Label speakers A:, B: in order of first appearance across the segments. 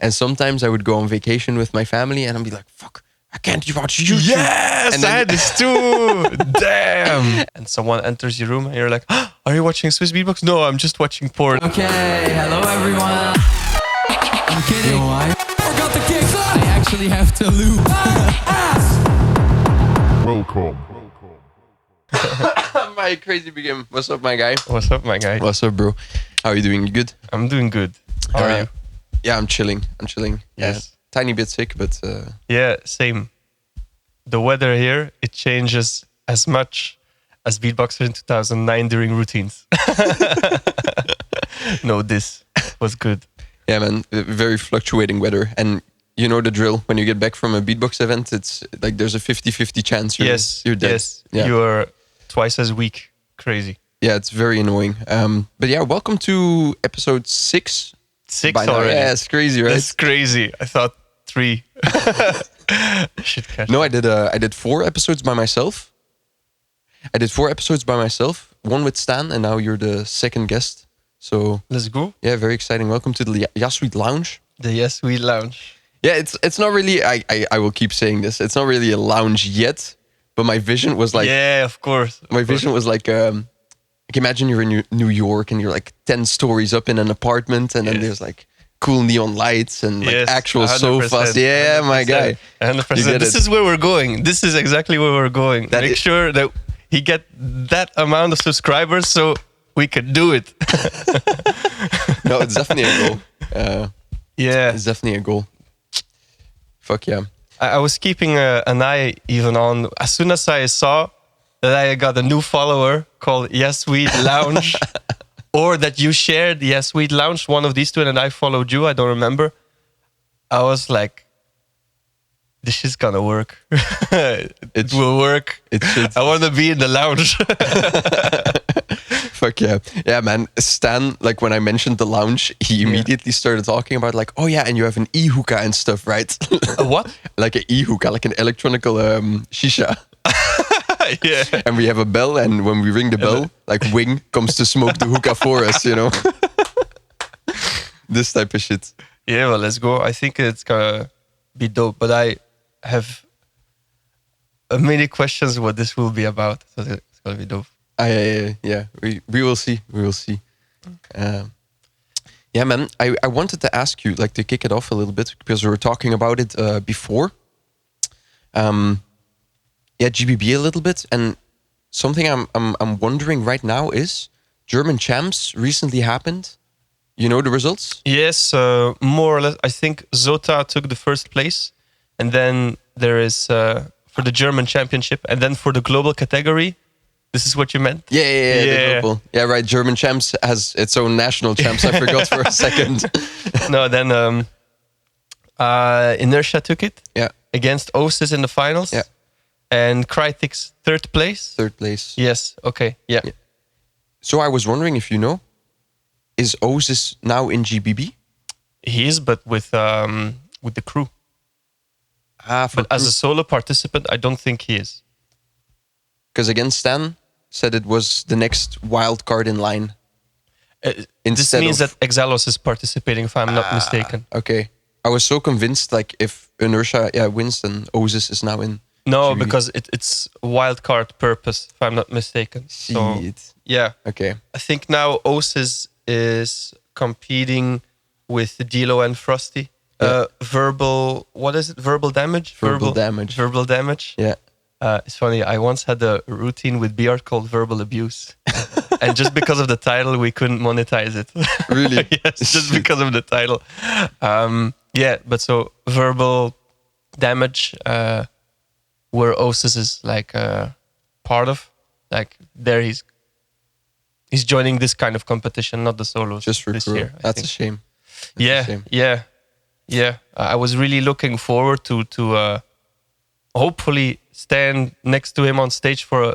A: And sometimes I would go on vacation with my family and I'd be like, fuck, I can't watch YouTube.
B: Yes,
A: And
B: I
A: then-
B: had this too. Damn. And someone enters your room and you're like, are you watching Swiss Beatbox? No, I'm just watching porn.
C: Okay, hello everyone. I'm kidding. Yo, I forgot the kicks. I actually have to loop.
D: Welcome.
A: My crazy begin. What's up, my guy?
B: What's up, my guy?
A: What's up, bro? How are you doing? You good?
B: I'm doing good. How are you?
A: Yeah, I'm chilling.
B: Yes.
A: Tiny bit sick, but
B: Yeah, same. The weather here, it changes as much as Beatboxer in 2009 during routines. No, this was good.
A: yeah, man, very fluctuating weather. And you know the drill. When you get back from a beatbox event, it's like there's a 50-50 chance you're dead.
B: Yes,
A: Yeah.
B: you are twice as weak. Crazy.
A: Yeah, it's very annoying. But yeah, welcome to episode 6.
B: 6
A: by now.
B: already.
A: Yeah, it's crazy, right?
B: That's crazy. I thought 3. Should catch
A: No,
B: that.
A: I did 4 episodes by myself. One with Stan, and now you're the second guest. So
B: Let's go.
A: yeah, very exciting. Welcome to the Yasuit Lounge.
B: The Yes We Lounge.
A: Yeah, it's not really. I will keep saying this. It's not really a lounge yet, but my vision was like
B: Yeah, of course.
A: my vision was like imagine you're in New York and you're like 10 stories up in an apartment, and then
B: Yes.
A: there's like cool neon lights and like
B: Yes,
A: actual
B: 100%,
A: sofas. Yeah, my guy.
B: 100%.
A: You get
B: This
A: it.
B: is where we're going. This is exactly where we're going.
A: That
B: Make
A: is-
B: sure that he get that amount of subscribers so we can do it.
A: No, it's definitely a goal.
B: Yeah.
A: It's definitely a goal. Fuck yeah.
B: I was keeping an eye even on, as soon as I saw that I got a new follower called Yes Sweet Lounge, or that you shared Yes Sweet Lounge, one of these two, and I followed you, I don't remember. I was like, this is gonna work. It will work.
A: It should.
B: I want to be in the lounge.
A: Fuck yeah. Yeah, man. Stan, like when I mentioned the lounge, he immediately started talking about like, oh yeah, and you have an e-hookah and stuff, right?
B: A what?
A: Like an e-hookah, like an electronical shisha.
B: Yeah.
A: And we have a bell, and when we ring the bell, like Wing comes to smoke the hookah for us, you know? This type of shit.
B: Yeah, well, let's go. I think it's gonna be dope, but I have many questions what this will be about. So it's gonna be dope.
A: Yeah, we will see. We will see. Yeah, man. I wanted to ask you, like, to kick it off a little bit, because we were talking about it before. Yeah, GBB a little bit, and something I'm wondering right now is German champs recently happened. You know the results?
B: Yes, more or less. I think Zota took the first place, and then there is for the German championship, and then for the global category. This is what you meant?
A: Yeah.
B: Yeah.
A: The global. Yeah, right. German champs has its own national champs. I forgot for a second.
B: No, then Inertia took it.
A: Yeah,
B: Against Osis in the finals.
A: Yeah.
B: And Crytek's third place.
A: third place.
B: Yes. Okay. Yeah.
A: So I was wondering if you know, is Osis now in GBB?
B: He is, but with the crew.
A: For
B: But as a solo participant, I don't think he is.
A: because again, Stan said it was the next wild card in line.
B: This
A: Instead
B: means
A: of-
B: that Exalos is participating, if I'm not mistaken.
A: Okay, I was so convinced like if Inertia wins, then Osis is now in.
B: No,
A: GBB.
B: because it's wild card purpose, if I'm not mistaken. So
A: Shit.
B: yeah,
A: Okay.
B: I think now Osis is competing with Dilo and Frosty.
A: Yeah.
B: Verbal, what is it? Verbal damage.
A: Verbal damage.
B: Verbal damage.
A: Yeah.
B: It's funny. I once had a routine with BR called Verbal Abuse, and just because of the title, we couldn't monetize it.
A: Really?
B: Yes, just because of the title. Yeah, but so verbal damage, where Osis is like part of, like there he's joining this kind of competition, not the solos.
A: Just for
B: this
A: crew.
B: year. I
A: That's a
B: think.
A: shame. That's a
B: Yeah,
A: shame.
B: yeah. I was really looking forward to hopefully stand next to him on stage for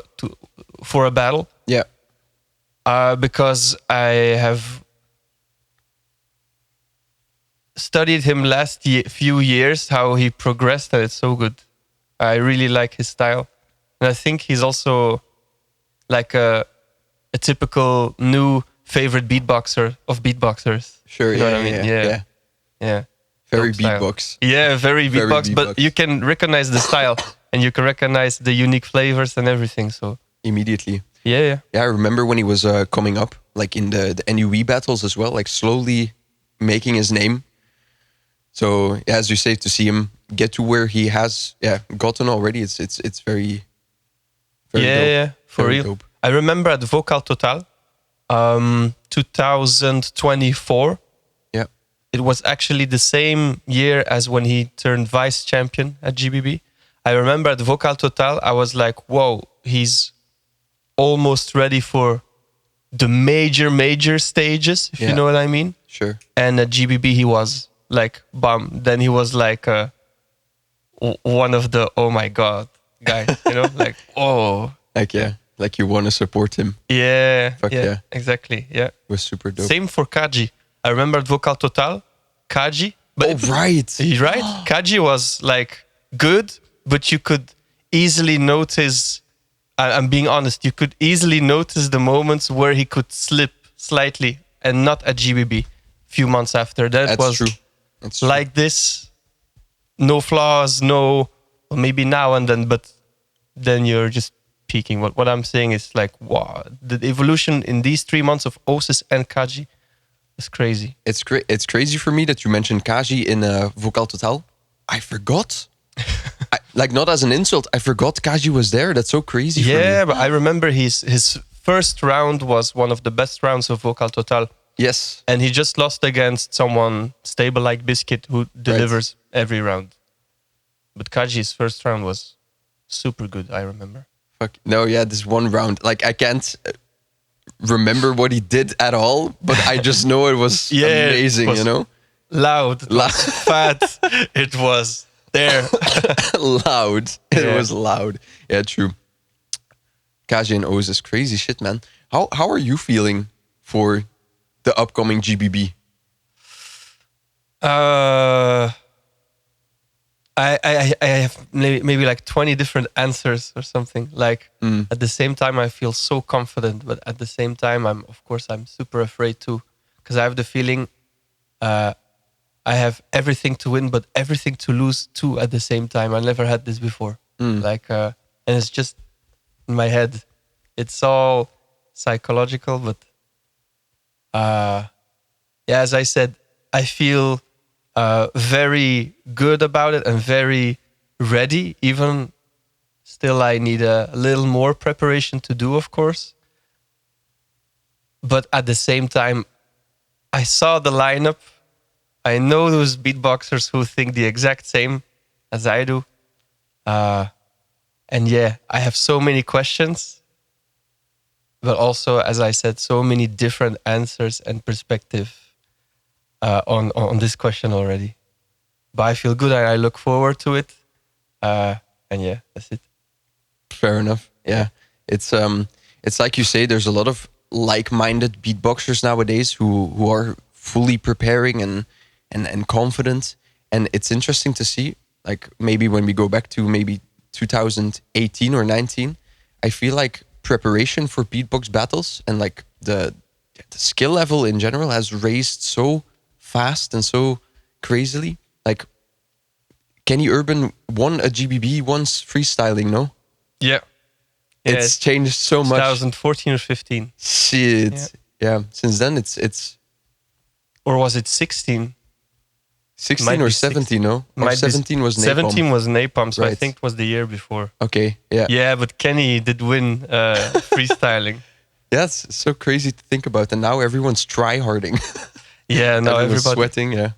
B: a battle.
A: Yeah.
B: Because I have studied him last few years, how he progressed, and it's so good. I really like his style. And I think he's also like a typical new favorite beatboxer of beatboxers.
A: Sure.
B: You know
A: Yeah.
B: what I mean?
A: Yeah.
B: Yeah.
A: Very
B: dope style.
A: beatbox.
B: Yeah, very
A: Very
B: beatbox, but
A: beatbox.
B: you can recognize the style and you can recognize the unique flavors and everything. So
A: Immediately.
B: yeah.
A: Yeah, I remember when he was coming up, like in the NUE battles as well, like slowly making his name. So yeah, as you say, to see him get to where he has gotten already, it's very dope.
B: Yeah, for
A: Very
B: real.
A: dope.
B: I remember at Vocal Total, 2024.
A: Yeah.
B: It was actually the same year as when he turned vice champion at GBB. I remember at Vocal Total, I was like, whoa, he's almost ready for the major stages, if you know what I mean.
A: Sure.
B: And at GBB, he was like, bum. Then he was like one of the, oh my God, guys, like, oh.
A: Like you want to support him.
B: Yeah,
A: Fuck yeah.
B: Exactly, yeah.
A: It was super dope.
B: Same for Kaji. I remember at Vocal Total, Kaji.
A: Right.
B: Right? Kaji was like good, but you could easily notice, I'm being honest, you could easily notice the moments where he could slip slightly and not at GBB. Few months after that
A: That's
B: was
A: true. That's true.
B: like this, no flaws, well, maybe now and then, but then you're just peaking. What I'm saying is like, wow, the evolution in these 3 months of Osis and Kaji is crazy.
A: It's crazy for me that you mentioned Kaji in Vocal Total. I forgot. Like not as an insult. I forgot Kaji was there. That's so crazy for me.
B: Yeah, but I remember his first round was one of the best rounds of Vocal Total.
A: Yes.
B: And he just lost against someone stable like Biscuit who delivers every round. But Kaji's first round was super good, I remember.
A: Fuck. No, yeah, this one round. Like I can't remember what he did at all, but I just know it was amazing,
B: it was loud, it was fat, it was there.
A: Loud. It was loud. Yeah, true. Kaji and Oz is crazy shit, man. How are you feeling for the upcoming GBB?
B: I have maybe like 20 different answers or something. Like at the same time, I feel so confident, but at the same time, I'm super afraid too, because I have the feeling I have everything to win, but everything to lose too at the same time. I never had this before. Like, and it's just in my head. It's all psychological, but as I said, I feel very good about it and very ready. Even still, I need a little more preparation to do, of course. But at the same time, I saw the lineup. I know those beatboxers who think the exact same as I do. And yeah, I have so many questions. But also, as I said, so many different answers and perspective on this question already. But I feel good and I look forward to it. And yeah, that's it.
A: Fair enough. Yeah. It's like you say, there's a lot of like-minded beatboxers nowadays who are fully preparing and confident. And it's interesting to see, like maybe when we go back to maybe 2018 or 19, I feel like preparation for beatbox battles and like the skill level in general has raised so fast and so crazily. Like Kenny Urban won a GBB once freestyling, no?
B: Yeah.
A: It's changed so much.
B: 2014 or 15.
A: Shit. Yeah. Since then it's
B: or was it 16?
A: 16 or 17, no? Or 17 was Napalm.
B: 17 was Napalm, so I
A: Right.
B: think it was the year before.
A: Okay, yeah.
B: Yeah, but Kenny did win freestyling.
A: Yeah, it's so crazy to think about. And now everyone's try-harding.
B: Yeah, no,
A: Everyone's
B: everybody.
A: sweating, yeah.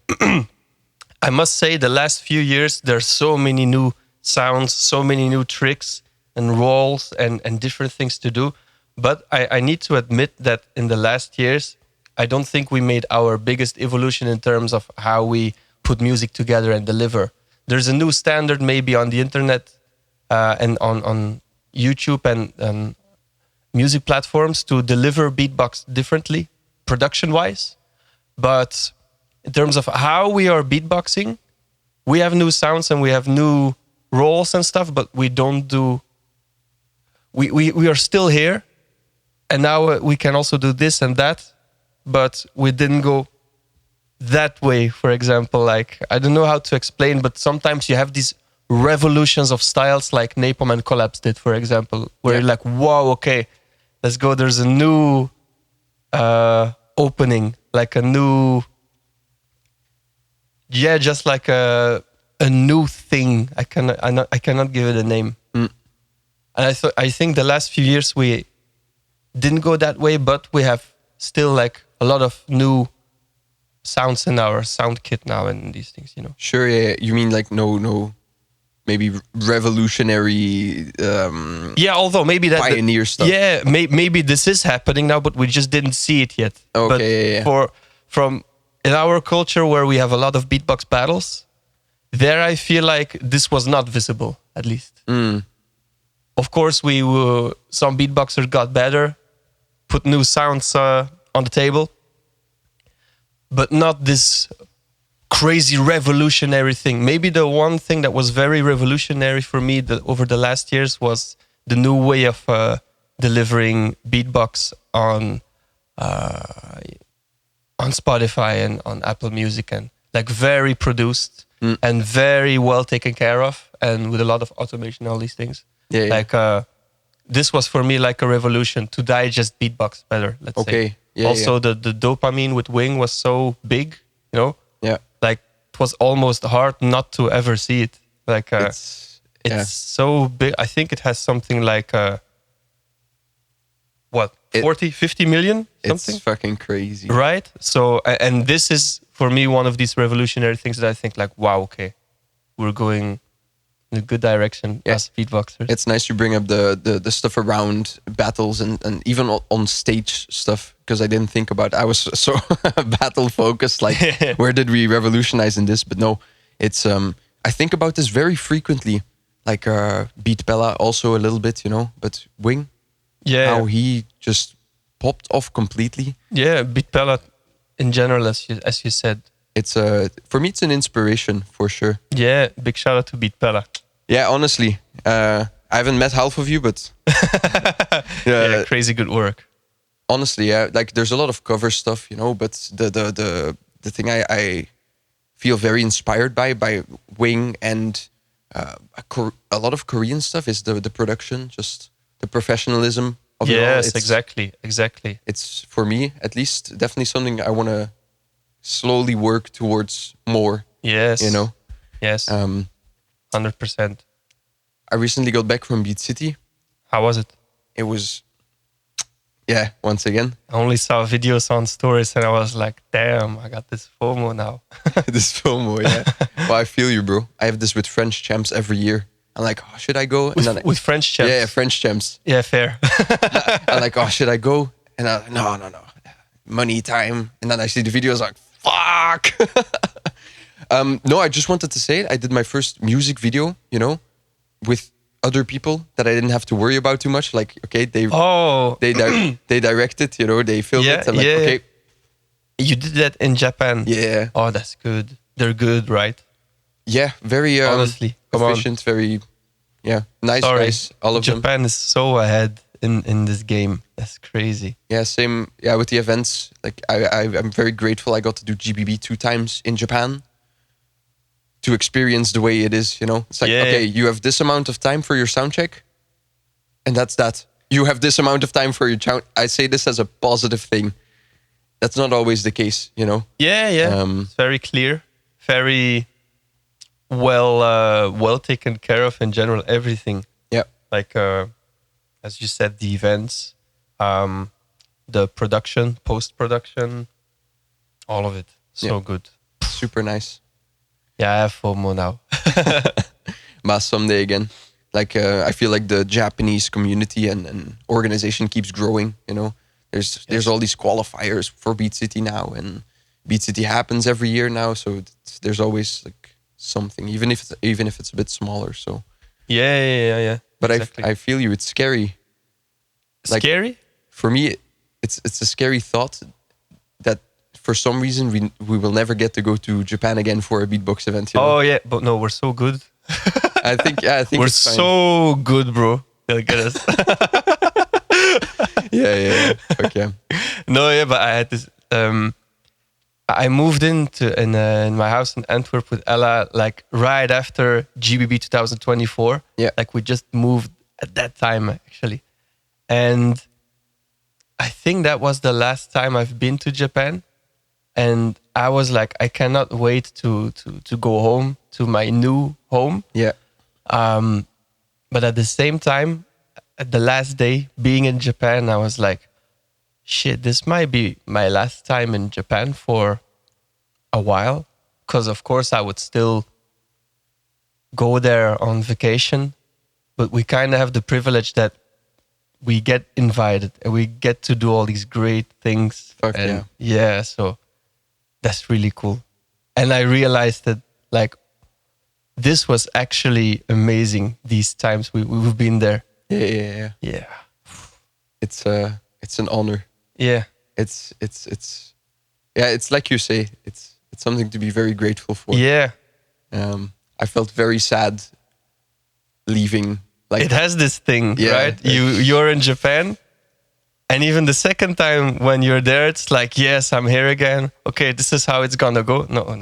B: I must say, the last few years, there's so many new sounds, so many new tricks and rolls and different things to do. But I need to admit that in the last years, I don't think we made our biggest evolution in terms of how we put music together and deliver. There's a new standard maybe on the internet and on YouTube and music platforms to deliver beatbox differently, production-wise. But in terms of how we are beatboxing, we have new sounds and we have new roles and stuff, but we don't do... We are still here, and now we can also do this and that, but we didn't go that way. For example, like I don't know how to explain, but sometimes you have these revolutions of styles, like Napalm and Collapse did, for example, where
A: Yeah.
B: you're like, wow, okay, let's go. There's a new opening, like a new, just like a new thing. I cannot give it a name.
A: Mm.
B: And I think the last few years we didn't go that way, but we have still like a lot of new sounds in our sound kit now and these things, you know.
A: Sure, yeah. You mean like no, maybe revolutionary
B: Yeah, although maybe that
A: pioneer stuff.
B: Yeah, maybe this is happening now, but we just didn't see it yet.
A: Okay,
B: But
A: yeah.
B: from in our culture where we have a lot of beatbox battles, there I feel like this was not visible, at least.
A: Mm.
B: Of course, some beatboxers got better, put new sounds on the table, but not this crazy revolutionary thing. Maybe the one thing that was very revolutionary for me over the last years was the new way of delivering beatbox on Spotify and on Apple Music, and like very produced and very well taken care of, and with a lot of automation, all these things.
A: Yeah, yeah.
B: Like this was for me like a revolution to digest beatbox better. Let's say.
A: Okay. Yeah,
B: Also, the dopamine with Wing was so big, you know.
A: Yeah.
B: Like it was almost hard not to ever see it. Like
A: It's
B: so big. I think it has something like 40, 50 million something.
A: It's fucking crazy.
B: Right? So, and this is for me one of these revolutionary things that I think like, wow, okay, we're going in a good direction as beatboxers.
A: It's nice you bring up the stuff around battles and even on stage stuff, because I didn't think about it. I was so battle focused, like where did we revolutionize in this? But no, it's I think about this very frequently, like Beat Bella also a little bit, you know, but Wing, how he just popped off completely.
B: Yeah, Beat Bella in general, as you said.
A: It's for me, it's an inspiration for sure.
B: Yeah, big shout out to Beat Bella.
A: Yeah, honestly, I haven't met half of you, but
B: yeah, crazy good work.
A: Honestly, yeah, like there's a lot of cover stuff, you know, but the thing I feel very inspired by Wing and a lot of Korean stuff is the production, just the professionalism of it all.
B: Yes, exactly.
A: It's for me at least definitely something I want to slowly work towards more.
B: Yes,
A: you know.
B: Yes. 100%.
A: I recently got back from Beat City.
B: How was it?
A: It was, yeah, once again.
B: I only saw videos on stories and I was like, damn, I got this FOMO now.
A: This FOMO, yeah. Well, I feel you, bro. I have this with French champs every year. I'm like, oh, should I go? And then
B: with French champs?
A: Yeah, French champs.
B: Yeah, fair.
A: I'm like, oh, should I go? And I'm like, no. Money, time. And then I see the videos like, fuck. No, I just wanted to say I did my first music video, you know, with other people that I didn't have to worry about too much. Like, okay, they direct it, you know, they filmed it. I'm like, okay.
B: You did that in Japan?
A: Yeah.
B: Oh, that's good. They're good, right?
A: Yeah, very
B: honestly,
A: efficient, very nice guys. All of them.
B: Japan is so ahead in this game. That's crazy.
A: Yeah, same. Yeah, with the events, like I'm very grateful. I got to do GBB 2 times in Japan to experience the way it is. You know, it's like okay, you have this amount of time for your sound check, and that's that. You have this amount of time for your sound. I say this as a positive thing. That's not always the case, you know.
B: Yeah. It's very clear, very well taken care of in general. Everything.
A: Yeah.
B: Like as you said, the events, the production, post-production, all of it. So good.
A: Super nice.
B: Yeah, I have FOMO now.
A: But someday again. Like I feel like the Japanese community and organization keeps growing, you know. There's all these qualifiers for Beat City now, and Beat City happens every year now, so there's always like something, even if it's a bit smaller. So
B: yeah.
A: But
B: exactly.
A: I feel you. It's scary. Like,
B: scary?
A: For me, it's a scary thought that for some reason we will never get to go to Japan again for a beatbox event. You know?
B: Oh yeah, but no, we're so good.
A: I think
B: we're so good, bro. They'll get us.
A: yeah. Okay.
B: No, yeah, but I had this. I moved in my house in Antwerp with Ella like right after GBB 2024.
A: Yeah.
B: Like we just moved at that time actually. And I think that was the last time I've been to Japan. And I was like, I cannot wait to go home to my new home.
A: Yeah.
B: But at the same time, at the last day being in Japan, I was like, shit, this might be my last time in Japan for a while. Because of course I would still go there on vacation. But we kind of have the privilege that we get invited and we get to do all these great things.
A: Fuck
B: and yeah, so that's really cool. And I realized that like this was actually amazing these times we've been there.
A: Yeah.
B: Yeah.
A: It's an honor.
B: Yeah.
A: It's it's like you say, it's something to be very grateful for.
B: Yeah.
A: I felt very sad leaving. Like
B: It has this thing,
A: Yeah,
B: right? You're in Japan, and even the second time when you're there, it's like, yes, I'm here again. Okay, this is how it's gonna go. No.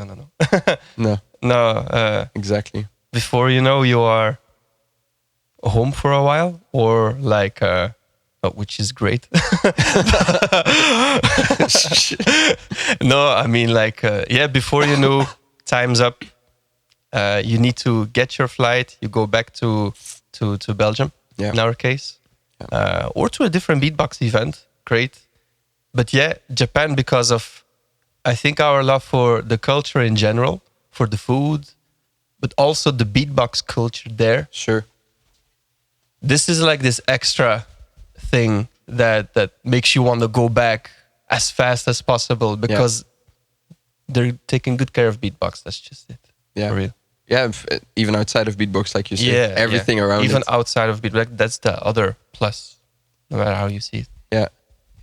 A: no,
B: No.
A: exactly.
B: Before you know, you are home for a while, or like, which is great. No, I mean like, before you know, time's up. You need to get your flight. You go back to Belgium, in our case, or to a different beatbox event. Great. But yeah, Japan, because of, I think, our love for the culture in general, for the food, but also the beatbox culture there.
A: Sure.
B: This is like this extra thing that makes you want to go back as fast as possible because they're taking good care of beatbox. That's just it.
A: Yeah.
B: For real.
A: Yeah, even outside of beatbox, like you said, everything around
B: even
A: it.
B: outside of beatbox, that's the other plus, no matter how you see it.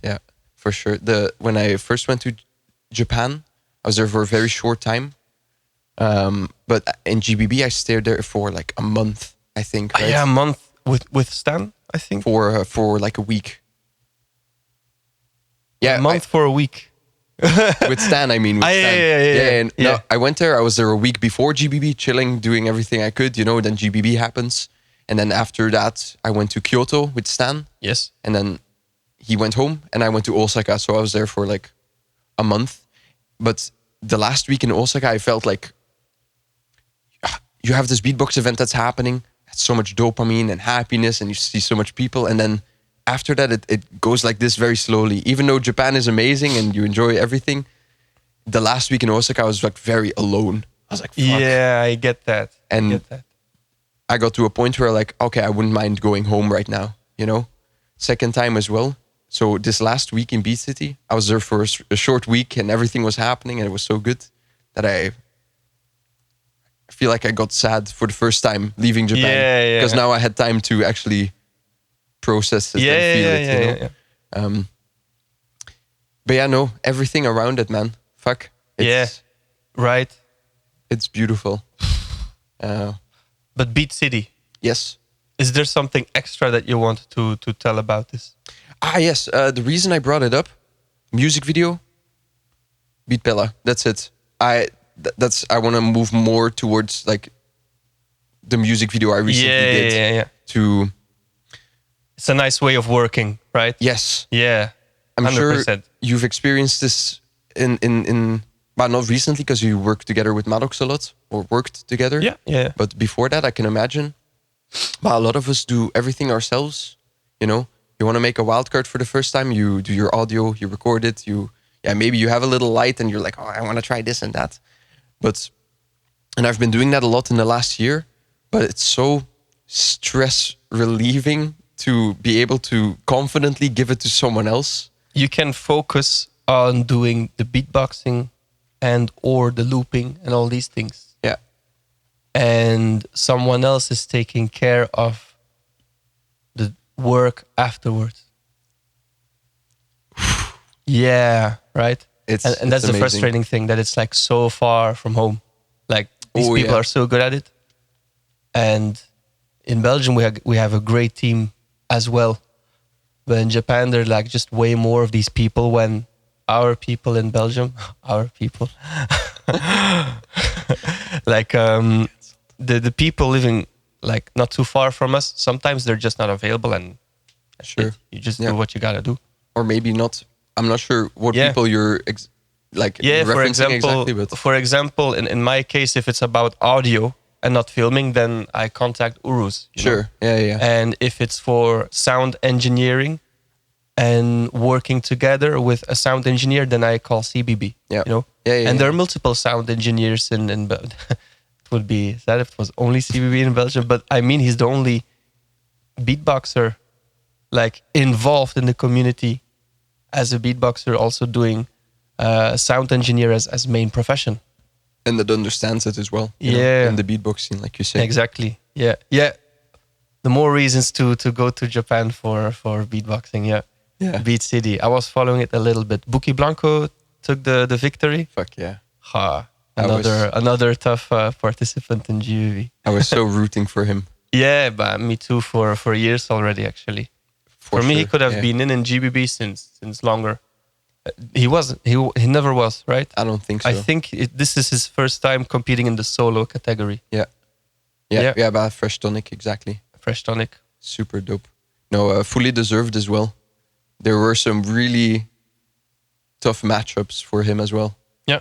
A: Yeah, for sure. When I first went to Japan, I was there for a very short time. But in GBB, I stayed there for like a month, I think. Right?
B: Yeah, a month with Stan, I think.
A: For like a week. Yeah,
B: a month for a week.
A: With Stan, I mean. With Stan.
B: Yeah.
A: No, I went there. I was there a week before GBB, chilling, doing everything I could. Then GBB happens, and then after that, I went to Kyoto with Stan.
B: Yes.
A: And then he went home, and I went to Osaka. So I was there for like a month. But the last week in Osaka, I felt like you have this beatbox event that's happening. It's so much dopamine and happiness, and you see so much people, and then after that, it goes like this very slowly. Even though Japan is amazing and you enjoy everything, the last week in Osaka, I was like very alone. I was like, fuck.
B: Yeah, I get that.
A: And I got to a point where like, okay, I wouldn't mind going home right now, Second time as well. So this last week in Beat City, I was there for a short week and everything was happening and it was so good that I feel like I got sad for the first time leaving Japan.
B: Yeah.
A: Because now I had time to actually process it and feel it, But yeah, no, everything around it, man. Fuck.
B: Right.
A: It's beautiful.
B: But Beat City.
A: Yes.
B: Is there something extra that you want to tell about this?
A: Yes. The reason I brought it up, music video, Beat Pella. That's it. I want to move more towards like the music video I recently did.
B: Yeah.
A: To.
B: It's a nice way of working, right?
A: Yes.
B: Yeah.
A: I'm
B: 100%.
A: sure you've experienced this but not recently because you work together with Maddox a lot or worked together.
B: Yeah.
A: But before that, I can imagine. But a lot of us do everything ourselves. You want to make a wildcard for the first time. You do your audio, you record it. Maybe you have a little light and you're like, oh, I want to try this and that. And I've been doing that a lot in the last year. But it's so stress relieving to be able to confidently give it to someone else.
B: You can focus on doing the beatboxing and or the looping and all these things.
A: Yeah.
B: And someone else is taking care of the work afterwards. Yeah, right? And that's
A: amazing.
B: the frustrating thing, that it's like so far from home. Like these people are so good at it. And in Belgium, we have a great team as well. But in Japan, there are like just way more of these people when our people in Belgium, our people, like the people living like not too far from us, sometimes they're just not available, and that's
A: Sure.
B: it. You just
A: Yeah.
B: do what you gotta do.
A: Or maybe not. I'm not sure what
B: Yeah.
A: people you're
B: Yeah, for
A: referencing
B: example,
A: exactly, but
B: in my case, if it's about audio and not filming, then I contact Urus. you know.
A: sure. Yeah.
B: And if it's for sound engineering and working together with a sound engineer, then I call CBB.
A: Yeah.
B: You know?
A: Yeah.
B: And there are multiple sound engineers in it would be sad if it was only CBB in Belgium, but I mean he's the only beatboxer like involved in the community as a beatboxer, also doing sound engineer as main profession.
A: And that understands it as well. you know,
B: Yeah.
A: in the beatbox scene, like you say.
B: Exactly. Yeah. The more reasons to go to Japan for beatboxing. Yeah.
A: Yeah.
B: Beat City. I was following it a little bit. Buki Blanco took the victory.
A: Fuck yeah.
B: Ha.
A: I was-
B: Another tough participant in GBB.
A: I was so rooting for him.
B: Yeah, but me too for years already. Actually, for me, he
A: sure,
B: could have
A: yeah.
B: been in GBB since longer. He never was, right?
A: I don't think so.
B: I think this is his first time competing in the solo category.
A: Yeah, but Fresh Tonic, exactly.
B: Fresh Tonic.
A: Super dope. No, fully deserved as well. There were some really tough matchups for him as well.
B: Yeah.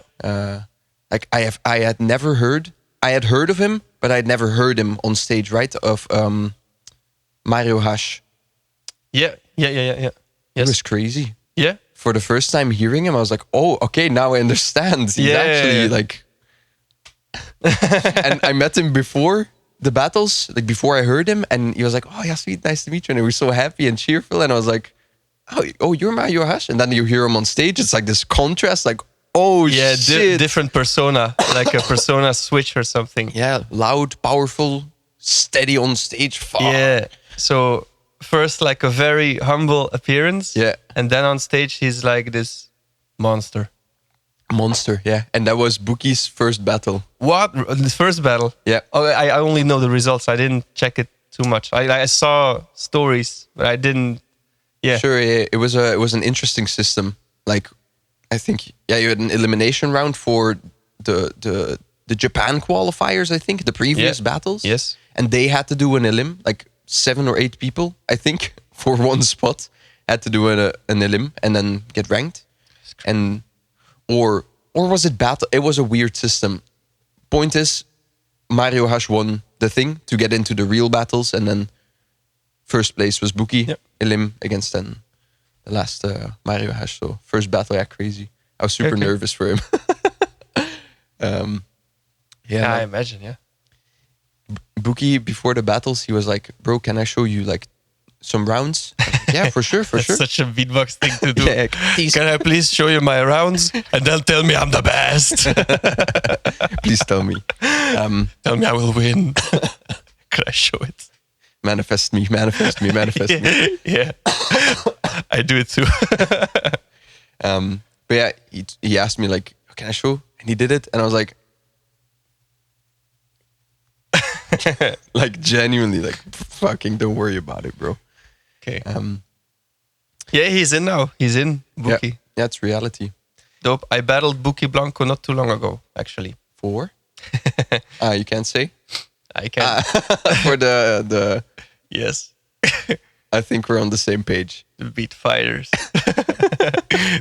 A: Like I had never heard. I had heard of him, but I had never heard him on stage. Right, of Mario Hash.
B: Yeah.
A: It
B: Yes.
A: was crazy.
B: Yeah.
A: For the first time hearing him, I was like, "Oh, okay, now I understand." He's actually like, and I met him before the battles, like before I heard him, and he was like, "Oh, yeah, sweet, nice to meet you," and he was so happy and cheerful, and I was like, "Oh, you're Mario Hash," and then you hear him on stage. It's like this contrast, like, "Oh
B: Yeah.
A: shit!"
B: Different persona, like a persona switch or something.
A: Yeah, loud, powerful, steady on stage. Fuck.
B: Yeah. So first, like a very humble appearance.
A: Yeah.
B: And then on stage, he's like this monster.
A: Monster. Yeah, and that was Bookie's first battle.
B: What? The first battle?
A: Yeah.
B: Oh, I only know the results. I didn't check it too much. I saw stories, but I didn't. Yeah.
A: Sure, yeah, it was an interesting system. Like, I think you had an elimination round for the Japan qualifiers. I think the previous battles.
B: Yes.
A: And they had to do an elim, like 7 or 8 people, I think, for one spot had to do an elim and then get ranked, and or was it battle? It was a weird system. Point is, Mario Hash won the thing to get into the real battles, and then first place was Buki.
B: Yep.
A: Elim against then the last Mario Hash. So first battle, yeah, crazy. I was super
B: Okay.
A: nervous for him.
B: Yeah, I imagine. Yeah.
A: Buki, before the battles, he was like, "Bro, can I show you like some rounds?" I was like, yeah, for sure, for
B: That's
A: sure.
B: such a beatbox thing to do.
A: Yeah, please.
B: Can I please show you my rounds and then tell me I'm the best?
A: Please tell me.
B: Tell me I will win. Can I show it?
A: Manifest me, manifest me, manifest me.
B: Yeah. I do it too.
A: But yeah, he asked me like, "Can I show?" And he did it, and I was like, like genuinely, like, fucking, don't worry about it, bro.
B: Okay.
A: Yeah,
B: he's in now. He's in Buki.
A: yeah, it's reality.
B: Dope. I battled Buki Blanco not too long ago, actually.
A: For you can't say
B: I can.
A: for the.
B: Yes.
A: I think we're on the same page.
B: The Beat Fighters.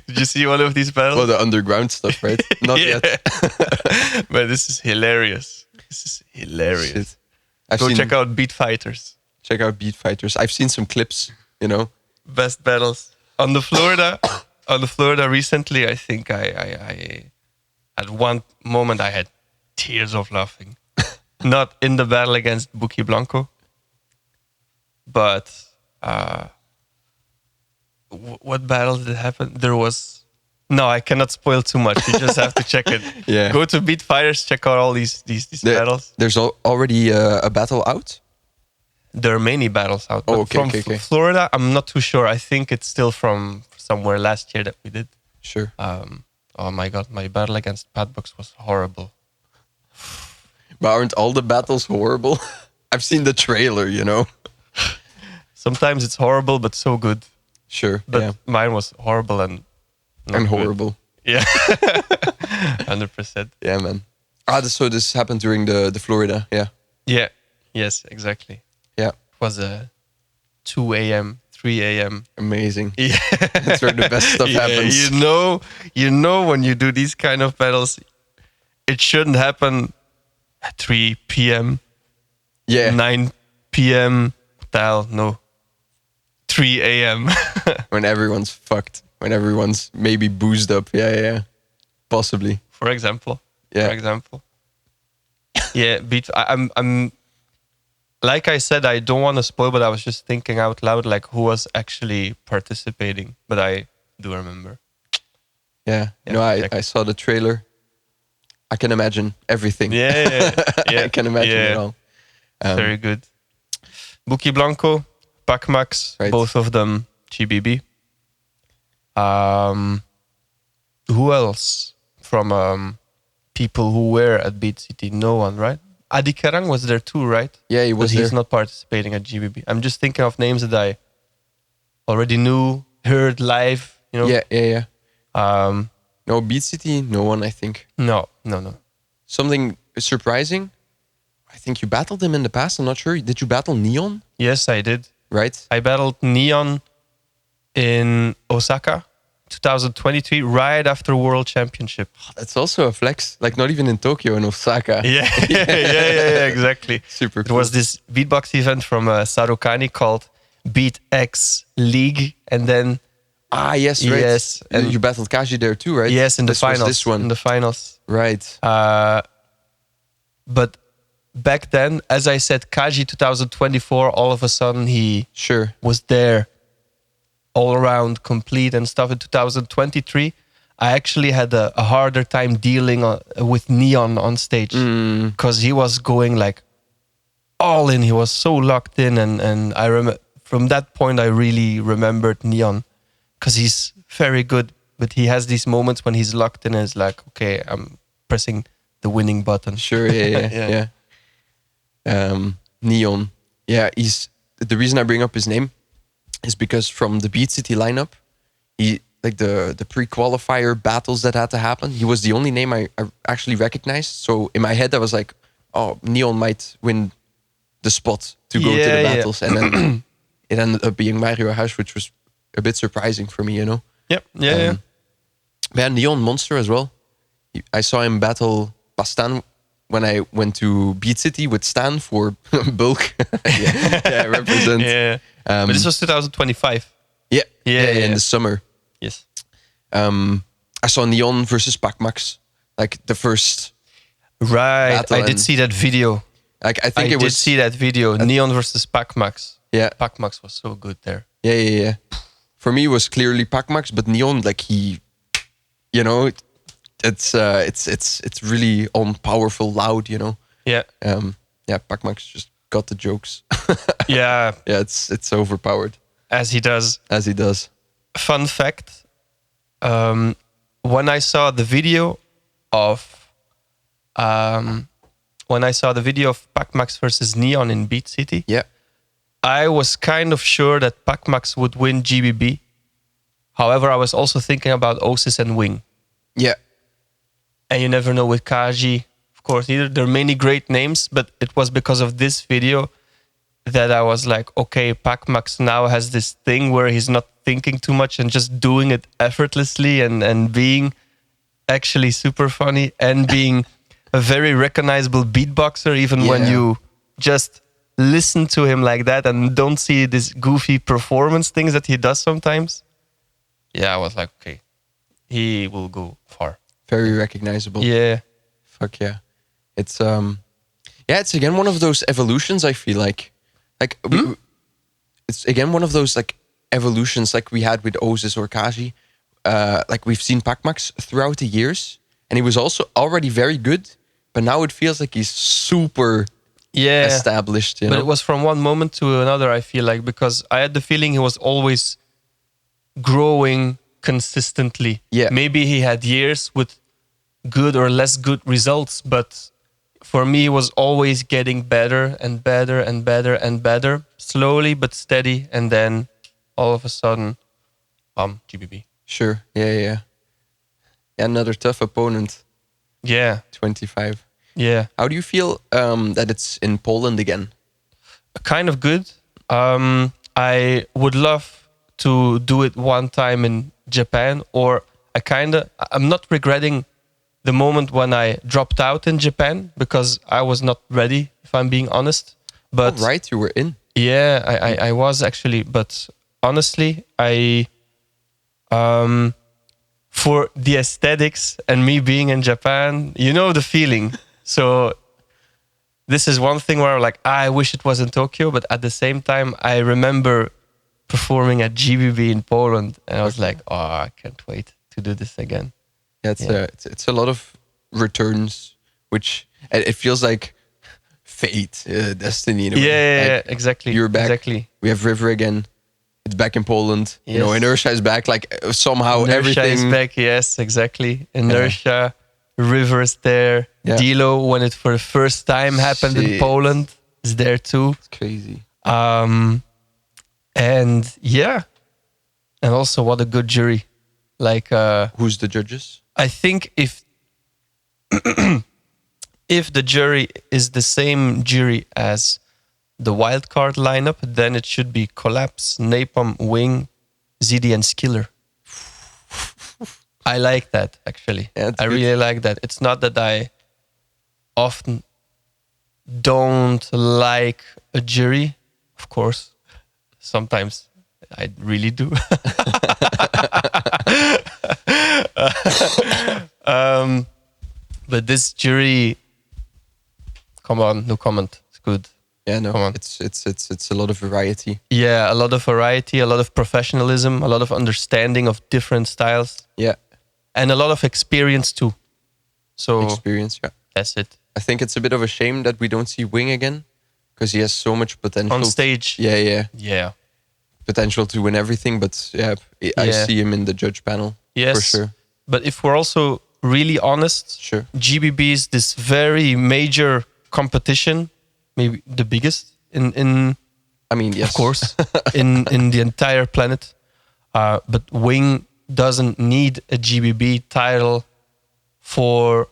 B: Did you see one of these battles?
A: Well, the underground stuff, right? Not
B: Yeah.
A: yet.
B: Man, this is hilarious. This is hilarious.
A: Shit. I've
B: Go
A: seen,
B: check out Beat Fighters.
A: check out Beat Fighters. I've seen some clips. You know.
B: Best battles on the Florida. On the Florida recently, I think I at one moment I had tears of laughing. Not in the battle against Buki Blanco, but what battle did happen? There was no. I cannot spoil too much. You just have to check it.
A: Yeah.
B: Go to Beat Fighters. Check out all these battles.
A: There's already a battle out.
B: There are many battles out.
A: Oh,
B: but
A: okay,
B: from
A: okay, okay.
B: Florida, I'm not too sure. I think it's still from somewhere last year that we did.
A: Sure.
B: Oh my god, my battle against Padbox was horrible.
A: But aren't all the battles horrible? I've seen the trailer, you know.
B: Sometimes it's horrible, but so good.
A: Sure.
B: But
A: yeah.
B: mine was horrible, and not
A: and
B: good.
A: horrible.
B: Yeah, 100%.
A: Yeah, man. So this happened during the Florida. Yeah,
B: Yeah, yes, exactly.
A: yeah,
B: It was 2 a.m., 3 a.m.
A: amazing.
B: Yeah,
A: That's where the best stuff happens.
B: You know when you do these kind of battles, it shouldn't happen at 3 p.m.,
A: Yeah,
B: 9 p.m. No, 3 a.m.
A: when everyone's fucked, when everyone's maybe boozed up. Yeah, possibly.
B: For example.
A: Yeah.
B: For example. Yeah, I'm like I said, I don't want to spoil, but I was just thinking out loud, like who was actually participating. But I do remember.
A: Yeah,
B: Yeah,
A: no,
B: exactly.
A: I saw the trailer. I can imagine everything.
B: Yeah.
A: I can imagine it
B: Yeah.
A: all.
B: Very good. Buki Blanco, Pacmax,
A: Right.
B: both of them GBB. Who else from people who were at Beat City? No one, right? Adi Kerang was there too, right?
A: Yeah, he
B: But
A: was
B: he's
A: there.
B: not participating at GBB. I'm just thinking of names that I already knew, heard live. You know?
A: Yeah.
B: Um,
A: No, Beat City, no one, I think.
B: no.
A: Something surprising. I think you battled him in the past. I'm not sure. Did you battle Neon?
B: Yes, I did.
A: Right?
B: I battled Neon in Osaka, 2023, right after World Championship.
A: That's also a flex. Like not even in Tokyo, in Osaka.
B: Yeah, exactly.
A: Super
B: It
A: cool.
B: was this beatbox event from Sarukani called Beat X League, and then
A: Yes, right.
B: Yes,
A: And
B: and-
A: you battled Kaji there too, right?
B: yes, in the
A: This was
B: finals.
A: This one.
B: In the finals.
A: Right.
B: But back then, as I said, Kaji 2024, all of a sudden he
A: Sure.
B: was there, all around, complete and stuff. In 2023, I actually had a harder time dealing with Neon on stage because he was going like all in. He was so locked in, and I remember from that point I really remembered Neon because he's very good, but he has these moments when he's locked in and is like, okay, I'm pressing the winning button.
A: Sure. Yeah. Neon. Yeah, he's the reason I bring up his name is because from the Beat City lineup, he like the pre-qualifier battles that had to happen, he was the only name I actually recognized. So in my head I was like, oh, Neon might win the spot to go to the
B: Yeah.
A: battles. And then it ended up being Mario Hash, which was a bit surprising for me, you know.
B: Yep. Yeah.
A: Yeah, Neon Monster as well. I saw him battle Pastan when I went to Beat City with Stan for bulk. yeah, represent.
B: Yeah. But this was 2025.
A: Yeah,
B: Yeah.
A: in the summer.
B: Yes.
A: I saw Neon versus Pacmax, like the first.
B: Right.
A: Battle
B: I did
A: and-
B: see that video.
A: Like I think
B: I
A: it
B: did
A: was.
B: see that video. Neon versus Pacmax.
A: Yeah,
B: Pacmax was so good there.
A: yeah. For me, it was clearly Pacmax, but Neon, like he, you know, it's really on, powerful, loud, you know.
B: Yeah.
A: Yeah, Pacmax just got the jokes.
B: Yeah.
A: Yeah, it's overpowered
B: As he does.
A: as he does.
B: Fun fact. When I saw the video of Pacmax versus Neon in Beat City,
A: Yeah,
B: I was kind of sure that Pacmax would win GBB. However, I was also thinking about Osis and Wing.
A: yeah,
B: And you never know with Kaji, of course, either. There are many great names, but it was because of this video that I was like, okay, Pacmax now has this thing where he's not thinking too much and just doing it effortlessly and being actually super funny and being a very recognizable beatboxer, even when
A: Yeah.
B: you just listen to him like that and don't see this goofy performance things that he does sometimes. Yeah, I was like, okay, he will go far.
A: very recognizable.
B: Yeah.
A: Fuck yeah. It's it's again one of those evolutions, I feel like it's again one of those like evolutions like we had with Osis or Kaji. Like we've seen Pacmax throughout the years, and he was also already very good, but now it feels like he's super
B: Yeah.
A: established, you know.
B: But it was from one moment to another, I feel like, because I had the feeling he was always growing consistently.
A: Yeah.
B: Maybe he had years with good or less good results, but for me, he was always getting better and better and better and better, slowly but steady. And then all of a sudden, GBB.
A: Sure. Yeah. Another tough opponent.
B: Yeah,
A: 25.
B: yeah.
A: How do you feel that it's in Poland again?
B: Kind of good. I would love to do it one time in Japan, or I'm not regretting the moment when I dropped out in Japan because I was not ready, if I'm being honest. But
A: right, you were in.
B: yeah, I was actually, but honestly, for the aesthetics and me being in Japan, you know the feeling. So this is one thing where I'm like, I wish it was in Tokyo, but at the same time, I remember performing at GBB in Poland, and I was like, oh, I can't wait to do this again.
A: Yeah, it's a lot of returns, which it feels like fate, destiny. In a way.
B: Yeah,
A: Like,
B: exactly.
A: You're back.
B: Exactly.
A: We have River again. It's back in Poland. You know,
B: Yes.
A: Inertia is back. Like somehow
B: Inertia
A: everything
B: is back. Yes, exactly. Inertia, River is there.
A: Yeah.
B: Dilo, when it for the first time happened in
A: Shit.
B: Poland, is there too.
A: It's crazy.
B: And yeah, and also what a good jury. Like,
A: Who's the judges?
B: I think if if the jury is the same jury as the wildcard lineup, then it should be Collapse, Napalm, Wing, ZD, and Skiller. I like that, actually.
A: Yeah, it's
B: I
A: good.
B: really like that. It's not that I often don't like a jury. Of course, sometimes I really do. But this jury, come on, no comment. It's good.
A: Yeah, no,
B: Come on.
A: it's a lot of variety.
B: Yeah, a lot of variety, a lot of professionalism, a lot of understanding of different styles,
A: Yeah,
B: and a lot of experience too. So
A: experience. Yeah,
B: that's it.
A: I think it's a bit of a shame that we don't see Wing again because he has so much potential.
B: On stage.
A: Yeah,
B: Yeah.
A: potential to win everything. But yeah, I
B: Yeah.
A: see him in the judge panel
B: Yes.
A: for sure.
B: But if we're also really honest,
A: Sure.
B: GBB is this very major competition, maybe the biggest in
A: I mean, yes,
B: of course, in the entire planet. But Wing doesn't need a GBB title for.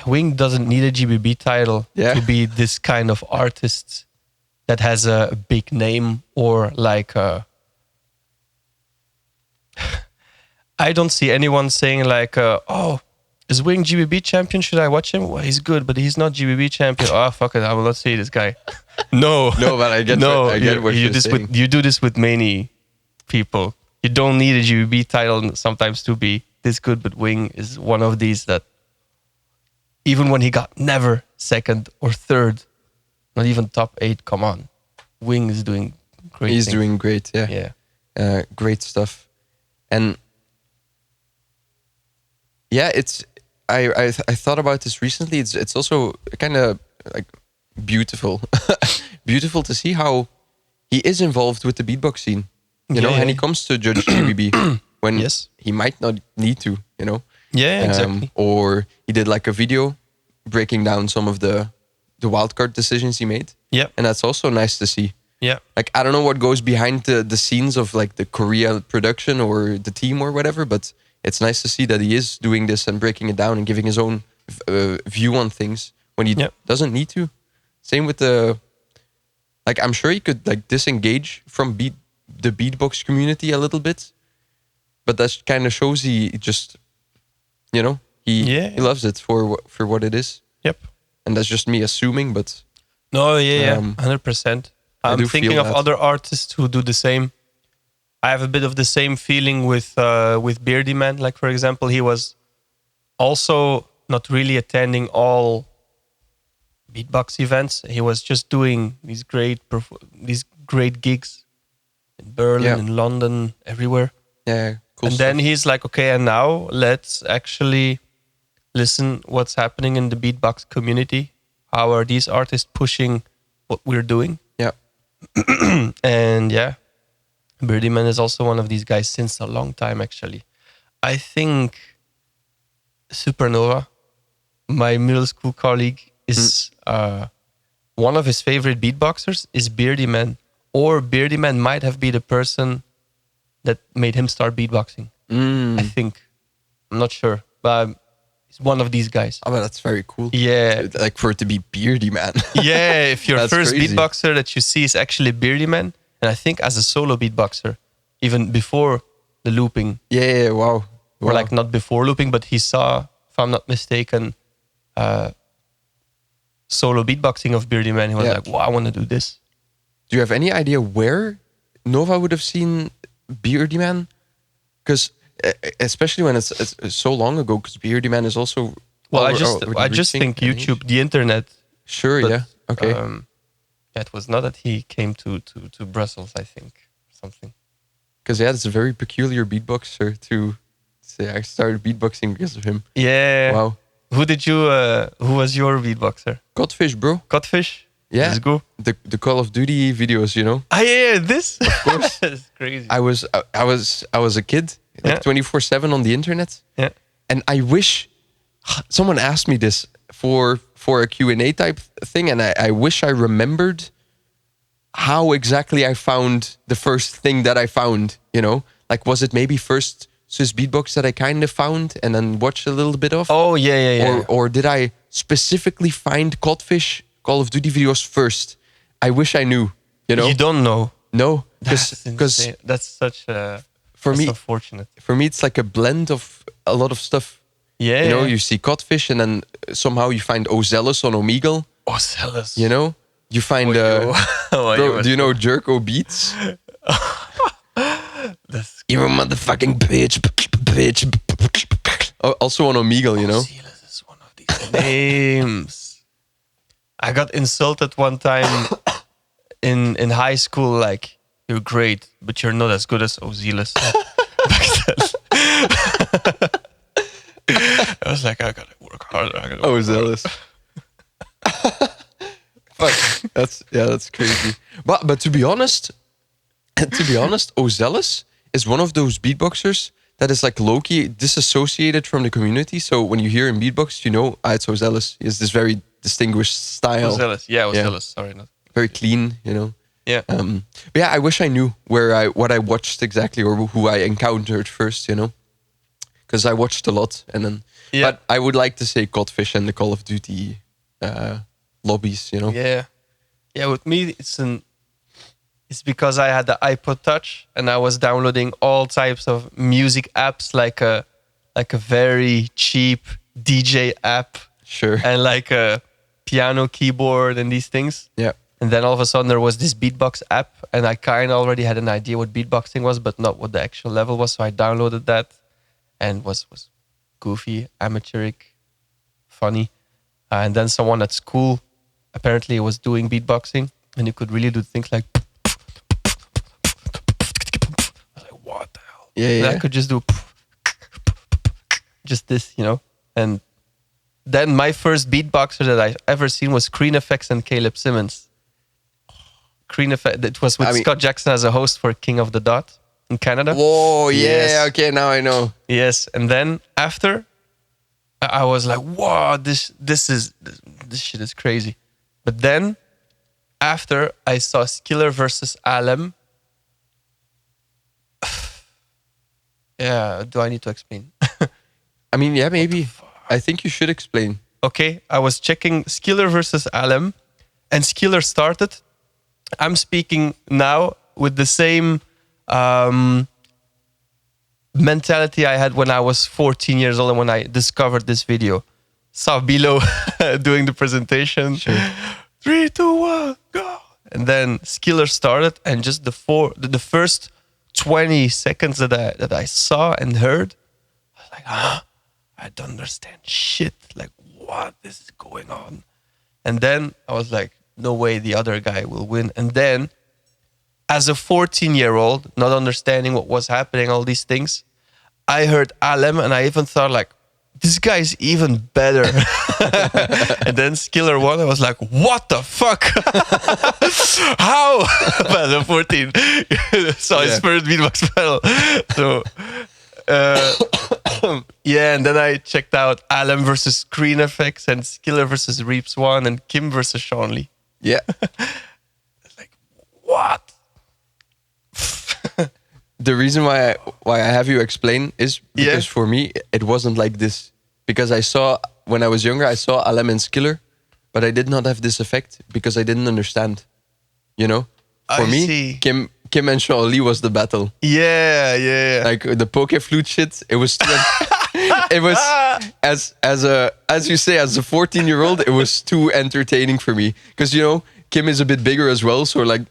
B: Wing doesn't need a GBB title
A: Yeah.
B: to be this kind of artist that has a big name or like a. I don't see anyone saying like, "Oh, is Wing GBB champion? Should I watch him? Well, he's good, but he's not GBB champion. Oh, fuck it, I will not see this guy." No,
A: No, but I get
B: no.
A: I get what
B: you
A: you're
B: this
A: saying.
B: with you do this with many people. You don't need a GBB title sometimes to be this good, but Wing is one of these that even when he got never second or third, not even top 8. Come on, Wing is doing great.
A: He's
B: things.
A: doing great. Yeah, great stuff. And yeah, I thought about this recently. It's also kind of like beautiful, beautiful to see how he is involved with the beatbox scene. You know,
B: Yeah.
A: and he comes to judge GBB when
B: Yes.
A: he might not need to. You know,
B: Yeah, exactly.
A: Or he did like a video breaking down some of the wildcard decisions he made,
B: Yeah,
A: and that's also nice to see.
B: yeah,
A: Like I don't know what goes behind the scenes of like the Korea production or the team or whatever, but it's nice to see that he is doing this and breaking it down and giving his own view on things when he
B: Yeah.
A: doesn't need to. Same with the like I'm sure he could like disengage from the beatbox community a little bit, but that kind of shows he just he
B: Yeah.
A: he loves it for what it is,
B: yep.
A: and that's just me assuming, but
B: No, yeah,
A: Um,
B: 100%.
A: I
B: I'm
A: do
B: thinking
A: feel
B: of
A: that.
B: other artists who do the same. I have a bit of the same feeling with Beardy Man. Like for example, he was also not really attending all beatbox events. He was just doing these great gigs in Berlin,
A: Yeah.
B: in London, everywhere.
A: yeah, cool.
B: And then he's like, okay, and now let's actually listen what's happening in the beatbox community. How are these artists pushing what we're doing?
A: yeah,
B: And yeah, Birdie Man is also one of these guys since a long time, actually. I think Supernova, my middle school colleague, is one of his favorite beatboxers is Beardy Man. Or Beardy Man might have been the person that made him start beatboxing. I think. I'm not sure, but he's one of these guys.
A: Oh, but that's very cool.
B: Yeah.
A: Like for it to be Beardy Man.
B: Yeah, if your
A: That's
B: first
A: crazy.
B: beatboxer that you see is actually Beardy Man, and I think as a solo beatboxer, even before the looping,
A: Yeah, wow.
B: or like not before looping, but he saw, if I'm not mistaken, solo beatboxing of Beardy Man. He was
A: Yeah.
B: like, wow, I want to do this.
A: Do you have any idea where Nova would have seen Beardy Man? Because especially when it's so long ago, because Beardy Man is also...
B: Well,
A: already
B: I just
A: reaching
B: think
A: an
B: YouTube,
A: age.
B: the internet.
A: Sure,
B: But,
A: yeah. Okay.
B: Yeah, it was not that he came to Brussels, I think. Something.
A: Because, yeah, it's a very peculiar beatboxer to say I started beatboxing because of him.
B: Yeah.
A: Wow.
B: Who was your beatboxer?
A: Codfish, bro.
B: Codfish?
A: Yeah.
B: Let's go.
A: The Call of Duty videos, you know?
B: Ah, yeah, this? Of
A: course.
B: That's crazy.
A: I was a kid, like
B: Yeah.
A: 24/7 on the internet.
B: Yeah.
A: And I wish someone asked me this for a Q&A type thing, and I wish I remembered how exactly I found the first thing that I found, you know? Like, was it maybe first Swiss Beatbox that I kind of found and then watched a little bit of?
B: Oh, yeah.
A: Or did I specifically find Codfish Call of Duty videos first? I wish I knew, you know?
B: You don't know.
A: No,
B: That's
A: because
B: insane. That's such a...
A: for
B: that's
A: me,
B: unfortunate.
A: it's like a blend of a lot of stuff.
B: Yeah.
A: You know, you see Codfish and then somehow you find Ozelis on Omegle,
B: Oh, Celis.
A: you know? You find, bro, do you know Jerko Beats?
B: That's
A: You're a motherfucking bitch. Also on Omegle, you know?
B: Celis is one of these names. I got insulted one time in high school, like, you're great, but you're not as good as Ozelis. Back then. I was like, I gotta work harder.
A: Ozelis. Fuck. That's crazy. But to be honest, Ozelis is one of those beatboxers that is like low-key disassociated from the community. So when you hear him beatbox, you know, it's Ozelis. He has this very distinguished style.
B: Ozelis. Yeah,
A: Yeah.
B: Ozelis. Sorry, not.
A: Very clean, you know.
B: Yeah.
A: But yeah, I wish I knew what I watched exactly or who I encountered first, you know. Because I watched a lot and then...
B: Yeah.
A: But I would like to say Codfish and the Call of Duty lobbies, you know.
B: Yeah. Yeah, with me, it's because I had the iPod Touch and I was downloading all types of music apps, like a very cheap DJ app
A: Sure.
B: and like a piano keyboard and these things.
A: Yeah.
B: And then all of a sudden there was this beatbox app, and I kind of already had an idea what beatboxing was, but not what the actual level was. So I downloaded that, and was goofy, amateuric, funny. And then someone at school apparently was doing beatboxing, and you could really do things like. I was like, what the hell?
A: Yeah,
B: And
A: yeah.
B: I could just do just this, you know. And then my first beatboxer that I ever seen was Screen Effects and Caleb Simmons. Screen Effect. It was with
A: I mean-
B: Scott Jackson as a host for King of the Dot in Canada.
A: Whoa, yeah,
B: Yes.
A: okay, now I know.
B: Yes, and then after, I was like, "Wow, this shit is crazy." But then, after I saw Skiller versus Alem, yeah, do I need to explain?
A: I mean, yeah, maybe. I think you should explain.
B: Okay, I was checking Skiller versus Alem, and Skiller started. I'm speaking now with the same mentality I had when I was 14 years old and when I discovered this video. Saw Bilo doing the presentation.
A: Sure.
B: 3, 2, 1, go. And then Skiller started, and just the first 20 seconds that I saw and heard, I was like, I don't understand shit. Like, what is going on? And then I was like, no way the other guy will win. And then, as a 14-year-old, not understanding what was happening, all these things, I heard Alem, and I even thought, like, this guy's even better. And then Skiller won. I was like, what the fuck? How? But I'm 14. Saw his
A: Yeah.
B: first beatbox battle. So, yeah, and then I checked out Alem versus Screen Effects and Skiller versus Reeps One and Kim versus Sean Lee.
A: Yeah.
B: Like, what?
A: the reason why I have you explain is because for me it wasn't like this. Because I saw when I was younger, I saw Alemans Killer, but I did not have this effect because I didn't understand. You know, for
B: I
A: me,
B: see.
A: Kim and Sean Lee was the battle.
B: Yeah.
A: Like the poke flute shit, it was it was as you say, as a 14-year-old, it was too entertaining for me. Because you know, Kim is a bit bigger as well, so like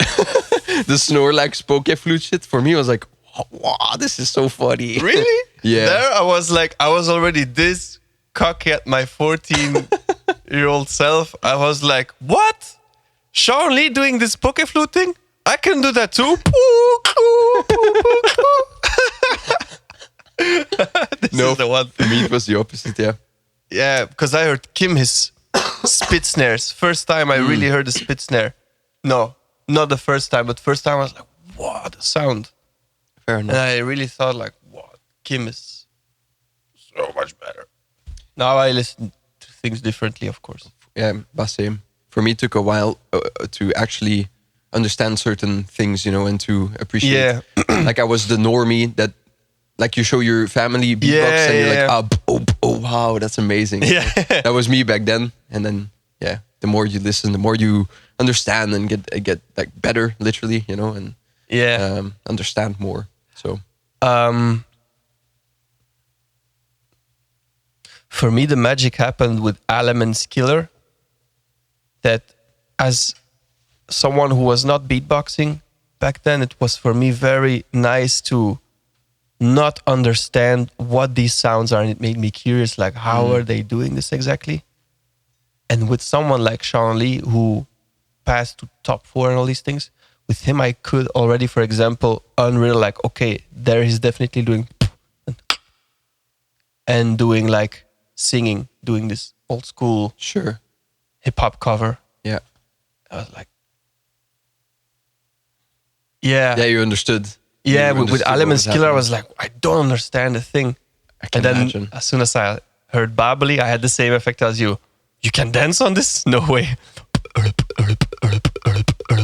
A: the Snorlax poke flute shit for me was like, wow, this is so funny.
B: Really?
A: Yeah.
B: There I was like, I was already this cocky at my 14-year-old self. I was like, what? Sean Lee doing this poke flute thing? I can do that too. This is the one.
A: For me it was the opposite, yeah.
B: Yeah, because I heard Kim his spit snares. First time I really heard the spit snare. No, not the first time, but first time I was like, wow, the sound.
A: Fair
B: And
A: enough.
B: I really thought like, wow, Kim is so much better. Now I listen to things differently, of course.
A: Yeah, but same. For me, it took a while to actually understand certain things, you know, and to appreciate.
B: Yeah.
A: Like I was the normie that, like, you show your family beatbox and you're like, oh, wow, that's amazing.
B: Yeah.
A: That was me back then. And then, yeah, the more you listen, the more you understand and get like better, literally, you know, and understand more. So
B: for me, the magic happened with Alemans Killer. That as someone who was not beatboxing back then, it was for me very nice to not understand what these sounds are. And it made me curious, like, how are they doing this exactly? And with someone like Sean Lee, who passed to top 4 and all these things, with him, I could already, for example, unreal, like, okay, there he's definitely doing and doing like singing, doing this old school
A: sure.
B: hip hop cover.
A: Yeah.
B: I was like, yeah.
A: Yeah, you understood.
B: Yeah,
A: You
B: with
A: understood what
B: Alemans Killer, I
A: happening.
B: was like, I don't understand a thing.
A: I can
B: And then
A: imagine.
B: as soon as I heard Babali, I had the same effect as you. You can dance on this? No way.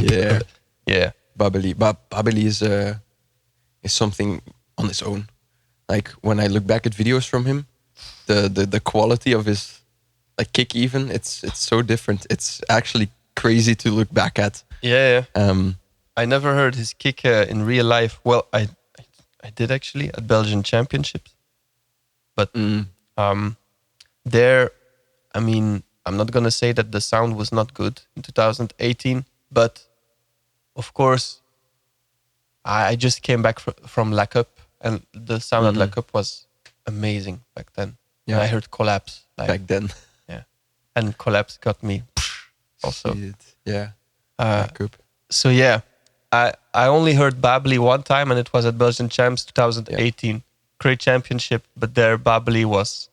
A: Yeah.
B: Yeah.
A: Babali is something on its own. Like when I look back at videos from him, the quality of his like kick, even it's so different. It's actually crazy to look back at.
B: Yeah. I never heard his kick in real life. Well, I did actually at Belgian Championships, but there, I mean, I'm not gonna say that the sound was not good in 2018, but of course, I just came back from La Cup, and the sound at La Cup was amazing back then.
A: Yeah.
B: And I heard Collapse
A: back then.
B: yeah, and Collapse got me also.
A: Shit. Yeah. Back up.
B: So yeah, I only heard Babli one time, and it was at Belgian Champs 2018. Great championship, but there Babli was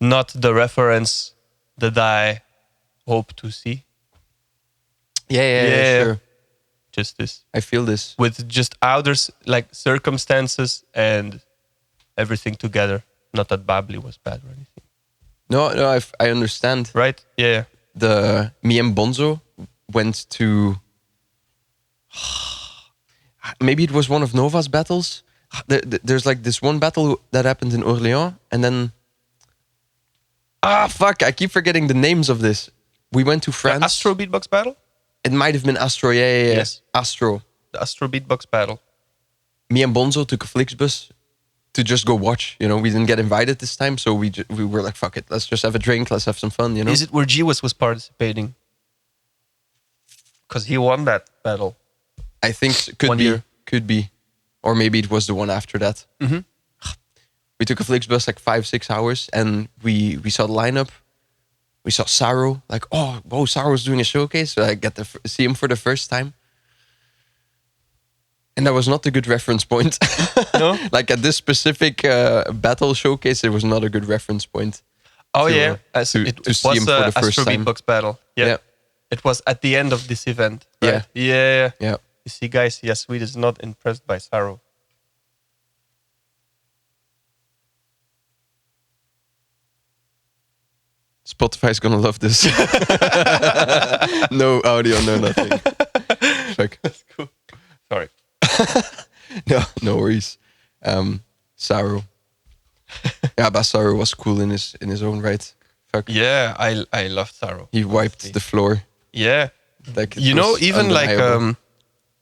B: not the reference that I hope to see.
A: Yeah, sure.
B: Just this.
A: I feel this.
B: With just others, like circumstances and everything together. Not that Babli was bad or anything.
A: No, I understand.
B: Right? Yeah.
A: Me and Bonzo went to maybe it was one of Nova's battles. There's like this one battle that happened in Orléans, and then fuck, I keep forgetting the names of this. We went to France.
B: The Astro Beatbox Battle?
A: It might have been Astro. Yeah.
B: Yes.
A: Astro.
B: The Astro Beatbox Battle.
A: Me and Bonzo took a Flixbus to just go watch. You know, we didn't get invited this time, so we were like, fuck it, let's just have a drink, let's have some fun. You know.
B: Is it where G was participating? Because he won that battle.
A: I think
B: One year.
A: could be, or maybe it was the one after that.
B: Mm-hmm.
A: We took a Flixbus like 5-6 hours, and we saw the lineup. We saw Saro, like, oh, whoa, Saro's doing a showcase. So I get to see him for the first time. And that was not a good reference point.
B: No?
A: Like at this specific battle showcase, it was not a good reference point.
B: Oh,
A: to,
B: yeah.
A: to see him for the first
B: Astro
A: time.
B: Beatbox Battle. Yeah. It was at the end of this event. Right? Yeah.
A: Yeah.
B: You see, guys, Yasweed is not impressed by Saro.
A: Spotify's gonna love this. No audio, no nothing. Fuck.
B: That's cool. Sorry.
A: No worries. Saru. Yeah, but Saru was cool in his own right. Fuck.
B: Yeah, I love Saro.
A: He wiped the floor.
B: Yeah.
A: Like, it
B: You know,
A: was
B: even like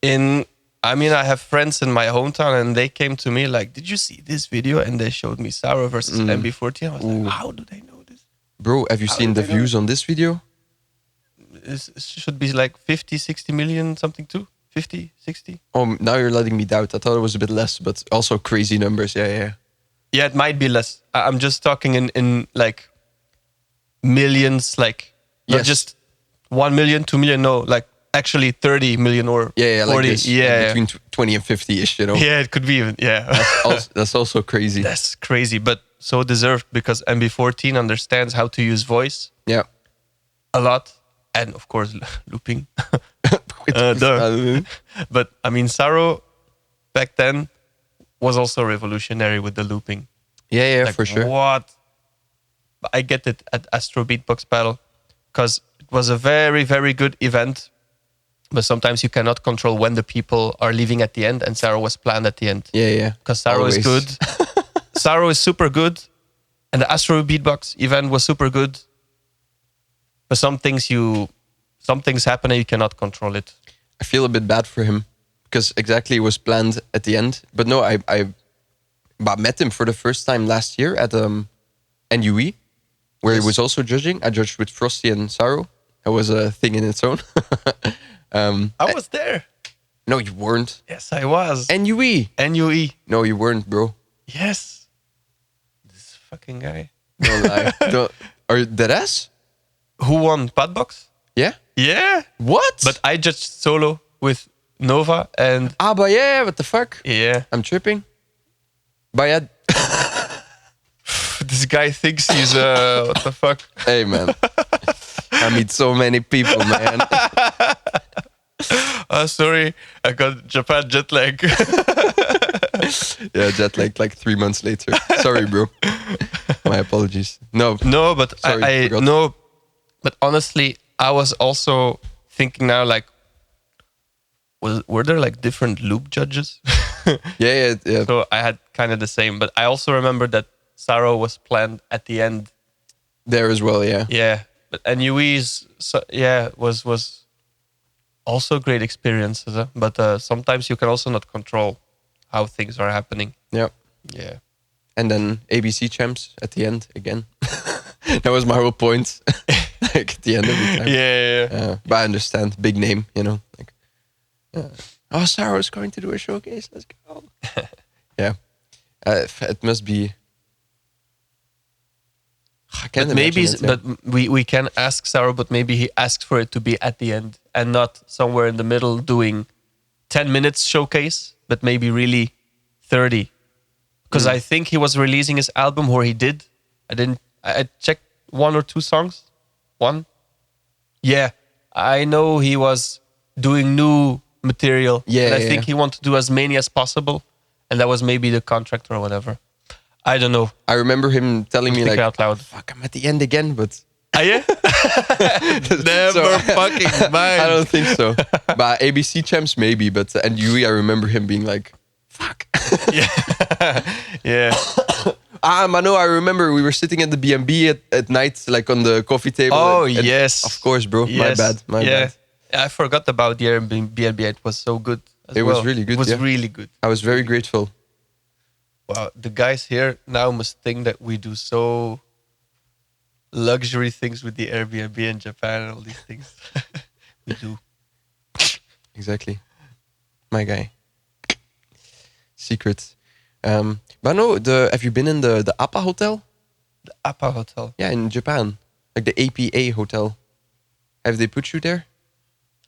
A: undeniable.
B: I have friends in my hometown and they came to me like, did you see this video? And they showed me Saro versus MB14. I was like, how do they know this?
A: Bro, have you seen the views on this video?
B: It should be like 50, 60 million something too. 50, 60.
A: Oh, now you're letting me doubt. I thought it was a bit less, but also crazy numbers. Yeah.
B: Yeah, it might be less. I'm just talking in like millions, like not
A: Yes.
B: just 1 million, 2 million, no, like actually 30 million or
A: Yeah,
B: 40.
A: like this.
B: Yeah,
A: Between 20 and 50-ish, you know?
B: yeah, it could be even, yeah.
A: That's also crazy.
B: That's crazy, but so deserved because MB14 understands how to use voice
A: Yeah.
B: a lot. And of course, looping. Duh. But I mean, Saro back then was also revolutionary with the looping.
A: Yeah,
B: Like,
A: for sure.
B: What? But I get it at Astro Beatbox Battle because it was a very, very good event. But sometimes you cannot control when the people are leaving at the end, and Saro was planned at the end.
A: Yeah.
B: Because Saro is
A: Always.
B: good. Saro is super good. And the Astro Beatbox event was super good. But some things happen and you cannot control it.
A: I feel a bit bad for him because exactly it was planned at the end. But no, I met him for the first time last year at NUE, where
B: Yes.
A: he was also judging. I judged with Frosty and Saru. That was a thing in its own.
B: I was there.
A: No, you weren't.
B: Yes, I was.
A: NUE.
B: NUE.
A: No, you weren't, bro.
B: Yes. This fucking guy.
A: Don't lie. Are dead ass?
B: Who won? Padbox?
A: Yeah.
B: Yeah.
A: What?
B: But I judged solo with Nova and
A: but yeah, what the fuck?
B: yeah.
A: I'm tripping. But yeah,
B: This guy thinks he's what the fuck?
A: hey man, I meet so many people, man.
B: Sorry, I got Japan jet lag.
A: Yeah, jet lag like 3 months later. Sorry, bro. My apologies. No,
B: No, but
A: Sorry,
B: I
A: forgot.
B: no, but honestly, I was also thinking now like, were there like different loop judges?
A: yeah.
B: So I had kind of the same, but I also remember that Saro was planned at the end.
A: There as well, yeah.
B: Yeah, but NUE's was also great experiences. But sometimes you can also not control how things are happening.
A: Yeah.
B: Yeah.
A: And then ABC champs at the end again. That was my whole point. Like at the end every time.
B: Yeah.
A: But I understand, big name, you know. Like, oh, Sarah's going to do a showcase. Let's go. Yeah, it must be. I can't
B: But maybe,
A: imagine it, yeah.
B: but we can ask Saro, but maybe he asked for it to be at the end and not somewhere in the middle doing 10 minutes showcase, but maybe really 30. Because I think he was releasing his album, or he did. I checked 1 or 2 songs. 1. Yeah, I know he was doing new material.
A: Yeah,
B: and I
A: yeah,
B: think
A: yeah.
B: he wanted to do as many as possible. And that was maybe the contract or whatever. I don't know.
A: I remember him telling me
B: Think
A: like,
B: out loud.
A: "Fuck, I'm at the end again," but
B: Ah, yeah? Never fucking mind.
A: I don't think so. But ABC champs maybe, but and Yui, I remember him being like, "Fuck."
B: Yeah.
A: Mano, I remember we were sitting at the B&B at night, like on the coffee table.
B: Oh,
A: and
B: yes.
A: Of course, bro.
B: Yes.
A: My bad.
B: I forgot about the Airbnb. It was so good. As
A: It was
B: well.
A: really good,
B: It was
A: yeah.
B: really good.
A: I was very grateful.
B: Wow. The guys here now must think that we do so luxury things with the Airbnb in Japan and all these things. We do.
A: Exactly. My guy. Secret. But no, have you been in the APA hotel?
B: The Appa Hotel.
A: Yeah, in Japan. Like the APA hotel. Have they put you there?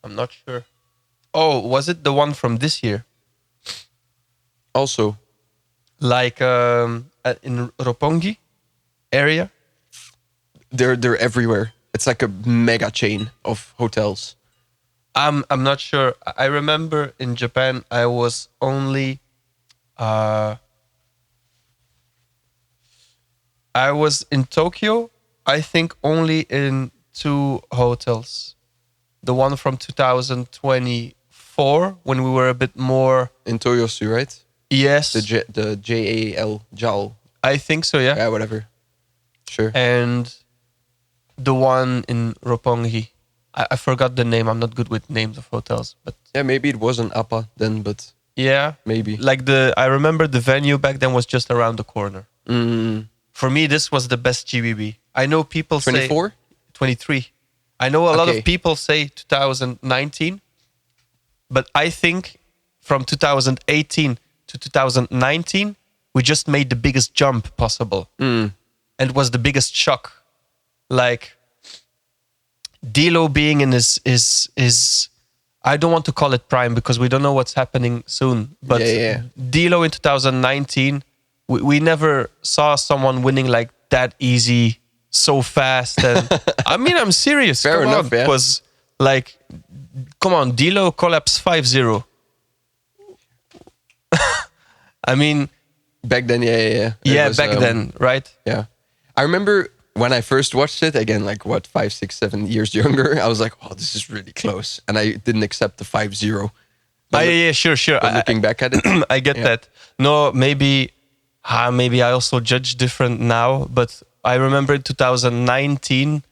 B: I'm not sure. Oh, was it the one from this year?
A: Also.
B: Like in Roppongi area?
A: They're everywhere. It's like a mega chain of hotels.
B: I'm not sure. I remember in Japan I was only I was in Tokyo, I think only in 2 hotels. The one from 2024 when we were a bit more
A: In Toyosu, right?
B: Yes,
A: the JAL JAL.
B: I think so. Yeah,
A: Yeah, whatever. Sure.
B: and the one in Roppongi. I forgot the name. I'm not good with names of hotels, but
A: Yeah, maybe it wasn't Appa then, but
B: yeah,
A: maybe.
B: like I remember the venue back then was just around the corner. For me, this was the best GBB. I know people say
A: 24?
B: 23. I know a lot
A: Okay.
B: of people say 2019, but I think from 2018 to 2019, we just made the biggest jump possible. And it was the biggest shock. Like, Dilo being in his I don't want to call it prime because we don't know what's happening soon. But
A: Yeah.
B: Dilo in 2019, we never saw someone winning like that easy, so fast. And I mean, I'm serious.
A: Fair
B: Come
A: enough,
B: on.
A: yeah.
B: It was like, come on, Dilo collapse 5-0. I mean,
A: Back then, yeah. It was,
B: back then, right?
A: Yeah. I remember when I first watched it, again, like what, 5, 6, 7 years younger, I was like, oh, this is really close. And I didn't accept the 5-0.
B: Yeah, sure.
A: But looking back at it,
B: I get that. No, maybe I also judge different now, but I remember in 2019,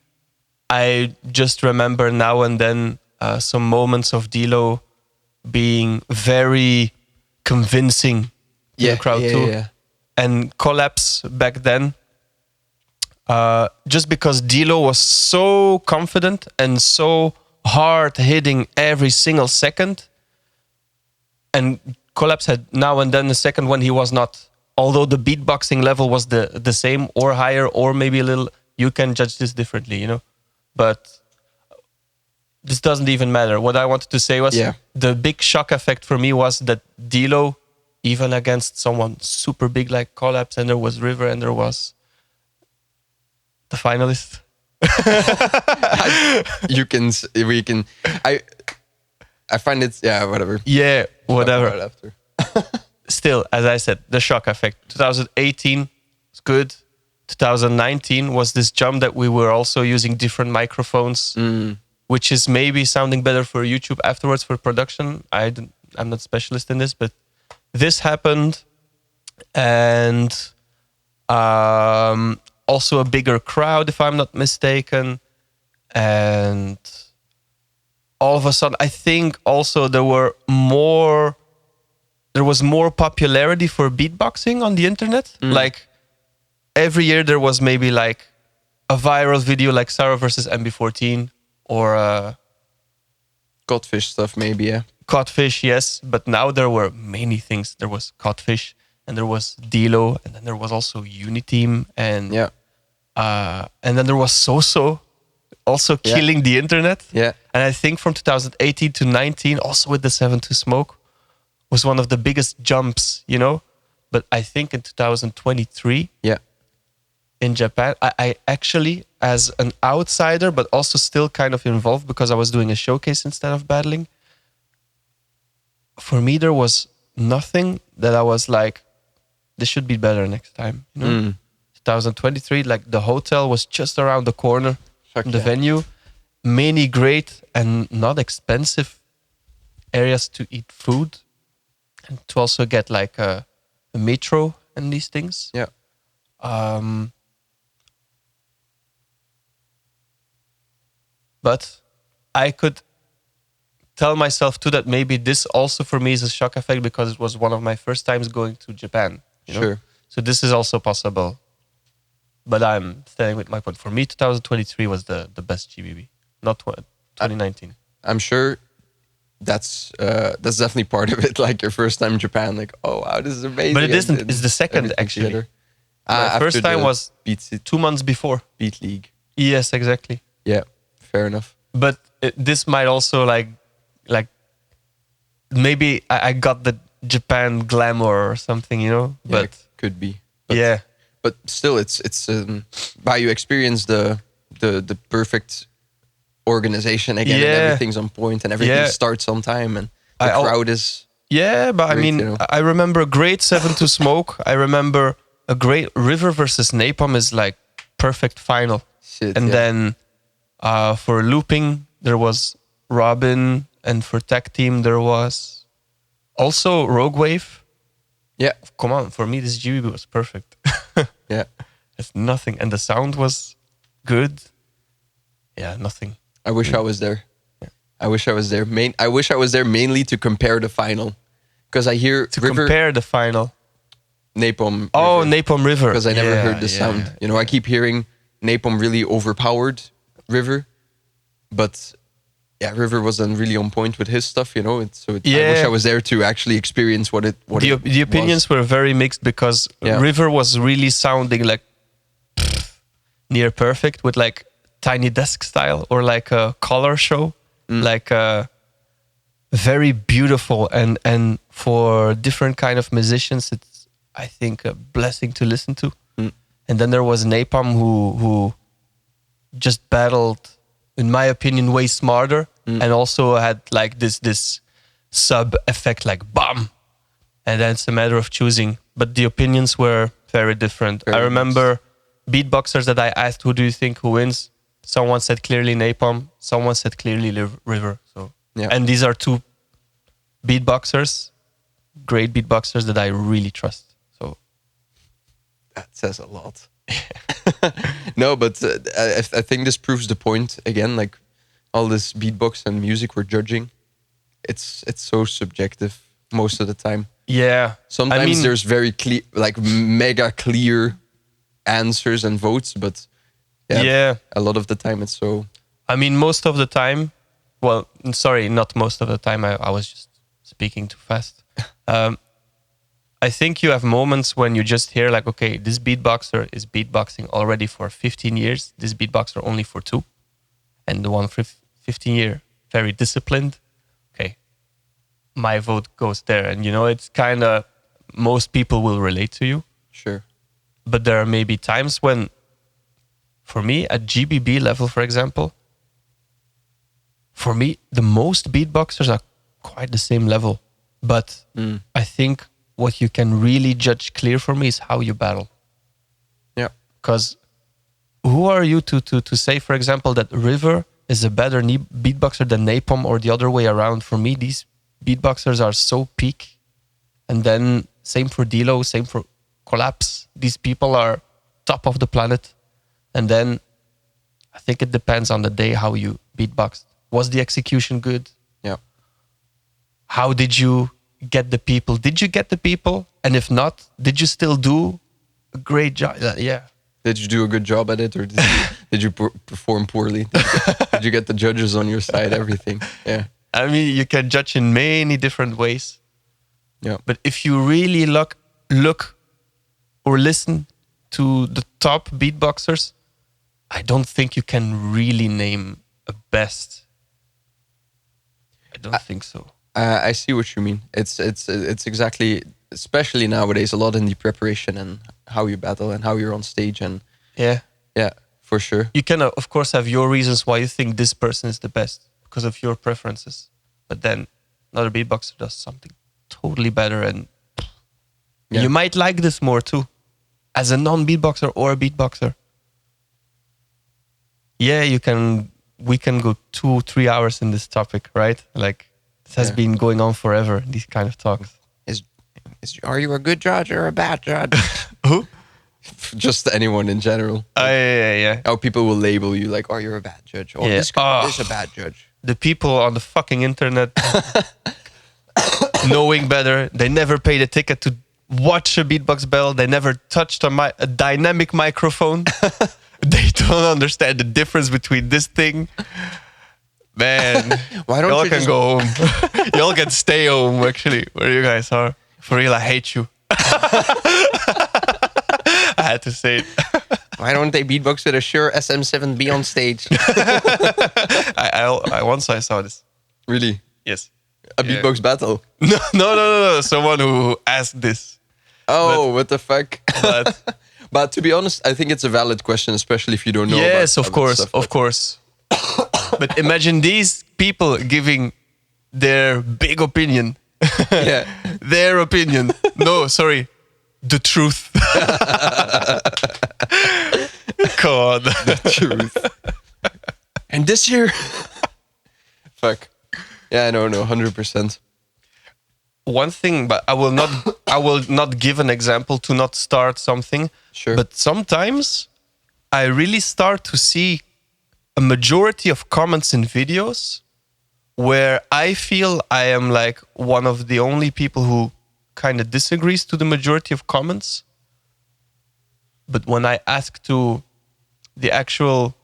B: I just remember now and then some moments of Dilo being very convincing to the crowd too.
A: Yeah.
B: And Collapse back then, just because Dilo was so confident and so hard hitting every single second, and Collapse had now and then a second when he was not. Although the beatboxing level was the same or higher or maybe a little, you can judge this differently, you know. But this doesn't even matter. What I wanted to say was the big shock effect for me was that Dilo, even against someone super big like Collapse, and there was River and there was the finalist.
A: I find it, whatever.
B: Yeah, whatever.
A: Talk about it after.
B: Still, as I said, the shock effect. 2018 was good. 2019 was this jump that we were also using different microphones, which is maybe sounding better for YouTube afterwards for production. I'm not specialist in this, but this happened, and also a bigger crowd, if I'm not mistaken, and all of a sudden, I think also there was more popularity for beatboxing on the internet. Like every year there was maybe like a viral video like Sarah versus MB14 or
A: Codfish stuff, maybe, yeah.
B: Codfish, yes. But now there were many things. There was Codfish and there was Dilo and then there was also Uniteam and then there was So also killing the internet.
A: Yeah.
B: And I think from 2018 to 19, also with the 7-2 Smoke, was one of the biggest jumps, you know. But I think in 2023, in Japan, I actually, as an outsider, but also still kind of involved because I was doing a showcase instead of battling, for me, there was nothing that I was like, this should be better next time, you know. 2023, like the hotel was just around the corner from the venue. Many great and not expensive areas to eat food and to also get like a metro and these things.
A: Yeah.
B: But I could tell myself too that maybe this also for me is a shock effect because it was one of my first times going to Japan. You know?
A: Sure.
B: So this is also possible. But I'm staying with my point. For me, 2023 was the best GBB, not 2019.
A: I'm sure that's definitely part of it. Like your first time in Japan, like, oh wow, this is amazing.
B: But it isn't. It's the second actually. My first time was 2 months before.
A: Beat League.
B: Yes, exactly.
A: Yeah, fair enough.
B: But this might also like maybe I got the Japan glamour or something, you know.
A: Yeah,
B: But
A: could be. But still, it's by you experience the perfect organization again, and everything's on point, and everything starts on time, and the crowd is.
B: Yeah, but
A: great,
B: I mean,
A: you know?
B: I remember a great 7-2 Smoke. I remember a great River versus Napalm is like perfect final.
A: Shit,
B: and then for looping there was Robin, and for tag team there was also Rogue Wave.
A: Yeah.
B: Come on, for me, this GBB was perfect.
A: Yeah.
B: It's nothing. And the sound was good. Yeah, nothing.
A: I wish I was there. I wish I was there. I wish I was there mainly to compare the final. Because I hear
B: To
A: River,
B: compare the final.
A: Napalm.
B: Oh,
A: River,
B: Napalm River.
A: because I never heard the sound. You know, I keep hearing Napalm really overpowered River. But yeah, River was then really on point with his stuff, you know. I wish I was there to actually experience what
B: The opinions were very mixed because River was really sounding like near perfect with like Tiny Desk style or like a color show, like very beautiful and for different kind of musicians, it's I think a blessing to listen to. And then there was Napalm who just battled, in my opinion, way smarter and also had like this sub effect like bam, and then it's a matter of choosing. But the opinions were very different. I remember beatboxers that I asked, who do you think who wins? Someone said clearly Napalm. Someone said clearly River. So and these are two beatboxers, great beatboxers that I really trust. So
A: that says a lot. No, but I think this proves the point again. Like all this beatbox and music we're judging, it's so subjective most of the time.
B: Yeah,
A: Sometimes there's very clear, like mega clear answers and votes, but a lot of the time it's so.
B: I mean, most of the time. Well, sorry, not most of the time. I was just speaking too fast. I think you have moments when you just hear like, okay, this beatboxer is beatboxing already for 15 years. This beatboxer only for 2. And the one for 15 year, very disciplined. Okay, my vote goes there. And you know, it's kind of, most people will relate to you.
A: Sure.
B: But there are maybe times when, for me, at GBB level, for example, for me, the most beatboxers are quite the same level. But I think what you can really judge clear for me is how you battle.
A: Yeah.
B: Because who are you to say, for example, that River is a better beatboxer than Napalm or the other way around? For me, these beatboxers are so peak. And then same for Dilo, same for Collapse. These people are top of the planet. And then I think it depends on the day how you beatboxed. Was the execution good?
A: Yeah.
B: How did you get the people? Did you get the people? And if not, did you still do a great job? Yeah.
A: Did you do a good job at it, or did you perform poorly? Did you get the judges on your side? Everything. Yeah.
B: I mean, you can judge in many different ways.
A: Yeah.
B: But if you really look or listen to the top beatboxers, I don't think you can really name a best. I don't think so.
A: I see what you mean. It's exactly, especially nowadays, a lot in the preparation and how you battle and how you're on stage, and yeah, for sure.
B: You can of course have your reasons why you think this person is the best because of your preferences, but then another beatboxer does something totally better, and you might like this more too, as a non-beatboxer or a beatboxer. Yeah, we can go 2-3 hours in this topic, right? Like, it has been going on forever, these kind of talks.
A: Are you a good judge or a bad judge?
B: Who?
A: Just anyone in general.
B: Yeah.
A: How people will label you like, oh, you're a bad judge. Or this guy is a bad judge.
B: The people on the fucking internet knowing better. They never paid a ticket to watch a beatbox battle. They never touched a dynamic microphone. They don't understand the difference between this thing. Man,
A: why don't
B: y'all
A: you
B: can go home. Y'all can stay home, actually, where you guys are. For real, I hate you. I had to say it.
A: Why don't they beatbox with a Shure SM7B on stage?
B: I once I saw this.
A: Really?
B: Yes.
A: A beatbox battle?
B: No. Someone who asked this.
A: Oh, what the fuck? But to be honest, I think it's a valid question, especially if you don't know.
B: Yes,
A: about
B: of course,
A: stuff,
B: of course. But imagine these people giving their big opinion.
A: Yeah.
B: Their opinion. No, sorry. The truth. God.
A: The truth. And this year... Fuck. Yeah, no, 100%.
B: one thing, but I will not give an example to not start something.
A: Sure.
B: But sometimes I really start to see a majority of comments in videos where I feel I am like one of the only people who kind of disagrees to the majority of comments. But when I ask to the actual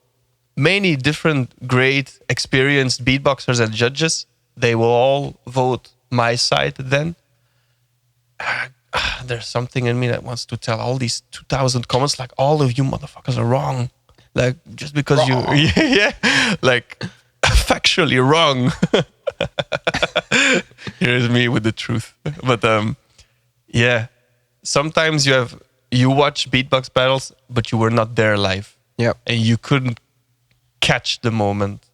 B: many different great experienced beatboxers and judges, they will all vote my side then. There's something in me that wants to tell all these 2,000 comments, like, all of you motherfuckers are wrong. Like, just because you, yeah, like, factually wrong. Here's me with the truth. But yeah, sometimes you watch beatbox battles, but you were not there live.
A: Yeah.
B: And you couldn't catch the moment.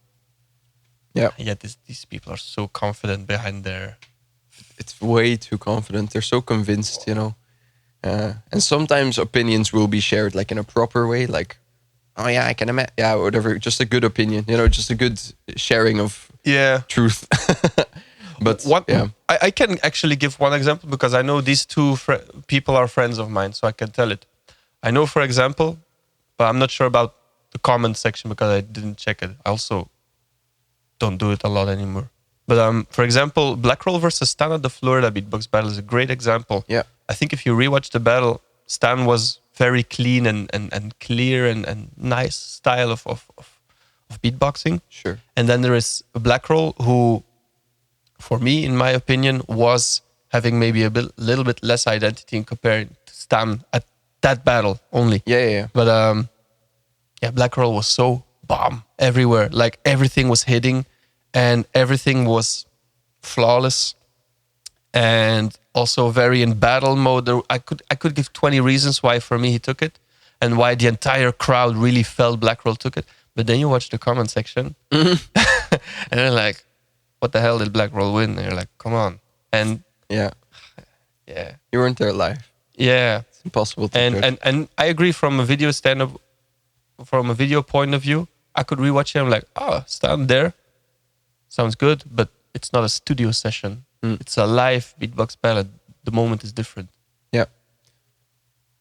A: Yeah.
B: Yet these people are so confident behind their...
A: It's way too confident. They're so convinced, you know. And sometimes opinions will be shared like in a proper way, like, oh yeah, I can imagine, yeah, whatever. Just a good opinion, you know, just a good sharing of truth. But yeah,
B: I can actually give one example because I know these two people are friends of mine, so I can tell it. I know, for example, but I'm not sure about the comment section because I didn't check it. I also don't do it a lot anymore. But for example, Blackroll versus Stan at the Florida beatbox battle is a great example.
A: Yeah.
B: I think if you rewatch the battle, Stan was very clean and clear and nice style of beatboxing.
A: Sure.
B: And then there is Blackroll who, for me, in my opinion, was having maybe a little bit less identity in compared to Stan at that battle only.
A: Yeah.
B: But yeah, Blackroll was so bomb everywhere. Like everything was hitting and everything was flawless. And also very in battle mode. I could give 20 reasons why for me he took it and why the entire crowd really felt Blackroll took it. But then you watch the comment section and they're like, what the hell did Blackroll win? And you're like, come on. And
A: yeah, you weren't there live.
B: Yeah,
A: it's impossible to judge.
B: And I agree from a video stand-up, from a video point of view. I could rewatch him like, oh, stand there, sounds good, but it's not a studio session. It's a live beatbox battle. The moment is different.
A: Yeah,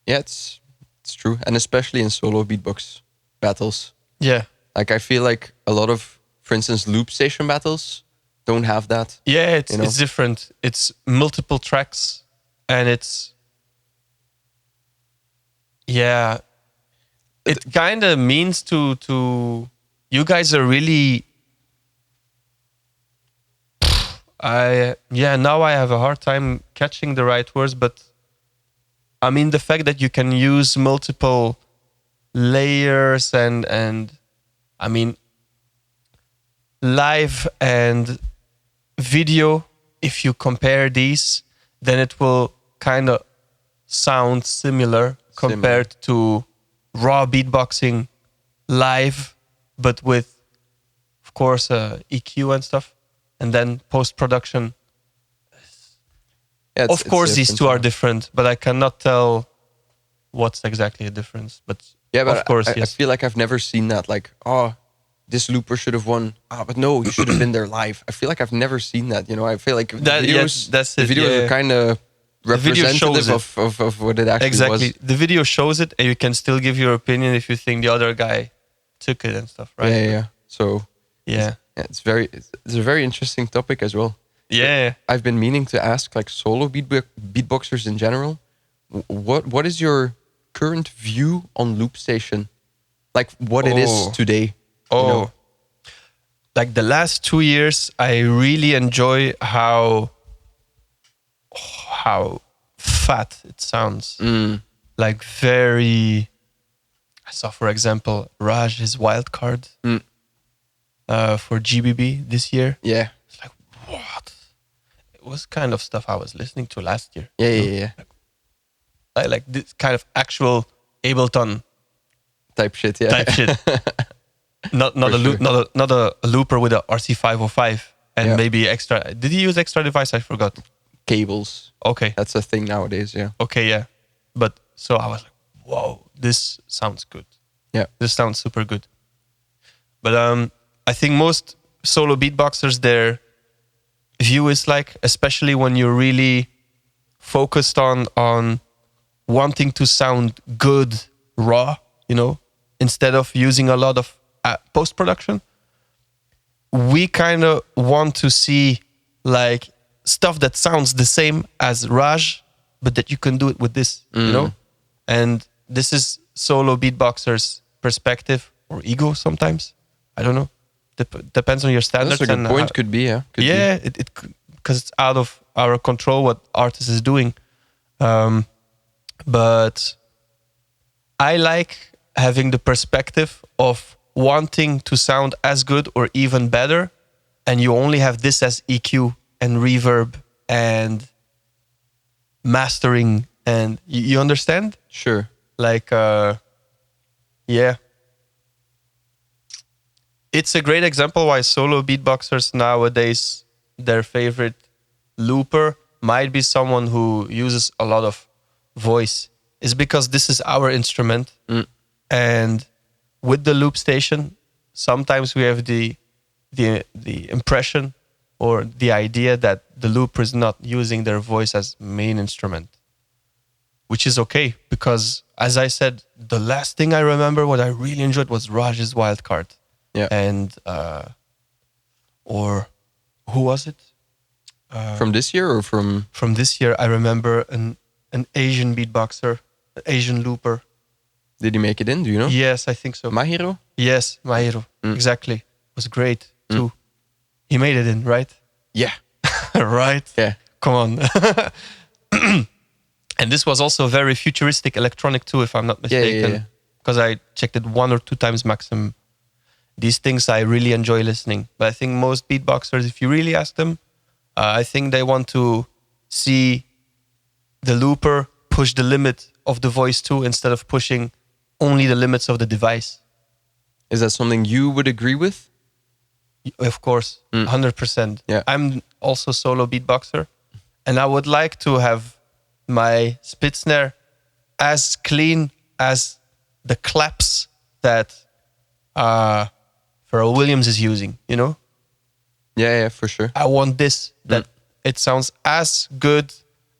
A: it's true, and especially in solo beatbox battles.
B: Yeah,
A: like I feel like a lot of, for instance, loop station battles don't have that.
B: Yeah, it's different. It's multiple tracks, and it's it kind of means to you guys are really. Now I have a hard time catching the right words, but I mean the fact that you can use multiple layers and I mean live and video, if you compare these, then it will kind of sound similar compared to raw beatboxing live, but with, of course, EQ and stuff. And then post-production.
A: Yeah,
B: of course, these two are different, but I cannot tell what's exactly the difference. But
A: yeah, but
B: of course,
A: I feel like I've never seen that. Like, oh, this looper should have won. But no, you should have been there live. I feel like I've never seen that. You know, I feel like the videos are kind of representative of what it actually was.
B: The video shows it, and you can still give your opinion if you think the other guy took it and stuff, right?
A: Yeah. So
B: yeah.
A: It's a very interesting topic as well.
B: Yeah,
A: I've been meaning to ask, like, solo beatboxers in general. What is your current view on LoopStation? Like what it is today?
B: Oh,
A: you know?
B: Like the last 2 years, I really enjoy how fat it sounds. Like very. I saw, for example, Raj his Wildcard. For GBB this year.
A: Yeah.
B: It's like, what? It was kind of stuff I was listening to last year.
A: Yeah.
B: Like this kind of actual Ableton
A: type shit, yeah.
B: Type shit. not a looper with a RC505 and maybe extra. Did he use extra device? I forgot.
A: Cables.
B: Okay.
A: That's a thing nowadays, yeah.
B: Okay, yeah. But so I was like, whoa, this sounds good.
A: Yeah.
B: This sounds super good. But I think most solo beatboxers, view is like, especially when you're really focused on wanting to sound good raw, instead of using a lot of post-production. We kind of want to see like stuff that sounds the same as Raj, but that you can do it with this, And this is solo beatboxers' perspective or ego sometimes. I don't know. Depends on your standards.
A: That's a good point. Could be, yeah. Could be.
B: Because it's out of our control what artist is doing. But I like having the perspective of wanting to sound as good or even better, and you only have this as EQ and reverb and mastering, and you understand?
A: Sure.
B: Like, yeah. It's a great example why solo beatboxers nowadays, their favorite looper might be someone who uses a lot of voice. Is because this is our instrument. And with the loop station, sometimes we have the impression or the idea that the looper is not using their voice as main instrument, which is okay, because as I said, the last thing I remember what I really enjoyed was Raj's Wildcard.
A: Yeah.
B: And or who was it?
A: From this year or from
B: this year? I remember an Asian beatboxer, an Asian looper.
A: Did he make it in? Do you know?
B: Yes, I think so.
A: Mahiro?
B: Yes, Mahiro. Exactly. It was great too. He made it in, right?
A: Yeah.
B: Right?
A: Yeah.
B: Come on. And this was also very futuristic electronic too, if I'm not mistaken.
A: Yeah.
B: Because I checked it 1 or 2 times maximum. These things I really enjoy listening. But I think most beatboxers, if you really ask them, I think they want to see the looper push the limit of the voice too, instead of pushing only the limits of the device.
A: Is that something you would agree with?
B: Of course, 100%.
A: Yeah.
B: I'm also solo beatboxer, and I would like to have my spit snare as clean as the claps that Pharrell Williams is using,
A: Yeah, for sure.
B: I want this, that it sounds as good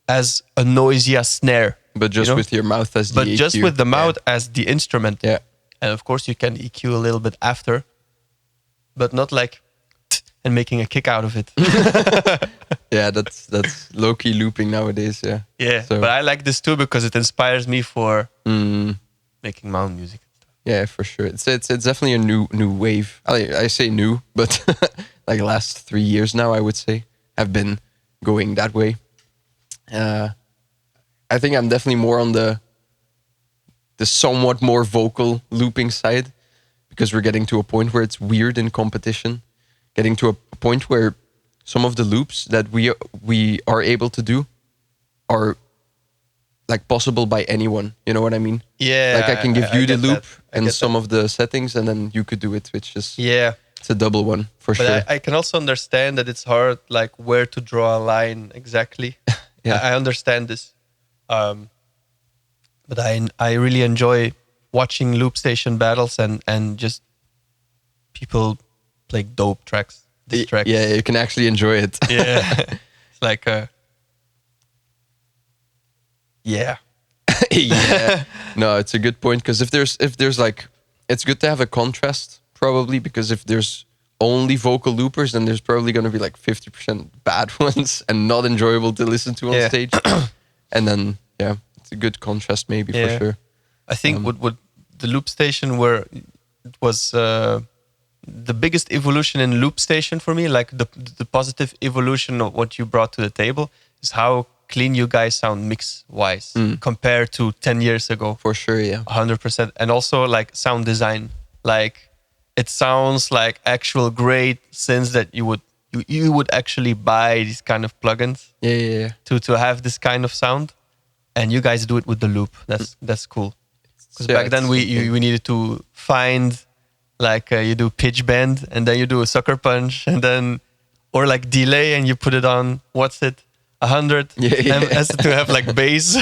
B: as a noisier snare.
A: But just with your mouth as the
B: But
A: EQ.
B: just with the mouth as the instrument.
A: Yeah.
B: And of course you can EQ a little bit after, but not like and making a kick out of it.
A: Yeah, that's low-key looping nowadays, yeah.
B: Yeah,
A: So-
B: but I like this too because it inspires me for making my own music.
A: Yeah, for sure. It's definitely a new wave. I say new, but like the last 3 years now, I would say, have been going that way. I think I'm definitely more on the somewhat more vocal looping side, because we're getting to a point where it's weird in competition. Getting to a point where some of the loops that we are able to do are like possible by anyone. You know what I mean?
B: Yeah.
A: Like I can give you the
B: get
A: loop
B: that.
A: and
B: get
A: some of the settings, and then you could do it, which is
B: Yeah.
A: it's a double one for
B: But
A: sure.
B: I can also understand that it's hard, like where to draw a line exactly.
A: Yeah.
B: I understand this. But I really enjoy watching loop station battles and just people play dope tracks. Diss tracks.
A: Yeah, you can actually enjoy it.
B: Yeah. It's like yeah.
A: Yeah. No, it's a good point, because if there's like, it's good to have a contrast probably, because if there's only vocal loopers, then there's probably going to be like 50% bad ones and not enjoyable to listen to on
B: Yeah.
A: stage. And then yeah, it's a good contrast maybe for sure.
B: I think what the loop station where it was the biggest evolution in loop station for me, like the positive evolution of what you brought to the table, is how clean you guys sound mix wise compared to 10 years ago.
A: For sure, yeah.
B: 100%. And also like sound design, like it sounds like actual great synths that you would actually buy these kind of plugins
A: Yeah.
B: to have this kind of sound, and you guys do it with the loop. That's cool. Because
A: Yeah,
B: back then
A: it's
B: we needed to find like you do pitch bend and then you do a sucker punch and then or like delay and you put it on 100
A: Yeah.
B: as to have like bass.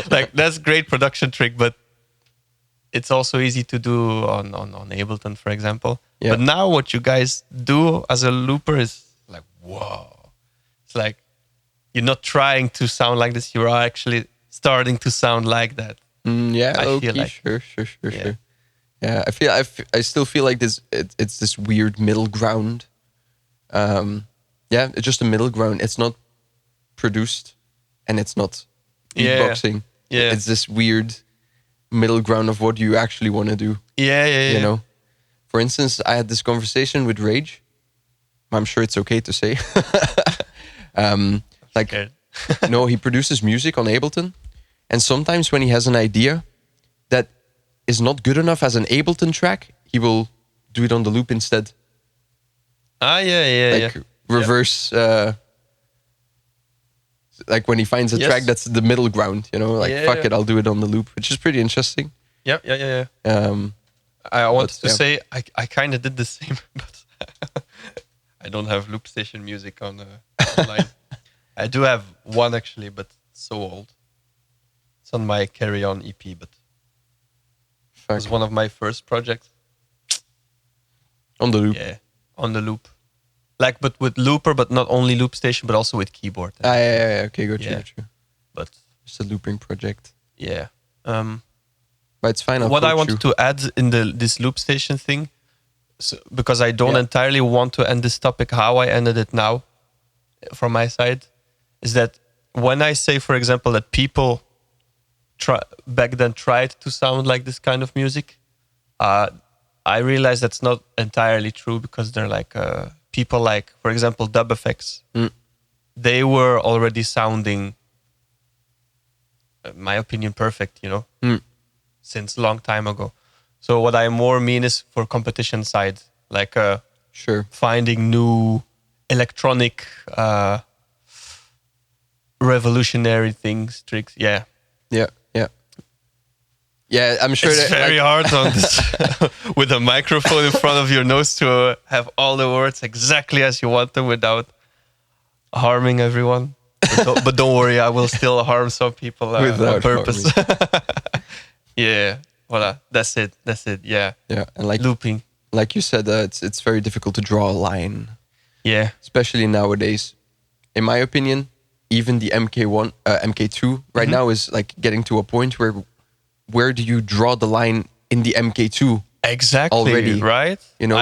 B: Like that's great production trick, but it's also easy to do on Ableton, for example.
A: Yeah.
B: But now what you guys do as a looper is like, whoa. like you're not trying to sound like this. You are actually starting to sound like that.
A: Yeah,
B: I
A: okay,
B: feel like-
A: sure.
B: Yeah.
A: Sure. Yeah, I still feel like it's this weird middle ground. Yeah, it's just a middle ground. It's not produced, and it's not
B: Yeah.
A: beatboxing.
B: Yeah.
A: It's this weird middle ground of what you actually want to do.
B: Yeah.
A: You know, for instance, I had this conversation with Rage. I'm sure it's okay to say. Like,
B: Okay.
A: no, he produces music on Ableton, and sometimes when he has an idea that is not good enough as an Ableton track, he will do it on the loop instead.
B: Yeah.
A: Like reverse. Like when he finds a
B: Yes.
A: track that's the middle ground, you know, like
B: Yeah,
A: fuck
B: yeah.
A: it, I'll do it on the loop, which is pretty interesting.
B: Yeah.
A: Um,
B: I wanted to
A: yeah.
B: say I kind of did the same, but I don't have LoopStation music on online. I do have one actually, but it's so old. It's on my Carry On EP, but it
A: fuck.
B: was one of my first projects.
A: On the loop.
B: Yeah, on the loop, like but with looper, but not only LoopStation, but also with keyboard.
A: Yeah. Okay, got you,
B: Yeah.
A: got you.
B: But
A: It's a looping project,
B: yeah,
A: but it's fine. I'll
B: what I
A: coach
B: wanted
A: you.
B: to add in this LoopStation thing, because I don't
A: Yeah.
B: entirely want to end this topic how I ended it now, from my side, is that when I say, for example, that people back then tried to sound like this kind of music, I realize that's not entirely true, because they're like people like, for example, Dub Effects. They were already sounding, in my opinion, perfect, you know, since a long time ago. So what I more mean is for competition side, like
A: Sure.
B: finding new electronic revolutionary things, tricks. Yeah.
A: Yeah, I'm sure
B: It's
A: that
B: very hard on this with a microphone in front of your nose to have all the words exactly as you want them without harming everyone. But don't worry, I will still harm some people on
A: Without
B: purpose. Yeah, voilà, that's it. Yeah,
A: Yeah, and like
B: looping.
A: like you said, it's very difficult to draw a line,
B: Yeah,
A: especially nowadays. In my opinion, even the MK1, MK2 right now is like getting to a point where do you draw the line in the MK2?
B: exactly.
A: Already,
B: Right?
A: you know,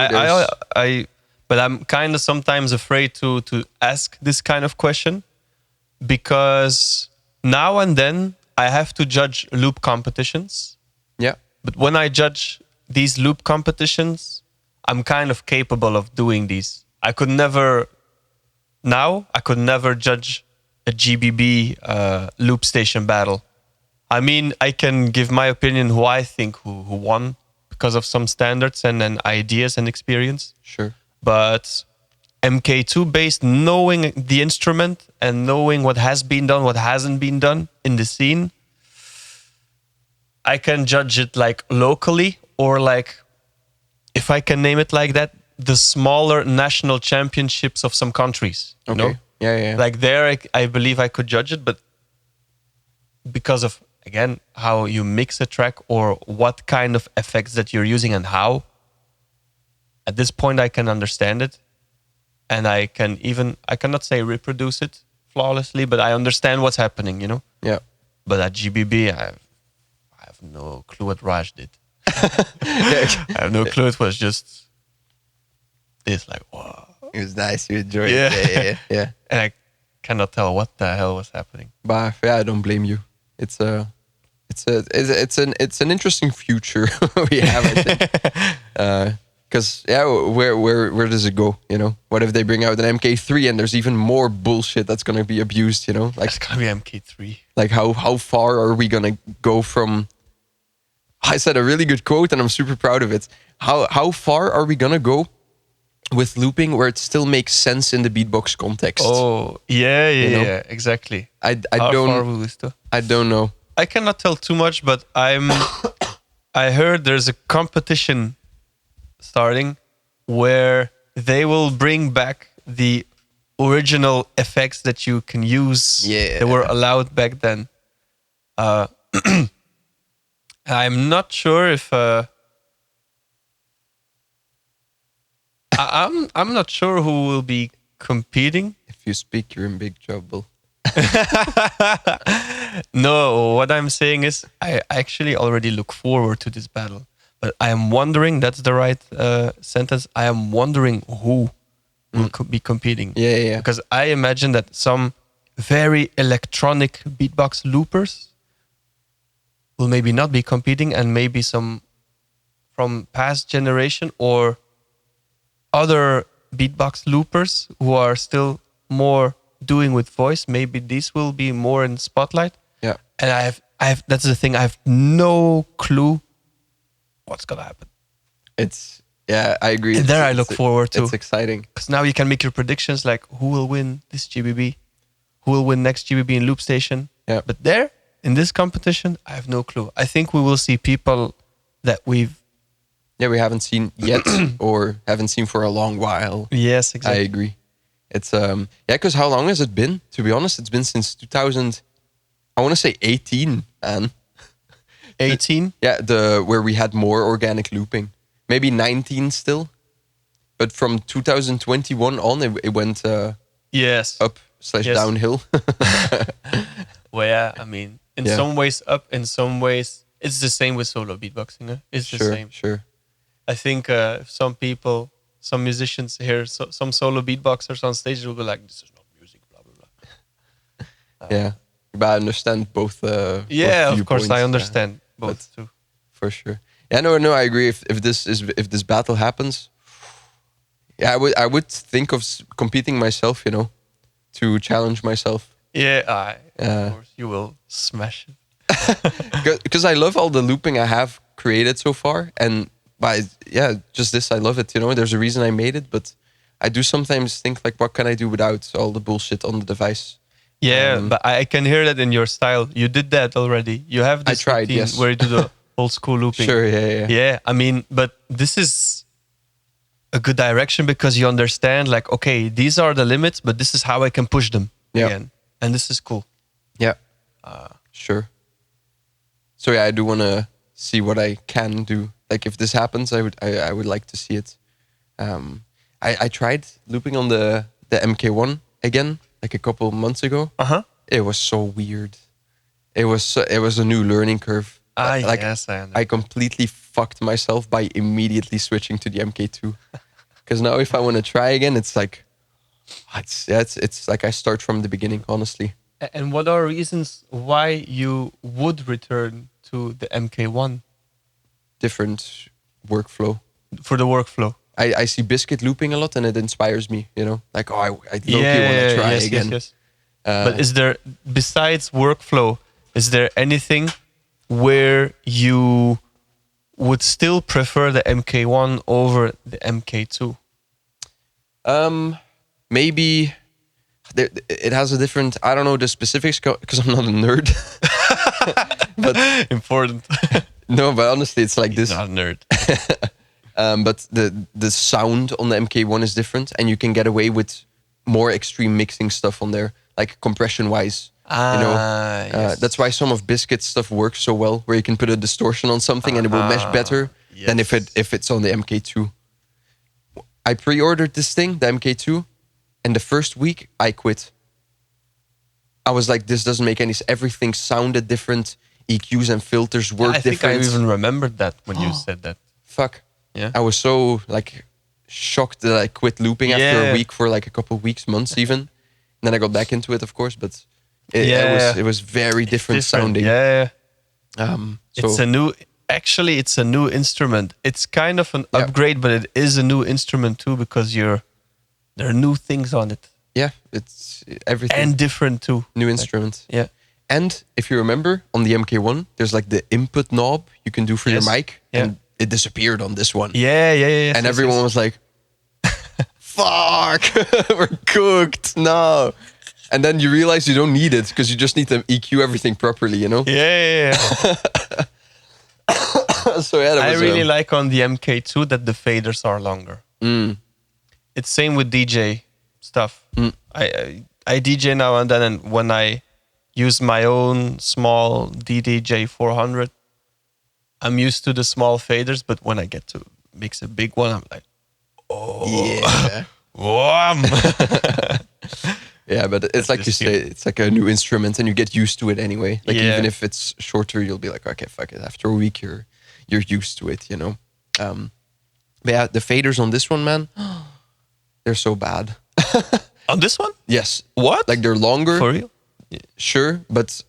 B: But I'm kind of sometimes afraid to ask this kind of question, because now and then I have to judge loop competitions.
A: Yeah,
B: But when I judge these loop competitions, I'm kind of capable of doing these. I could never judge a GBB LoopStation battle. I mean, I can give my opinion who I think who won because of some standards and then ideas and experience.
A: sure.
B: But MK2 based, knowing the instrument and knowing what has been done, what hasn't been done in the scene, I can judge it like locally, or like, if I can name it like that, the smaller national championships of some countries. You
A: Okay.
B: know?
A: Yeah.
B: Like there, I believe I could judge it, but because of, again, how you mix a track or what kind of effects that you're using and how, at this point I can understand it. And I cannot say reproduce it flawlessly, but I understand what's happening, you know?
A: Yeah.
B: But at GBB, I have no clue what Raj did.
A: Yeah.
B: I have no clue. It was just this, like, wow.
A: It was nice. You enjoyed
B: Yeah.
A: it. Yeah.
B: And I cannot tell what the hell was happening.
A: But yeah, I don't blame you. It's an interesting future we have, I think. Because where does it go? You know, what if they bring out an MK3 and there's even more bullshit that's gonna be abused? You know, like
B: It's gonna be MK3.
A: like how far are we gonna go from? I said a really good quote and I'm super proud of it. How far are we gonna go with looping where it still makes sense in the beatbox context?
B: Oh, yeah,
A: know?
B: yeah, exactly.
A: I
B: How far
A: don't
B: will we still?
A: I don't know.
B: I cannot tell too much, but I heard there's a competition starting where they will bring back the original effects that you can use.
A: Yeah.
B: That were allowed back then. I'm not sure if I'm not sure who will be competing.
A: If you speak, you're in big trouble.
B: No, what I'm saying is I actually already look forward to this battle. But I am wondering, that's the right sentence, I am wondering who will be competing.
A: Yeah.
B: Because I imagine that some very electronic beatbox loopers will maybe not be competing, and maybe some from past generation or other beatbox loopers who are still more doing with voice, maybe these will be more in spotlight.
A: Yeah.
B: And I have that's the thing, I have no clue what's gonna happen.
A: I agree.
B: And there I look forward to.
A: It's exciting.
B: Because now you can make your predictions, like who will win this GBB, who will win next GBB in Loop Station.
A: Yeah.
B: But there, in this competition, I have no clue. I think we will see people that we
A: haven't seen yet or haven't seen for a long while.
B: Yes, exactly.
A: I agree. It's because how long has it been? To be honest, it's been since 2000. I want to say 18, man.
B: 18?
A: Yeah, where we had more organic looping. Maybe 19 still, but from 2021 on, it went
B: Yes.
A: up /
B: Yes.
A: downhill.
B: Well, yeah, I mean, in some ways up, in some ways it's the same with solo beatboxing. It's the same.
A: Sure.
B: I think some people, some musicians hear some solo beatboxers on stage will be like, "This is not music," blah blah blah.
A: Yeah, but I understand both.
B: Yeah,
A: both
B: of course I
A: viewpoints,
B: understand both too.
A: for sure. Yeah, no, I agree. If this battle happens, yeah, I would think of competing myself. To challenge myself.
B: Yeah, of course you will smash it.
A: Because I love all the looping I have created so far, and just this, I love it. There's a reason I made it, but I do sometimes think like, what can I do without all the bullshit on the device?
B: Yeah, but I can hear that in your style. You did that already. You have this
A: tried,
B: routine
A: yes.
B: where you do the old school looping.
A: Sure, yeah.
B: Yeah, I mean, but this is a good direction because you understand, like, okay, these are the limits, but this is how I can push them again, and this is cool.
A: Yeah, sure. So I do want to see what I can do. Like if this happens, I would like to see it. I tried looping on the MK1 again, like a couple months ago. It was so weird. It was a new learning curve.
B: Yes, I understand.
A: I completely fucked myself by immediately switching to the MK2. Because now if I want to try again, it's like, it's like I start from the beginning, honestly.
B: And what are reasons why you would return to the MK1?
A: Different workflow.
B: For the workflow.
A: I see Biscuit looping a lot and it inspires me, Like, I low-key want to try again.
B: Yes. But is there, besides workflow, is there anything where you would still prefer the MK1 over the MK2?
A: Maybe it has a different, I don't know the specifics because I'm not a nerd. But
B: important.
A: No, but honestly, it's like
B: He's
A: this.
B: not a nerd.
A: But the sound on the MK1 is different, and you can get away with more extreme mixing stuff on there, like compression-wise.
B: Yes.
A: That's why some of Biscuit's stuff works so well, where you can put a distortion on something and it will mesh better than if it's on the MK2. I pre-ordered this thing, the MK2, and the first week I quit. I was like, this doesn't make any sense. Everything sounded different. EQs and filters work different.
B: I think I even remembered that when you said that.
A: Fuck.
B: Yeah.
A: I was so shocked that I quit looping after a week for like a couple of weeks, months even. And then I got back into it, of course, but it was very different sounding.
B: Yeah.
A: So
B: It's a new instrument. It's kind of an upgrade, but it is a new instrument too because there are new things on it.
A: Yeah, it's everything.
B: And different too.
A: New instrument.
B: Yeah.
A: And if you remember, on the MK1, there's like the input knob you can do for your mic.
B: Yeah.
A: And it disappeared on this one.
B: Yeah.
A: And everyone was like, fuck, we're cooked. No. And then you realize you don't need it because you just need to EQ everything properly,
B: Yeah.
A: So that
B: I
A: was,
B: really like on the MK2 that the faders are longer. It's same with DJ stuff. I DJ now and then, and when I use my own small DDJ 400, I'm used to the small faders, but when I get to mix a big one, I'm like, oh,
A: yeah.
B: wham.
A: Yeah, but it's like you
B: this
A: say, it's like a new instrument, and you get used to it anyway. Like
B: Yeah.
A: even if it's shorter, you'll be like, okay, fuck it. After a week, you're used to it, you know. But yeah, the faders on this one, man, they're so bad.
B: On this one?
A: Yes,
B: What?
A: like they're longer,
B: For real?
A: sure, but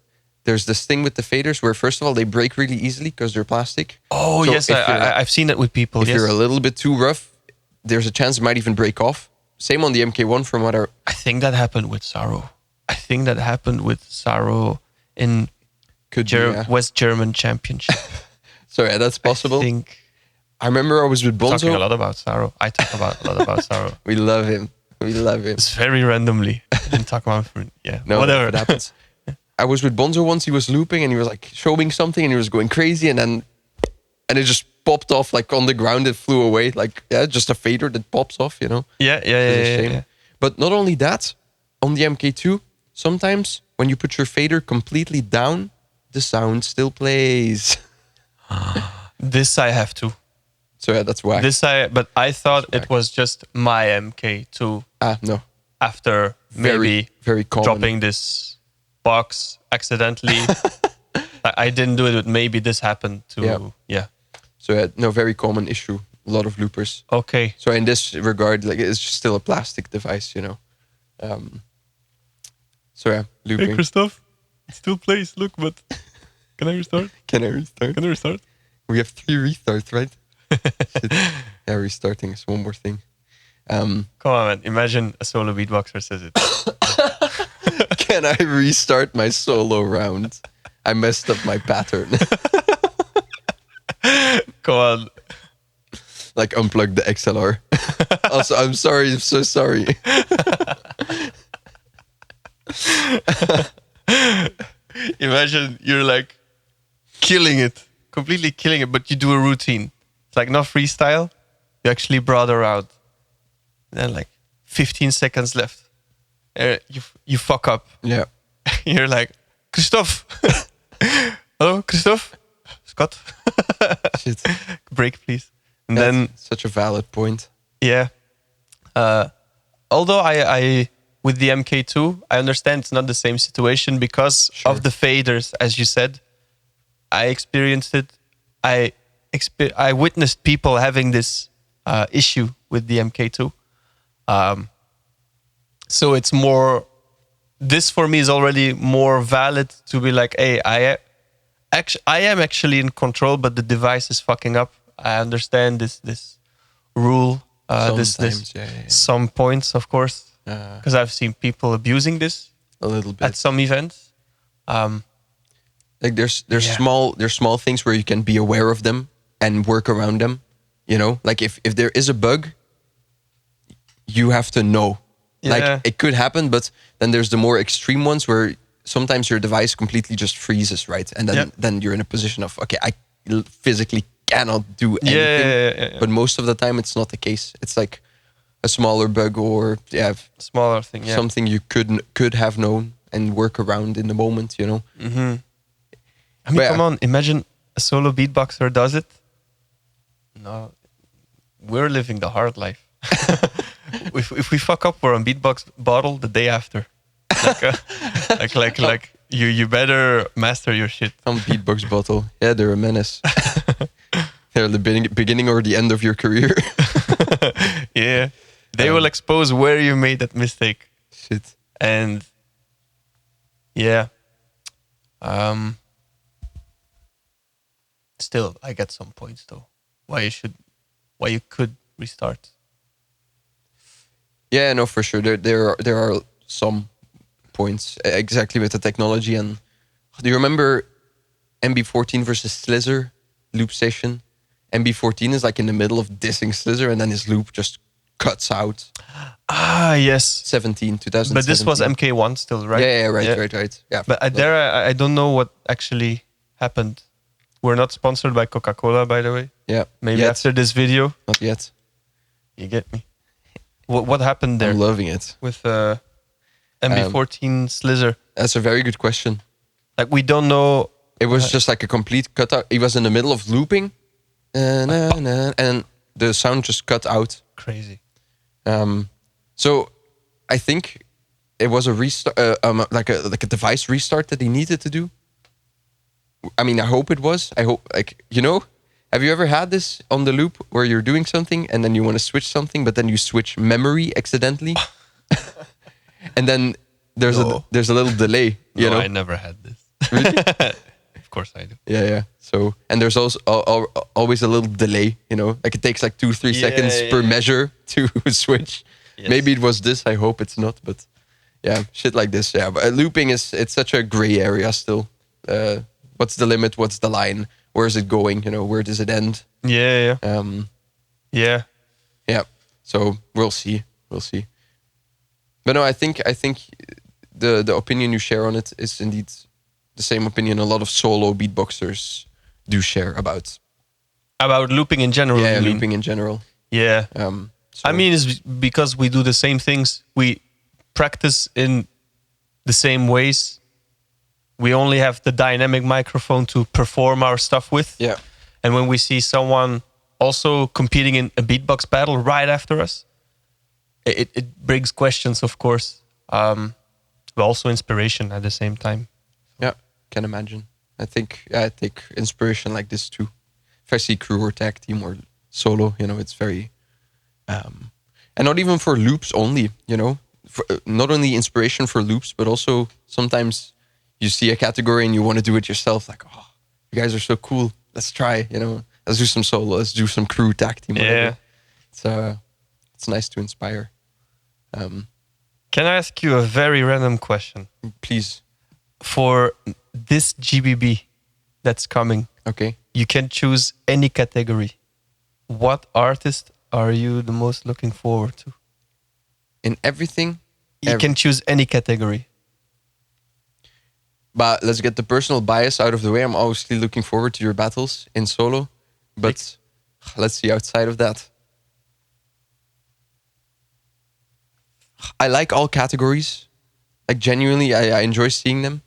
A: there's this thing with the faders where first of all they break really easily because they're plastic.
B: Oh,
A: So
B: yes,
A: if you're-
B: I've seen that with people.
A: If
B: Yes.
A: you're a little bit too rough, there's a chance it might even break off. Same on the MK1 from what
B: I think that happened with Saro. I think that happened with Saro in
A: could be. Yeah.
B: West German Championship.
A: So yeah, that's possible.
B: I think
A: I remember I was with
B: talking a
A: Bonzo.
B: lot about Saro. I talk a lot about Saro.
A: We love him. We love him.
B: It's very randomly. I didn't talk about him. Yeah,
A: No,
B: whatever.
A: it happens. I was with Bonzo once. He was looping and he was like showing something and he was going crazy and it just popped off like on the ground. It flew away. Like just a fader that pops off. You know.
B: Yeah,
A: It's a shame.
B: yeah.
A: But not only that, on the MK2, sometimes when you put your fader completely down, the sound still plays.
B: This I have to.
A: So yeah, that's why.
B: But I thought
A: That's
B: it was just my MK2
A: No,
B: after maybe
A: very common.
B: dropping this box accidentally. I didn't do it, but maybe this happened to. Yeah.
A: So yeah, no, very common issue. A lot of loopers.
B: Okay.
A: So in this regard, like it's just still a plastic device, you know. So yeah, looping.
B: Christoph, it still plays. Look, but can I restart?
A: Can I restart?
B: I restart?
A: We have 3 restarts, right? Shit. Yeah, restarting is one more thing.
B: Come on, man. Imagine a solo beatboxer says it.
A: Can I restart my solo round? I messed up my pattern.
B: Come on.
A: Like unplug the XLR. Also, I'm sorry. I'm so sorry.
B: Imagine you're like killing it, completely killing it, but you do a routine. It's like not freestyle. You actually brought her out. Then like 15 seconds left. You fuck up.
A: Yeah.
B: You're like, Christoph. Hello, Christoph. Scott.
A: Shit.
B: Break, please. And
A: That's
B: then
A: such a valid point.
B: yeah. Although I with the MK2, I understand it's not the same situation because
A: Sure.
B: of the faders, as you said. I experienced it. I witnessed people having this issue with the MK2. So it's more. This for me is already more valid to be like, hey, I am actually in control, but the device is fucking up. I understand this rule.
A: Sometimes, yeah.
B: Some points, of course, because I've seen people abusing this
A: A little bit.
B: at some events.
A: Like there's
B: Yeah.
A: small things where you can be aware of them and work around them. You know, like if there is a bug, you have to know.
B: Yeah.
A: Like it could happen, but then there's the more extreme ones where sometimes your device completely just freezes, right? And then
B: Yeah.
A: then you're in a position of okay, I physically cannot do anything.
B: Yeah.
A: But most of the time, it's not the case. It's like a smaller bug or
B: Smaller thing, yeah.
A: something you could have known and work around in the moment. You know.
B: I mean,
A: But yeah.
B: come on, imagine a solo beatboxer does it. No, we're living the hard life. if we fuck up, we're on beatbox bottle the day after. Like you better master your shit.
A: On beatbox bottle. Yeah, they're a menace. They're the beginning or the end of your career.
B: Yeah, they will expose where you made that mistake.
A: Shit.
B: And yeah, still, I get some points though. Why you could restart.
A: Yeah, no, for sure. There are some points exactly with the technology. And do you remember MB14 versus Slizzer loop session? MB14 is like in the middle of dissing Slizzer, and then his loop just cuts out.
B: Ah, yes.
A: 2017.
B: But this was MK1 still, right?
A: Yeah, right. Yeah.
B: But I don't know what actually happened. We're not sponsored by Coca-Cola, by the way.
A: Yeah.
B: Maybe
A: Yet.
B: after this video,
A: Not yet.
B: you get me. What happened there
A: I'm loving it.
B: with MB14 Slizzer?
A: That's a very good question.
B: Like we don't know.
A: It was just like a complete cutout. He was in the middle of looping, and the sound just cut out.
B: Crazy.
A: So I think it was a restart, like a device restart that he needed to do. I mean, I hope it was. I hope, like, you know, have you ever had this on the loop where you're doing something and then you want to switch something, but then you switch memory accidentally, and then there's a little delay. You know,
B: I never had this.
A: Really?
B: Of course I do.
A: Yeah. So, and there's also always a little delay. You know, like it takes like 2-3 seconds per measure to switch.
B: Yes.
A: Maybe it was this. I hope it's not, but yeah, shit like this. Yeah, but looping it's such a gray area still. What's the limit? What's the line? Where is it going? You know, where does it end?
B: Yeah.
A: Yeah. So we'll see. But no, I think the opinion you share on it is indeed the same opinion a lot of solo beatboxers do share about
B: looping in general.
A: Yeah,
B: you mean?
A: looping in general.
B: Yeah.
A: So
B: I mean, it's because we do the same things. We practice in the same ways. We only have the dynamic microphone to perform our stuff with.
A: yeah,
B: And when we see someone also competing in a beatbox battle right after us, it brings questions, of course, but also inspiration at the same time.
A: yeah, can imagine. I think I take inspiration like this too. If I see crew or tag team or solo, you know, it's very, and not even for loops only, you know, not only inspiration for loops, but also sometimes you see a category and you want to do it yourself. Like, oh, you guys are so cool. Let's try, you know, let's do some solo, let's do some crew tag team. Whatever.
B: Yeah.
A: It's nice to inspire.
B: Can I ask you a very random question?
A: Please.
B: For this GBB that's coming,
A: Okay.
B: you can choose any category. What artist are you the most looking forward to?
A: In everything.
B: You can choose any category.
A: But let's get the personal bias out of the way. I'm obviously looking forward to your battles in solo. But let's see outside of that. I like all categories. Like genuinely, I enjoy seeing them.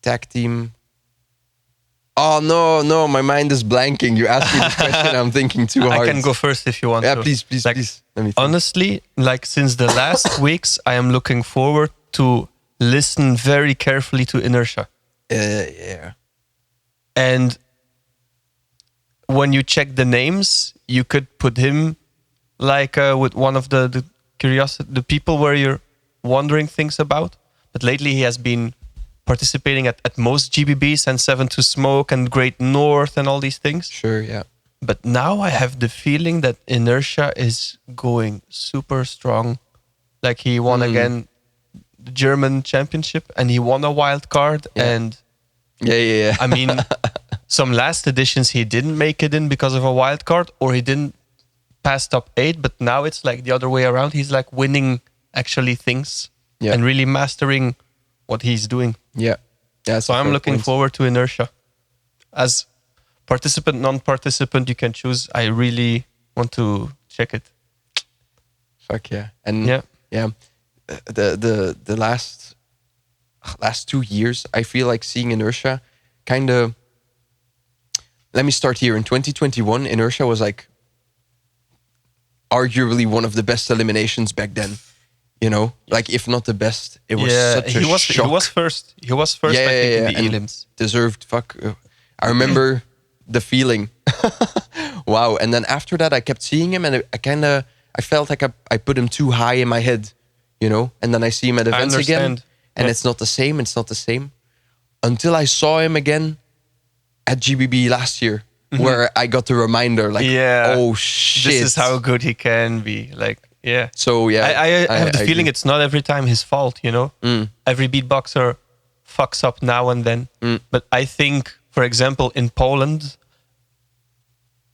A: Tag team. Oh, no, my mind is blanking. You asked me this question, I'm thinking too hard.
B: I can go first if you want
A: Yeah,
B: to.
A: please.
B: Like,
A: Let me think.
B: honestly, like since the last weeks, I am looking forward to listen very carefully to Inertia.
A: Yeah.
B: And when you check the names, you could put him like with one of the people where you're wondering things about. But lately he has been participating at most GBBs and 7 to Smoke and Great North and all these things.
A: Sure, yeah.
B: But now I have the feeling that Inertia is going super strong. Like he won again the German championship and he won a wild card.
A: Yeah.
B: And
A: Yeah.
B: I mean, some last editions he didn't make it in because of a wild card or he didn't pass top 8. But now it's like the other way around. He's like winning actually things and really mastering what he's doing.
A: Yeah.
B: So I'm looking forward to Inertia. As participant, non-participant, you can choose. I really want to check it.
A: Fuck yeah. And
B: yeah.
A: The last 2 years, I feel like seeing Inertia kind of. Let me start here. In 2021, Inertia was like arguably one of the best eliminations back then. You know, like if not the best, it was such a shock.
B: He was first. He was first, I think, in the elims.
A: Deserved. Fuck. I remember the feeling. Wow. And then after that, I kept seeing him, and I felt like I put him too high in my head, you know. And then I see him at events again, and it's not the same. It's not the same. Until I saw him again at GBB last year, where I got the reminder, like, oh shit,
B: this is how good he can be. Like. Yeah.
A: So yeah,
B: I have the feeling it's not every time his fault, you know. Every beatboxer fucks up now and then. But I think, for example, in Poland,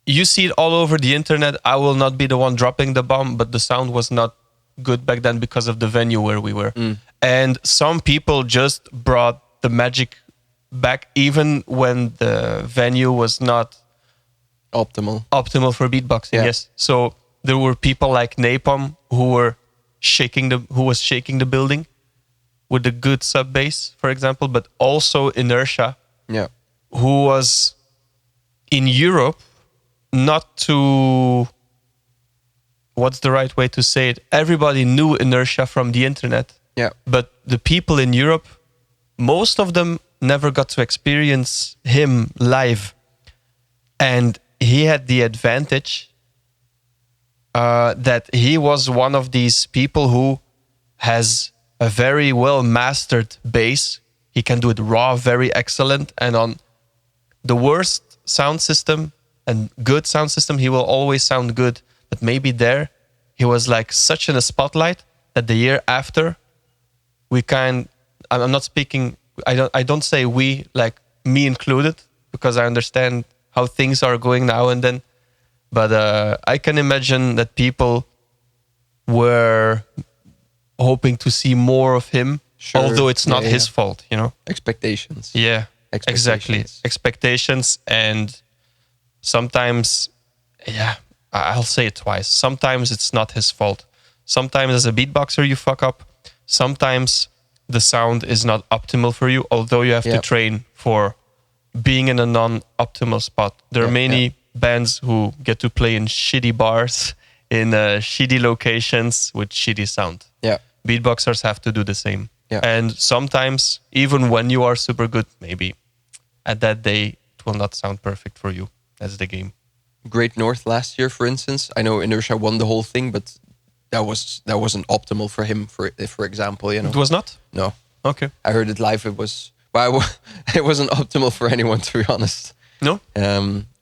B: you see it all over the internet. I will not be the one dropping the bomb, but the sound was not good back then because of the venue where we were. And some people just brought the magic back, even when the venue was not
A: optimal
B: for beatboxing. Yes. So there were people like Napalm who was shaking the building with a good sub bass, for example, but also Inertia, who was in Europe not too what's the right way to say it? Everybody knew Inertia from the internet.
A: Yeah.
B: But the people in Europe, most of them never got to experience him live. And he had the advantage that he was one of these people who has a very well mastered bass. He can do it raw, very excellent. And on the worst sound system and good sound system, he will always sound good. But maybe there, he was like such in a spotlight that the year after, I'm not speaking, I don't say we, like me included, because I understand how things are going now and then. But I can imagine that people were hoping to see more of him,
A: Sure.
B: although it's not his fault, you know?
A: Expectations.
B: Yeah, exactly.
A: Expectations.
B: Expectations, and sometimes, I'll say it twice. Sometimes it's not his fault. Sometimes as a beatboxer you fuck up. Sometimes the sound is not optimal for you, although you have to train for being in a non-optimal spot. There are many bands who get to play in shitty bars, in shitty locations with shitty sound.
A: Yeah.
B: Beatboxers have to do the same.
A: Yeah.
B: And sometimes, even when you are super good, maybe at that day it will not sound perfect for you. That's the game.
A: Great North last year, for instance. I know Inertia won the whole thing, but that wasn't optimal for him. For example, you know.
B: It was not?
A: No.
B: Okay.
A: I heard it live. It was. Well, it wasn't optimal for anyone, to be honest.
B: No.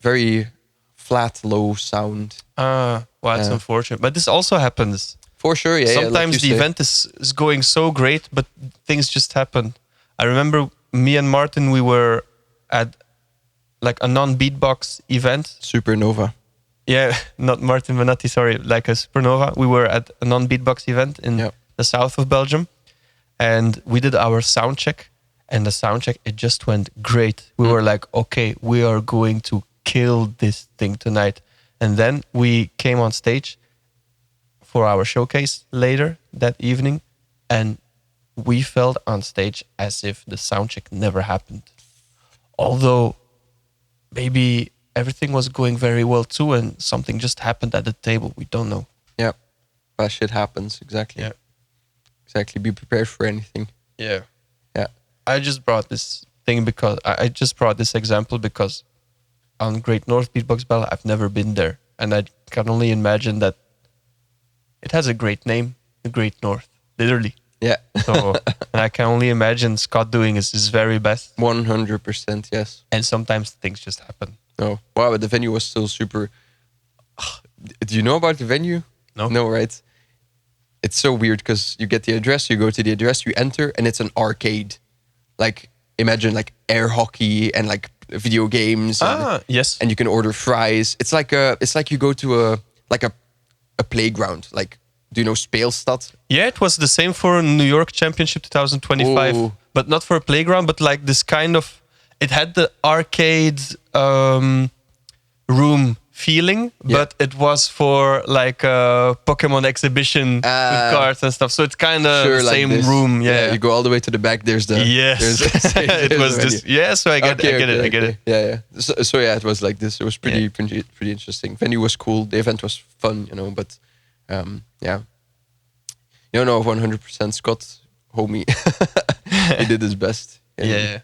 A: Very flat, low sound.
B: Well, that's unfortunate. But this also happens.
A: For sure, yeah.
B: Sometimes
A: like
B: the
A: say.
B: event is going so great, but things just happen. I remember me and Martin, we were at like a non-beatbox event.
A: Supernova.
B: Yeah, not Martin Venatti, sorry, like a Supernova. We were at a non-beatbox event in the south of Belgium, and we did our sound check. And the sound check, it just went great. We were like, okay, we are going to kill this thing tonight. And then we came on stage for our showcase later that evening, and we felt on stage as if the sound check never happened. Although maybe everything was going very well too, and something just happened at the table. We don't know.
A: Yeah, that shit happens. Exactly.
B: Yeah.
A: Exactly. Be prepared for anything.
B: Yeah.
A: Yeah.
B: I just brought this thing because I just brought this example because on Great North Beatbox Battle, I've never been there, and I can only imagine that it has a great name, the Great North, literally.
A: Yeah.
B: So and I can only imagine Scott doing his very best.
A: 100%. Yes.
B: And sometimes things just happen.
A: No. Wow. But the venue was still super. Do you know about the venue?
B: No.
A: No, right? It's so weird because you get the address, you go to the address, you enter, and it's an arcade. Like, imagine like air hockey and like video games.
B: Yes.
A: And you can order fries. It's like you go to a playground. Like, do you know Speelstad?
B: Yeah, it was the same for New York Championship 2025,
A: Oh.
B: but not for a playground, but like this kind of, it had the arcade room feeling, but it was for like a Pokemon exhibition with cards and stuff. So it's kind of the
A: like
B: same
A: this.
B: room. Yeah.
A: You go all the way to the back. There's the
B: it was this. Yeah, so I get it. I get it.
A: Yeah. So yeah, it was like this. It was pretty interesting. Venue was cool. The event was fun, you know. But yeah, you know, 100% Scott, homie, he did his best.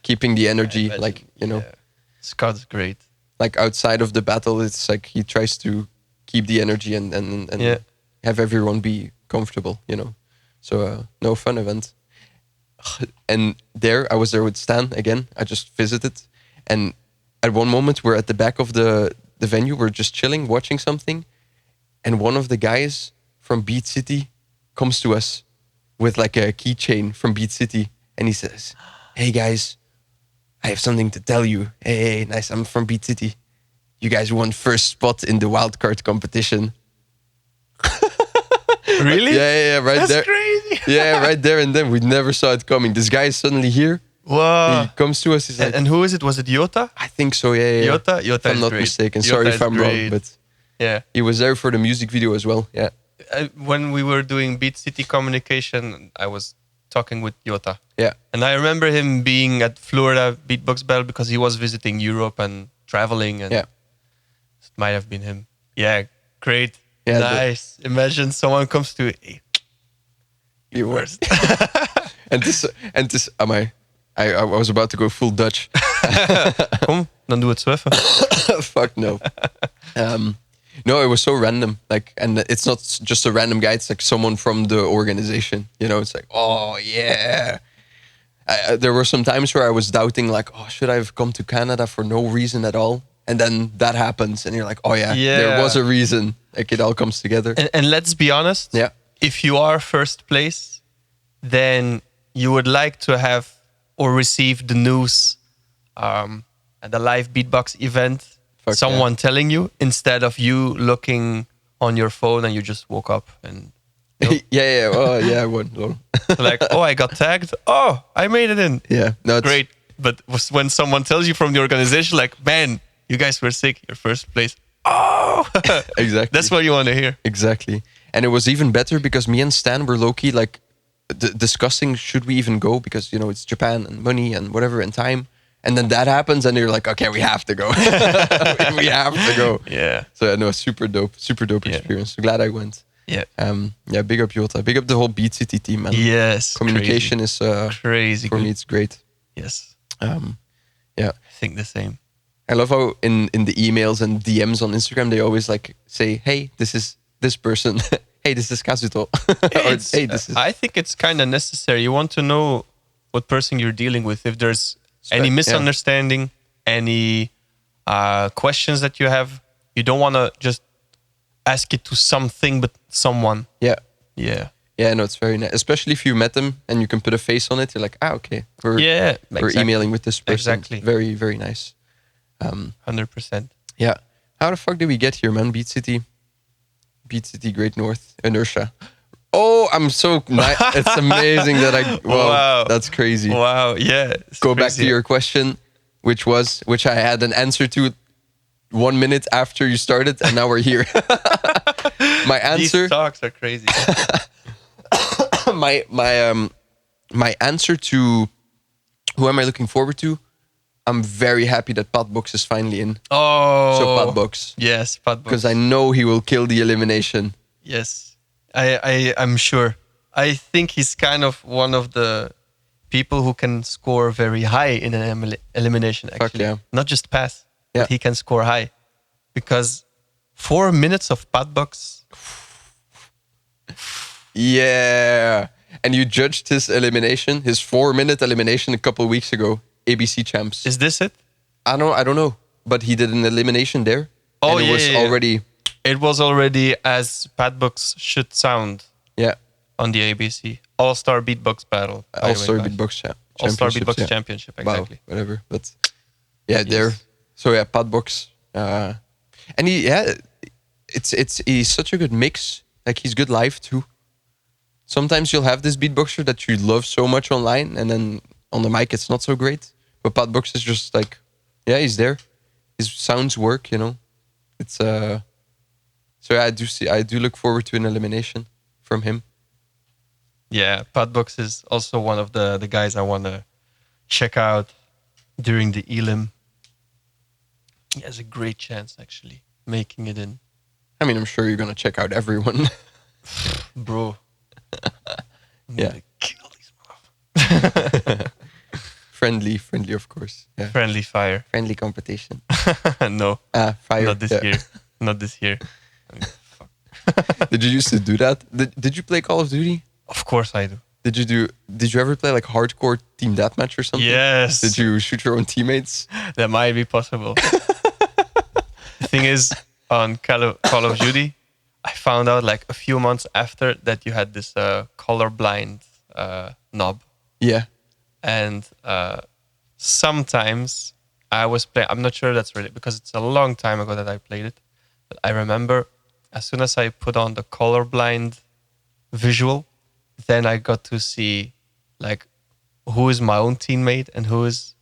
A: Keeping the energy, like you know.
B: Yeah. Scott's great.
A: Like outside of the battle, it's like he tries to keep the energy and have everyone be comfortable, you know. So no, fun event. And I was there with Stan again. I just visited, and at one moment we're at the back of the venue. We're just chilling, watching something, and one of the guys from Beat City comes to us with like a keychain from Beat City, and he says, "Hey guys, I have something to tell you. Hey, nice. I'm from Beat City. You guys won first spot in the Wildcard competition."
B: Really?
A: Yeah, right
B: That's
A: there.
B: crazy.
A: Yeah, right there and then. We never saw it coming. This guy is suddenly here.
B: Wow.
A: He comes to us. He's like,
B: And who is it? Was it Jota?
A: I think so, yeah.
B: Jota
A: If I'm
B: is
A: not
B: great.
A: mistaken.
B: Jota
A: Sorry
B: is
A: if I'm
B: great.
A: wrong, but
B: Yeah.
A: he was there for the music video as well. Yeah.
B: When we were doing Beat City communication, I was talking with Jota.
A: Yeah.
B: And I remember him being at Florida Beatbox Battle because he was visiting Europe and traveling. And
A: Yeah.
B: it might have been him. Yeah, great.
A: Yeah,
B: Nice. Imagine someone comes to you. Hey,
A: you worst. and this. I was about to go full Dutch.
B: Kom, dan doe het zo even.
A: Fuck no. No, it was so random. Like, and it's not just a random guy. It's like someone from the organization. You know, it's like, oh yeah. There were some times where I was doubting, like, oh, should I have come to Canada for no reason at all? And then that happens, and you're like, oh yeah, there was a reason. Like, it all comes together.
B: And let's be honest.
A: Yeah.
B: If you are first place, then you would like to have or receive the news at the live beatbox event. Someone telling you instead of you looking on your phone and you just woke up and.
A: yeah. Oh yeah, I won.
B: Like, oh, I got tagged. Oh, I made it in.
A: Yeah, no, it's
B: great. But when someone tells you from the organization, like, man, you guys were sick, you're first place. Oh,
A: exactly.
B: That's what you want to hear.
A: Exactly. And it was even better because me and Stan were low-key like discussing should we even go, because you know it's Japan and money and whatever and time. And then that happens and you're like, okay, we have to go. We have to go.
B: Yeah.
A: So no, super dope experience. So glad I went.
B: Yeah.
A: Yeah, big up Jota. Big up the whole Beat City team, man.
B: Yes.
A: Communication is
B: crazy
A: for
B: good.
A: me it's great.
B: Yes.
A: Yeah.
B: I think the same.
A: I love how in the emails and DMs on Instagram they always like say, hey, this is this person. Hey, this is Kazuto. Or, hey, this is
B: I think it's kind of necessary. You want to know what person you're dealing with. If there's any misunderstanding, any questions that you have, you don't want to just ask it to something but someone.
A: Yeah.
B: Yeah,
A: no, it's very nice. Especially if you met them and you can put a face on it. You're like, okay, we're
B: exactly.
A: emailing with this person.
B: Exactly.
A: Very, very nice.
B: 100%.
A: Yeah. How the fuck did we get here, man? Beat City, Great North, Inertia. Oh, I'm so nice. It's amazing that wow, that's crazy.
B: Wow, yeah.
A: Go back to your question, which I had an answer to 1 minute after you started, and now we're here. My answer.
B: These talks are crazy.
A: my answer to who am I looking forward to? I'm very happy that Footbox is finally in.
B: Oh.
A: So Footbox.
B: Yes, Footbox.
A: Because I know he will kill the elimination.
B: Yes. I'm sure. I think he's kind of one of the people who can score very high in an elimination, actually.
A: Fuck yeah.
B: Not just pass,
A: Yeah.
B: but he can score high. Because 4 minutes of Footbox.
A: Yeah. And you judged his elimination, his 4-minute elimination a couple of weeks ago. ABC champs.
B: Is this it?
A: I don't know. But he did an elimination there.
B: Oh,
A: and it was already.
B: It was already as Footbox should sound.
A: Yeah.
B: On the ABC. All-Star Beatbox Battle.
A: All-Star Beatbox Championship.
B: All-Star Beatbox Championship, exactly.
A: Wow, whatever. But yeah, there. So yeah, Footbox. And he's such a good mix. Like he's good live too. Sometimes you'll have this beatboxer that you love so much online, and then on the mic it's not so great. But Footbox is just like, yeah, he's there. His sounds work, you know. It's so yeah, I do look forward to an elimination from him.
B: Yeah, Footbox is also one of the guys I want to check out during the elim. He has a great chance, actually, making it in.
A: I mean, I'm sure you're gonna check out everyone.
B: Bro. I'm
A: Yeah.
B: gonna kill these motherfuckers.
A: Friendly, of course. Yeah.
B: Friendly fire.
A: Friendly competition.
B: No.
A: Fire.
B: Not this year. Not this year. I mean, fuck.
A: Did you used to do that? Did you play Call of Duty?
B: Of course I do.
A: Did you ever play like hardcore team deathmatch or something?
B: Yes.
A: Did you shoot your own teammates?
B: That might be possible. The thing is, on Call of Duty, I found out like a few months after that you had this colorblind knob.
A: Yeah.
B: And sometimes I was playing, I'm not sure that's really, because it's a long time ago that I played it. But I remember as soon as I put on the colorblind visual, then I got to see like who is my own teammate and who is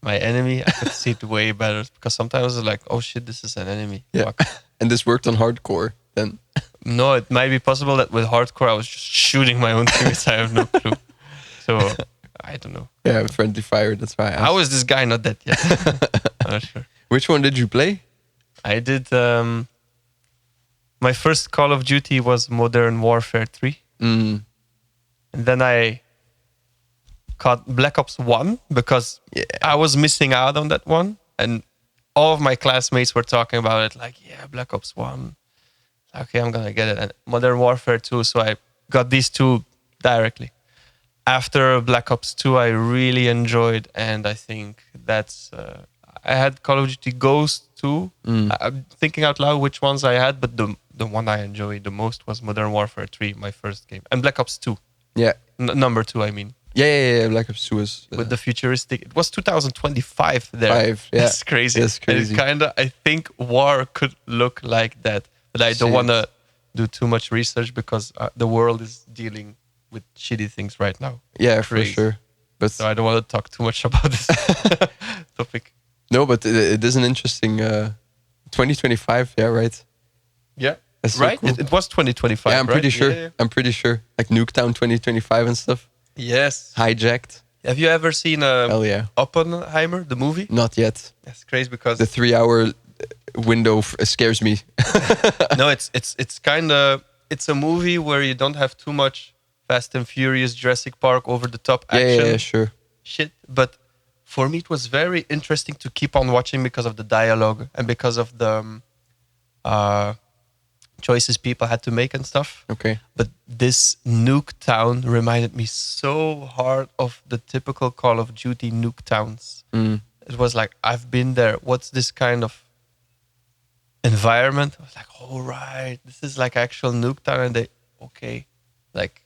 B: my enemy. I could see it way better because sometimes it's like, oh shit, this is an enemy.
A: Yeah.
B: Fuck.
A: And this worked on hardcore then.
B: No, it might be possible that with hardcore I was just shooting my own teammates. I have no clue. So I don't know.
A: Yeah, friendly fire. That's why I asked.
B: How is this guy not dead yet? I'm not sure.
A: Which one did you play?
B: I did My first Call of Duty was Modern Warfare 3.
A: Mm.
B: And then I caught Black Ops 1 because I was missing out on that one. And all of my classmates were talking about it, like, yeah, Black Ops 1. Okay, I'm going to get it. And Modern Warfare 2, so I got these two directly. After Black Ops 2, I really enjoyed, and I think that's... I had Call of Duty Ghost 2. I'm thinking out loud which ones I had, but the one I enjoyed the most was Modern Warfare 3, my first game. And Black Ops 2.
A: Yeah.
B: Number 2, I mean.
A: Yeah. Black Ops 2 was...
B: With the futuristic... It was 2025 there.
A: Yeah.
B: That's crazy.
A: That's crazy.
B: And I think war could look like that. But I don't want to do too much research because the world is dealing with shitty things right now.
A: Yeah,
B: Crazy.
A: for sure. But
B: so I don't want to talk too much about this topic.
A: No, but it is an interesting 2025. Yeah, right.
B: Yeah.
A: That's so
B: right?
A: cool.
B: It was 2025,
A: Yeah, I'm
B: right?
A: pretty sure.
B: Yeah.
A: I'm pretty sure. Like Nuketown 2025 and stuff.
B: Yes.
A: Hijacked.
B: Have you ever seen
A: Hell yeah.
B: Oppenheimer, the movie?
A: Not yet.
B: That's crazy because...
A: The 3-hour window scares me.
B: No, it's kind of... It's a movie where you don't have too much Fast and Furious, Jurassic Park, over-the-top action.
A: Yeah, sure.
B: Shit. But for me, it was very interesting to keep on watching because of the dialogue and because of the choices people had to make and stuff.
A: Okay.
B: But this Nuketown reminded me so hard of the typical Call of Duty Nuketowns. It was like, I've been there. What's this kind of environment? I was like, oh, right. This is like actual Nuketown. And okay. Like,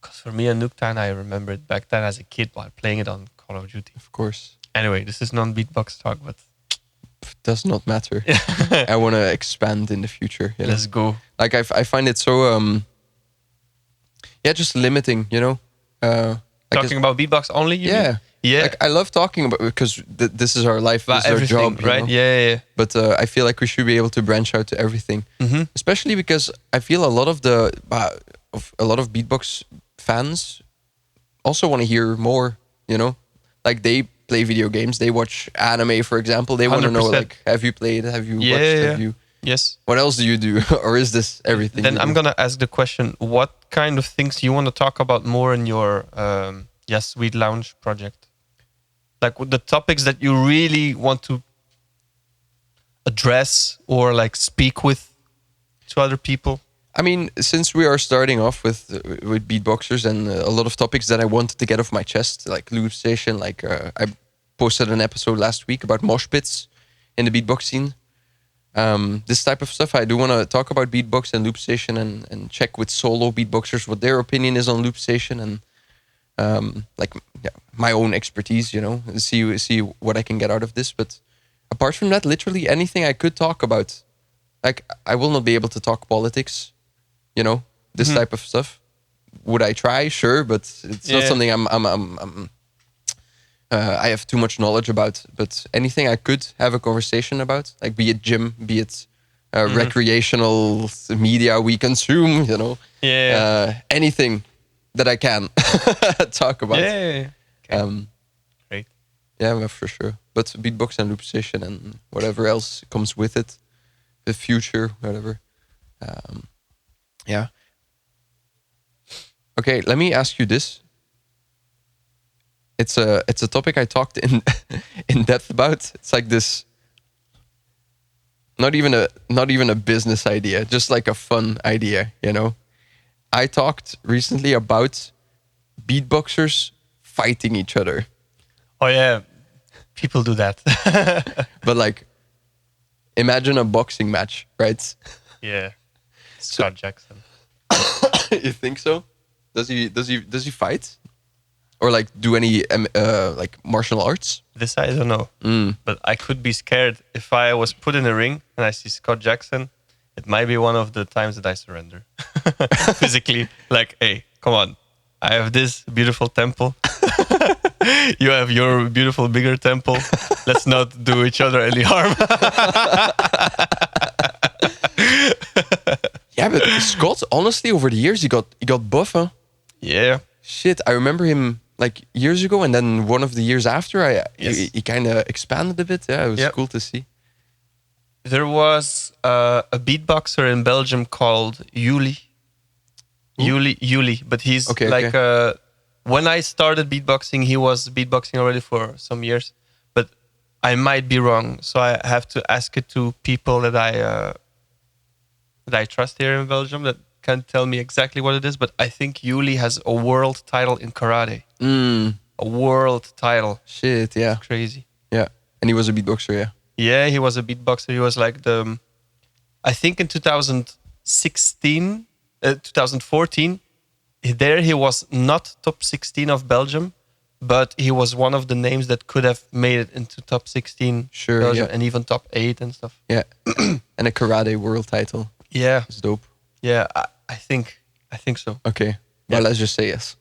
B: because for me, a Nuketown, I remember it back then as a kid while playing it on Call of Duty.
A: Of course.
B: Anyway, this is non-beatbox talk, but...
A: Does not matter. I want to expand in the future. You know?
B: Let's go.
A: Like, I find it so... just limiting, you know?
B: Talking about beatbox only, you mean? Yeah.
A: Like, I love talking about because this is our life, this is our job, you
B: right?
A: know?
B: Yeah.
A: But I feel like we should be able to branch out to everything, especially because I feel a lot of beatbox fans also want to hear more. You know, like they play video games, they watch anime, for example. They want to know,
B: 100%.
A: like, have you played? Have you watched?
B: Yeah.
A: Have you?
B: Yes.
A: What else do you do, or is this everything?
B: Then
A: you
B: I'm
A: do?
B: gonna ask the question: what kind of things you want to talk about more in your Sweet Lounge project? Like with the topics that you really want to address or like speak with to other people?
A: I mean, since we are starting off with beatboxers and a lot of topics that I wanted to get off my chest, like LOOPSTATION, like I posted an episode last week about mosh pits in the beatbox scene. This type of stuff, I do want to talk about beatbox and LOOPSTATION and check with solo beatboxers what their opinion is on LOOPSTATION and my own expertise, you know, see what I can get out of this. But apart from that, literally anything I could talk about. Like, I will not be able to talk politics, you know, this type of stuff. Would I try? Sure, but it's not something I have too much knowledge about. But anything I could have a conversation about, like be it gym, be it recreational media we consume, you know, anything that I can talk about.
B: Yeah. Okay. Great.
A: Yeah, well, for sure. But beatbox and LOOPSTATION and whatever else comes with it, the future, whatever. Yeah. Okay, let me ask you this. It's a topic I talked in depth about. It's like this. Not even a business idea, just like a fun idea, you know. I talked recently about beatboxers fighting each other.
B: Oh yeah, people do that.
A: But like, imagine a boxing match, right?
B: Yeah, Scott Jackson.
A: You think so? Does he fight, or like do any like martial arts?
B: This I don't know, but I could be scared if I was put in a ring and I see Scott Jackson. It might be one of the times that I surrender physically. Like, hey, come on, I have this beautiful temple. You have your beautiful bigger temple. Let's not do each other any harm.
A: Yeah, but Scott, honestly, over the years he got buff, huh?
B: Yeah.
A: Shit, I remember him like years ago, and then one of the years after, he kind of expanded a bit. Yeah, it was cool to see.
B: There was a beatboxer in Belgium called Yuli. Yuli, but he's
A: Okay,
B: like when I started beatboxing, he was beatboxing already for some years, but I might be wrong, so I have to ask it to people that I trust here in Belgium that can tell me exactly what it is. But I think Yuli has a world title in karate. A world title.
A: Shit, yeah.
B: Crazy.
A: Yeah. And he was a beatboxer, yeah.
B: Yeah, he was a beatboxer. He was like I think in 2016, 2014, there he was not top 16 of Belgium, but he was one of the names that could have made it into top 16
A: Sure,
B: Belgium,
A: yeah.
B: and even top 8 and stuff.
A: Yeah. And a karate world title.
B: Yeah,
A: It's dope.
B: yeah, I think so.
A: Okay.
B: Yeah.
A: Well, let's just say yes.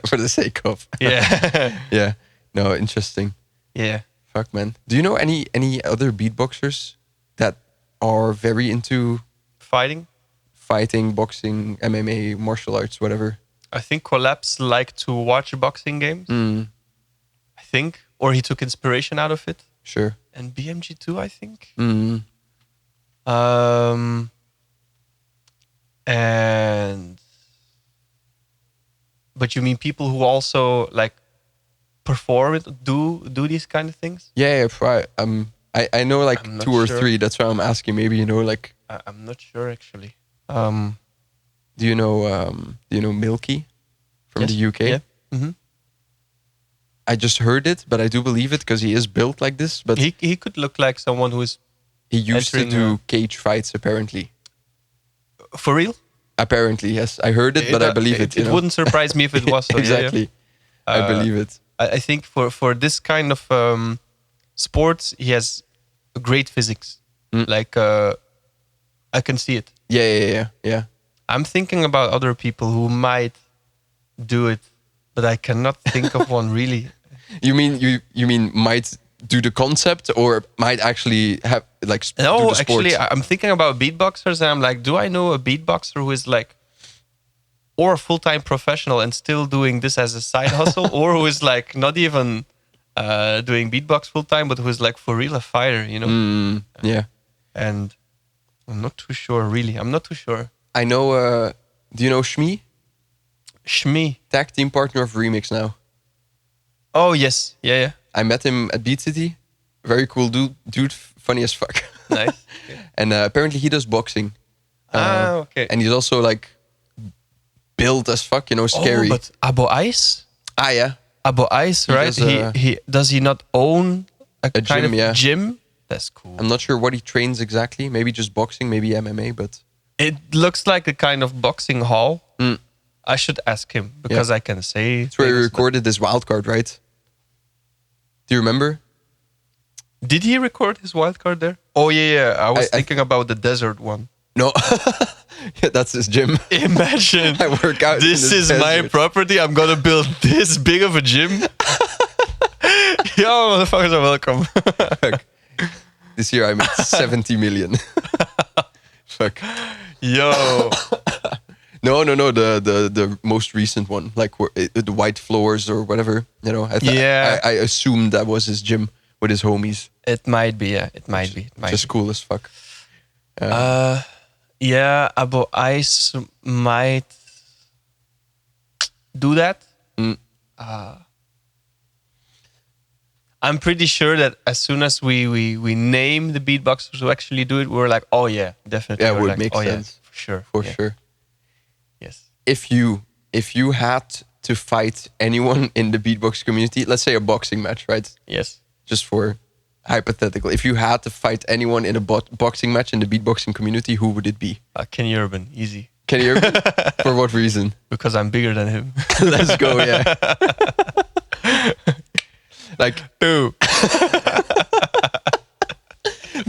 A: For the sake of.
B: Yeah,
A: Yeah. No, interesting.
B: yeah.
A: Fuck, man. Do you know any other beatboxers that are very into
B: Fighting.
A: fighting, boxing, MMA, martial arts, whatever?
B: I think Collapse liked to watch boxing games. I think, or he took inspiration out of it.
A: Sure.
B: And BMG too, I think.
A: Mm.
B: And but you mean people who also like perform it, do these kind of things?
A: Yeah, I know like
B: I'm not
A: 2 or
B: sure.
A: 3. That's why I'm asking. Maybe you know like
B: I'm not sure actually.
A: do you know Milky from
B: Yes,
A: the UK?
B: yeah. Mhm.
A: I just heard it, but I do believe it because he is built like this. But
B: He could look like someone who is
A: he used to
B: entering,
A: do cage fights apparently.
B: for real.
A: Apparently, yes. I heard it, but I believe it.
B: It
A: you know?
B: wouldn't surprise me if it was so. Yeah, yeah.
A: Exactly. I believe it.
B: I think for this kind of sports, he has a great physics. Like I can see it.
A: Yeah.
B: I'm thinking about other people who might do it, but I cannot think of one really.
A: You mean might do the concept or might actually have like do
B: No,
A: the sports?
B: actually, I'm thinking about beatboxers, and I'm like, do I know a beatboxer who is like, or a full-time professional and still doing this as a side hustle, or who is like not even doing beatbox full-time, but who is like for real a fighter, you know?
A: Yeah.
B: And I'm not too sure, really. I'm not too sure.
A: I know. Do you know Shmi?
B: Shmi.
A: Tag team partner of Remix now.
B: Oh yes, yeah.
A: I met him at Beat City. Very cool dude, funny as fuck.
B: Nice.
A: And apparently he does boxing.
B: Okay.
A: And he's also like built as fuck, you know, scary.
B: Oh, but Abo Ice?
A: Yeah.
B: Abo Ice,
A: He
B: right?
A: does,
B: Does he not own a kind
A: gym,
B: of
A: yeah.
B: gym? That's cool.
A: I'm not sure what he trains exactly. Maybe just boxing, maybe MMA, but
B: It looks like a kind of boxing hall. I should ask him because I can say.
A: it's where he
B: things, but-
A: recorded this Wildcard, right? Do you remember?
B: Did he record his wildcard there? Oh yeah. I was
A: I-
B: thinking about the desert one.
A: No. Yeah, that's his gym.
B: Imagine.
A: I work out.
B: This
A: in
B: is
A: the
B: my
A: desert.
B: property. I'm gonna build this big of a gym. Yo, motherfuckers are welcome.
A: Fuck. This year I made 70 million. Fuck.
B: Yo.
A: No. The most recent one, like the white floors or whatever. You know.
B: Yeah.
A: I assumed that was his gym with his homies.
B: It might be. Yeah. It might be. It might
A: Just
B: be.
A: cool as fuck.
B: Yeah. Abo Ice might do that. I'm pretty sure that as soon as we name the beatboxers who actually do it, we're like, oh yeah, definitely.
A: Yeah, it
B: We're
A: would
B: like,
A: make
B: oh,
A: sense.
B: Yeah, for sure.
A: For
B: Yeah.
A: sure.
B: Yes.
A: If you had to fight anyone in the beatbox community, let's say a boxing match, right?
B: Yes.
A: Just for hypothetical, if you had to fight anyone in a boxing match in the beatboxing community, who would it be?
B: Kenny Urban, easy.
A: Can you hear me? For what reason?
B: Because I'm bigger than him.
A: Let's go, yeah. Like,
B: Ooh.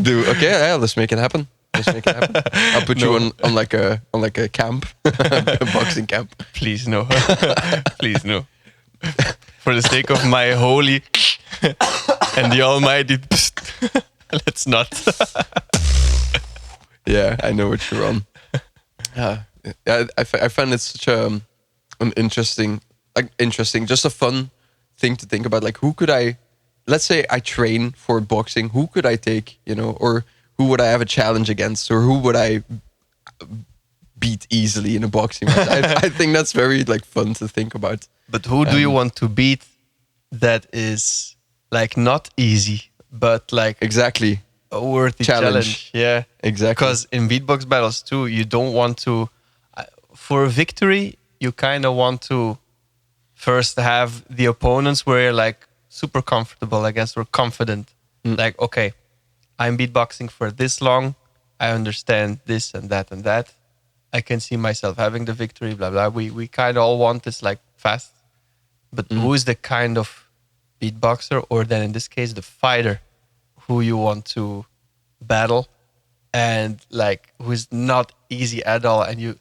A: dude, okay, yeah, let's make it happen. I'll put you on like a camp, a boxing camp.
B: Please no. Please no. For the sake of my holy and the almighty, let's not.
A: Yeah, I know what you're on. Yeah, I find it such an interesting, just a fun thing to think about. Like, who could I? Let's say I train for boxing. Who could I take? You know, or who would I have a challenge against, or who would I beat easily in a boxing match? I think that's very like fun to think about.
B: But who do you want to beat that is like not easy, but like
A: Exactly.
B: a worthy challenge? Yeah,
A: Exactly.
B: Because in beatbox battles too, you don't want to, for a victory, you kind of want to first have the opponents where you're like super comfortable against or confident. Like, okay, I'm beatboxing for this long. I understand this and that and that. I can see myself having the victory, blah, blah. We kind of all want this like fast. But who is the kind of beatboxer, or then in this case, the fighter who you want to battle and like who is not easy at all, and you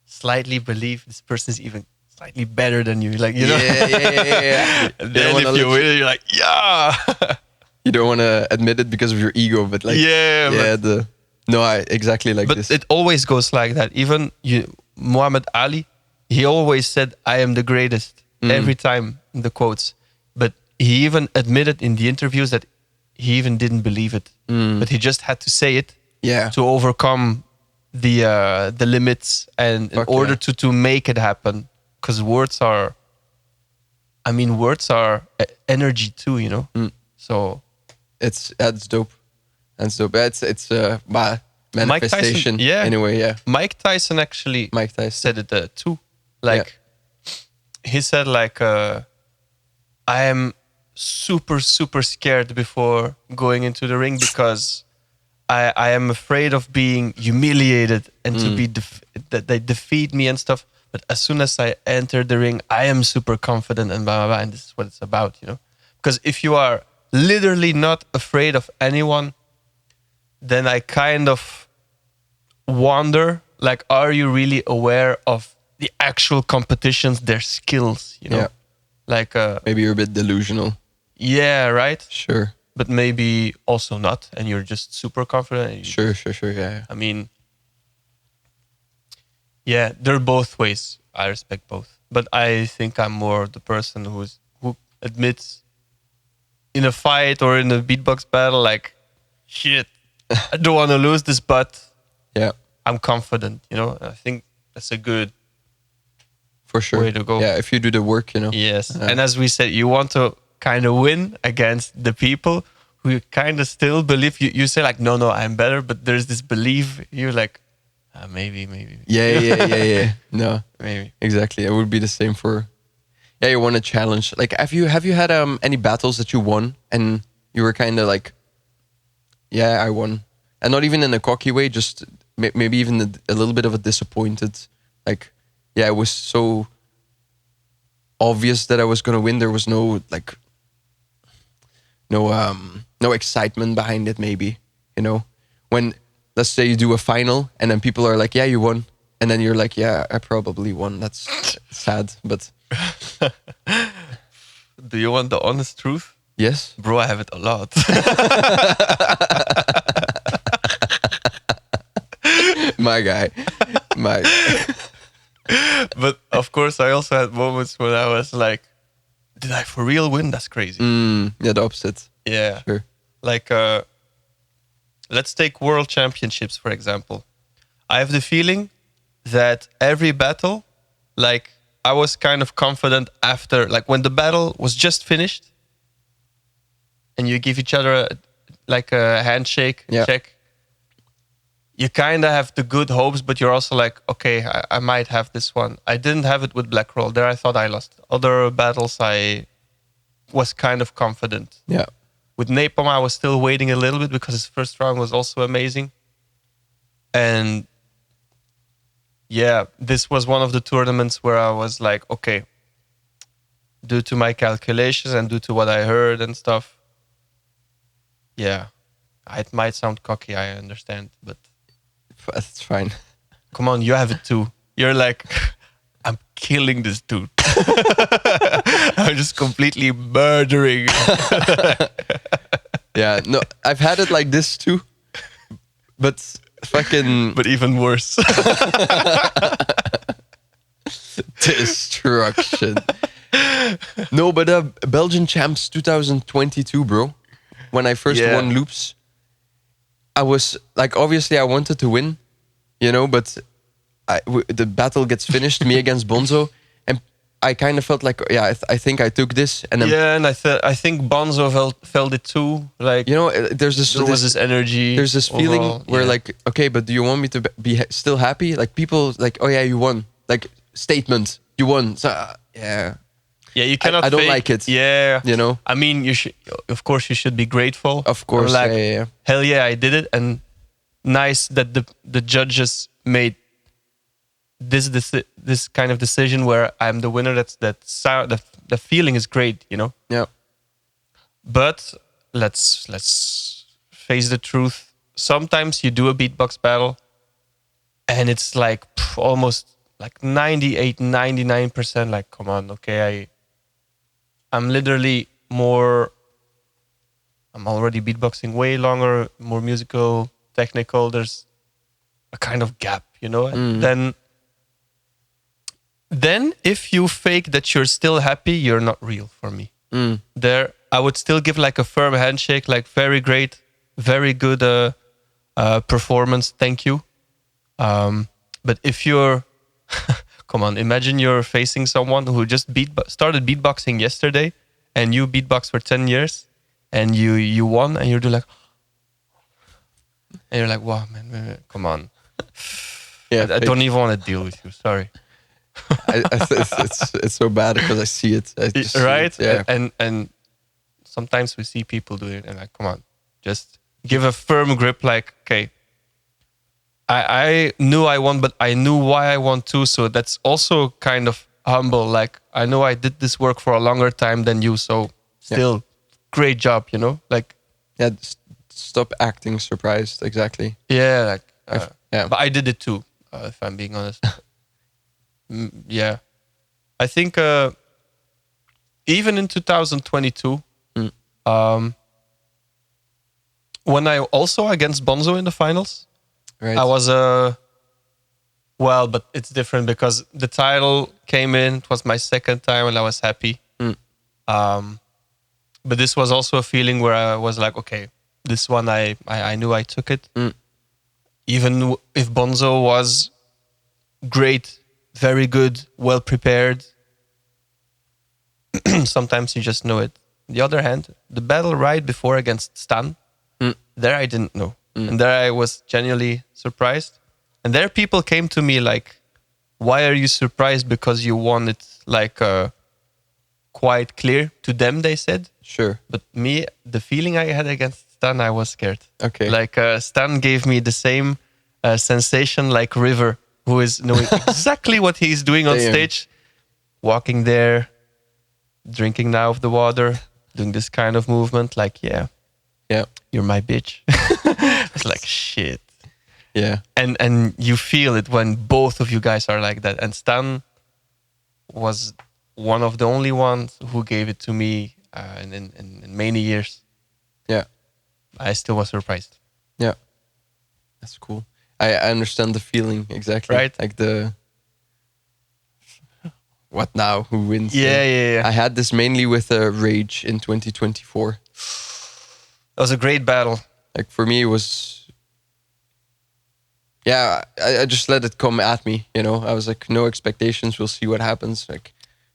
B: slightly believe this person is even slightly better than you, like, you know?
A: Yeah.
B: And then if you win, you're like, yeah.
A: You don't want to admit it because of your ego, but like, exactly like
B: but
A: this.
B: it always goes like that. Even Muhammad Ali, he always said, I am the greatest, every time in the quotes. But he even admitted in the interviews that he even didn't believe it. But he just had to say it to overcome the limits and in order to make it happen. Because words are energy too, you know? So
A: that's dope. That's dope. It's manifestation.
B: Mike Tyson,
A: Anyway, yeah.
B: Mike Tyson actually said it too. Like he said, like I am super scared before going into the ring because I am afraid of being humiliated and to be that they defeat me and stuff. But as soon as I enter the ring, I am super confident and blah, blah, blah. And this is what it's about, you know? Because if you are literally not afraid of anyone, then I kind of wonder, like, are you really aware of the actual competitions, their skills, you know?
A: Yeah.
B: Like,
A: maybe you're a bit delusional.
B: Yeah, right?
A: Sure.
B: But maybe also not, and you're just super confident.
A: Sure, yeah.
B: I mean, yeah, they're both ways. I respect both. But I think I'm more the person who admits in a fight or in a beatbox battle, like, shit, I don't want to lose this, but I'm confident, you know? I think that's a good
A: for sure
B: way to go.
A: Yeah, if you do the work, you know.
B: Yes. And as we said, you want to kind of win against the people who kind of still believe you say like, no, I'm better, but there's this belief, you're like, maybe.
A: Yeah. No,
B: maybe.
A: Exactly. It would be the same for, you want a challenge. Like, have you had any battles that you won and you were kind of like, I won, and not even in a cocky way, just maybe even a little bit of a disappointed, like, it was so obvious that I was gonna win. There was no like, no excitement behind it. Maybe, you know, when, let's say you do a final and then people are like, yeah, you won, and then you're like, yeah, I probably won. That's sad, but.
B: Do you want the honest truth?
A: Yes,
B: bro, I have it a lot.
A: my guy.
B: But of course, I also had moments when I was like, did I for real win? That's crazy.
A: Yeah, the opposite.
B: Yeah.
A: Sure.
B: Like, let's take world championships, for example. I have the feeling that every battle, like, I was kind of confident after, like, when the battle was just finished and you give each other a handshake, check. You kind of have the good hopes, but you're also like, okay, I might have this one. I didn't have it with Black Roll. There I thought I lost. Other battles I was kind of confident.
A: Yeah.
B: With Napalm, I was still waiting a little bit because his first round was also amazing. And this was one of the tournaments where I was like, okay, due to my calculations and due to what I heard and stuff, it might sound cocky, I understand, but
A: that's fine.
B: Come on, you have it too. You're like, I'm killing this dude. I'm just completely murdering.
A: Yeah, no, I've had it like this too, but fucking...
B: But even worse.
A: Destruction. No, but Belgian Champs 2022, bro. When I first won Loops, I was like, obviously I wanted to win, but the battle gets finished, me against Bonzo, and I kind of felt like, yeah, I think I took this, and then
B: Yeah, and I think Bonzo felt it too. Like
A: there's
B: there was this energy.
A: there's this feeling
B: overall,
A: where
B: yeah.
A: like, okay, but do you want me to be still happy? Like people like, oh yeah, you won, like statement, you won. So yeah,
B: Yeah, you cannot.
A: I don't
B: fake-
A: like it.
B: Yeah,
A: You know?
B: I mean, of course, you should be grateful.
A: Of course,
B: Like,
A: yeah.
B: hell yeah, I did it, and nice that the judges made this kind of decision where I'm the winner. The feeling is great,
A: Yeah.
B: But let's face the truth. Sometimes you do a beatbox battle, and it's like almost like 98, 99%. Like, come on, okay, I'm literally more. I'm already beatboxing way longer, more musical, technical. There's a kind of gap, And then if you fake that you're still happy, you're not real for me. There, I would still give like a firm handshake, like very great, very good performance. Thank you. But if you're, come on, imagine you're facing someone who just started beatboxing yesterday, and you beatbox for 10 years, and you won, and you're like, wow, man, come on.
A: Yeah,
B: I don't even want to deal with you. Sorry.
A: it's so bad because I see it. I just see
B: Right?
A: it, yeah.
B: And sometimes we see people do it, and like, come on, just give a firm grip. Like, okay, I knew I won, but I knew why I won too. So that's also kind of humble. Like, I know I did this work for a longer time than you. So still, great job, Like,
A: Yeah, stop acting surprised. Exactly.
B: yeah, like,
A: yeah.
B: But I did it too, if I'm being honest. Yeah, I think even in 2022, when I also against Bonzo in the finals,
A: Right.
B: I was well, but it's different because the title came in. It was my second time, and I was happy. But this was also a feeling where I was like, okay, this one I knew I took it. Even if Bonzo was great, very good, well prepared, sometimes you just know it. On the other hand, the battle right before against Stan, there I didn't know. And there I was genuinely surprised. And there people came to me like, why are you surprised? Because you won it like quite clear. To them, they said.
A: Sure.
B: But me, the feeling I had against Stan, I was scared.
A: Okay.
B: Like Stan gave me the same sensation like River, who is knowing exactly what he's doing on
A: Damn.
B: stage. Walking there, drinking now of the water, doing this kind of movement. Like, yeah, you're my bitch. It's like, shit.
A: Yeah.
B: And you feel it when both of you guys are like that. And Stan was one of the only ones who gave it to me in many years.
A: Yeah.
B: I still was surprised.
A: Yeah. That's cool. I understand the feeling exactly.
B: Right.
A: Like the what now? Who wins?
B: Yeah.
A: I had this mainly with Rage in 2024.
B: It was a great battle.
A: Like for me, it was. Yeah, I just let it come at me. I was like, no expectations. We'll see what happens. Like,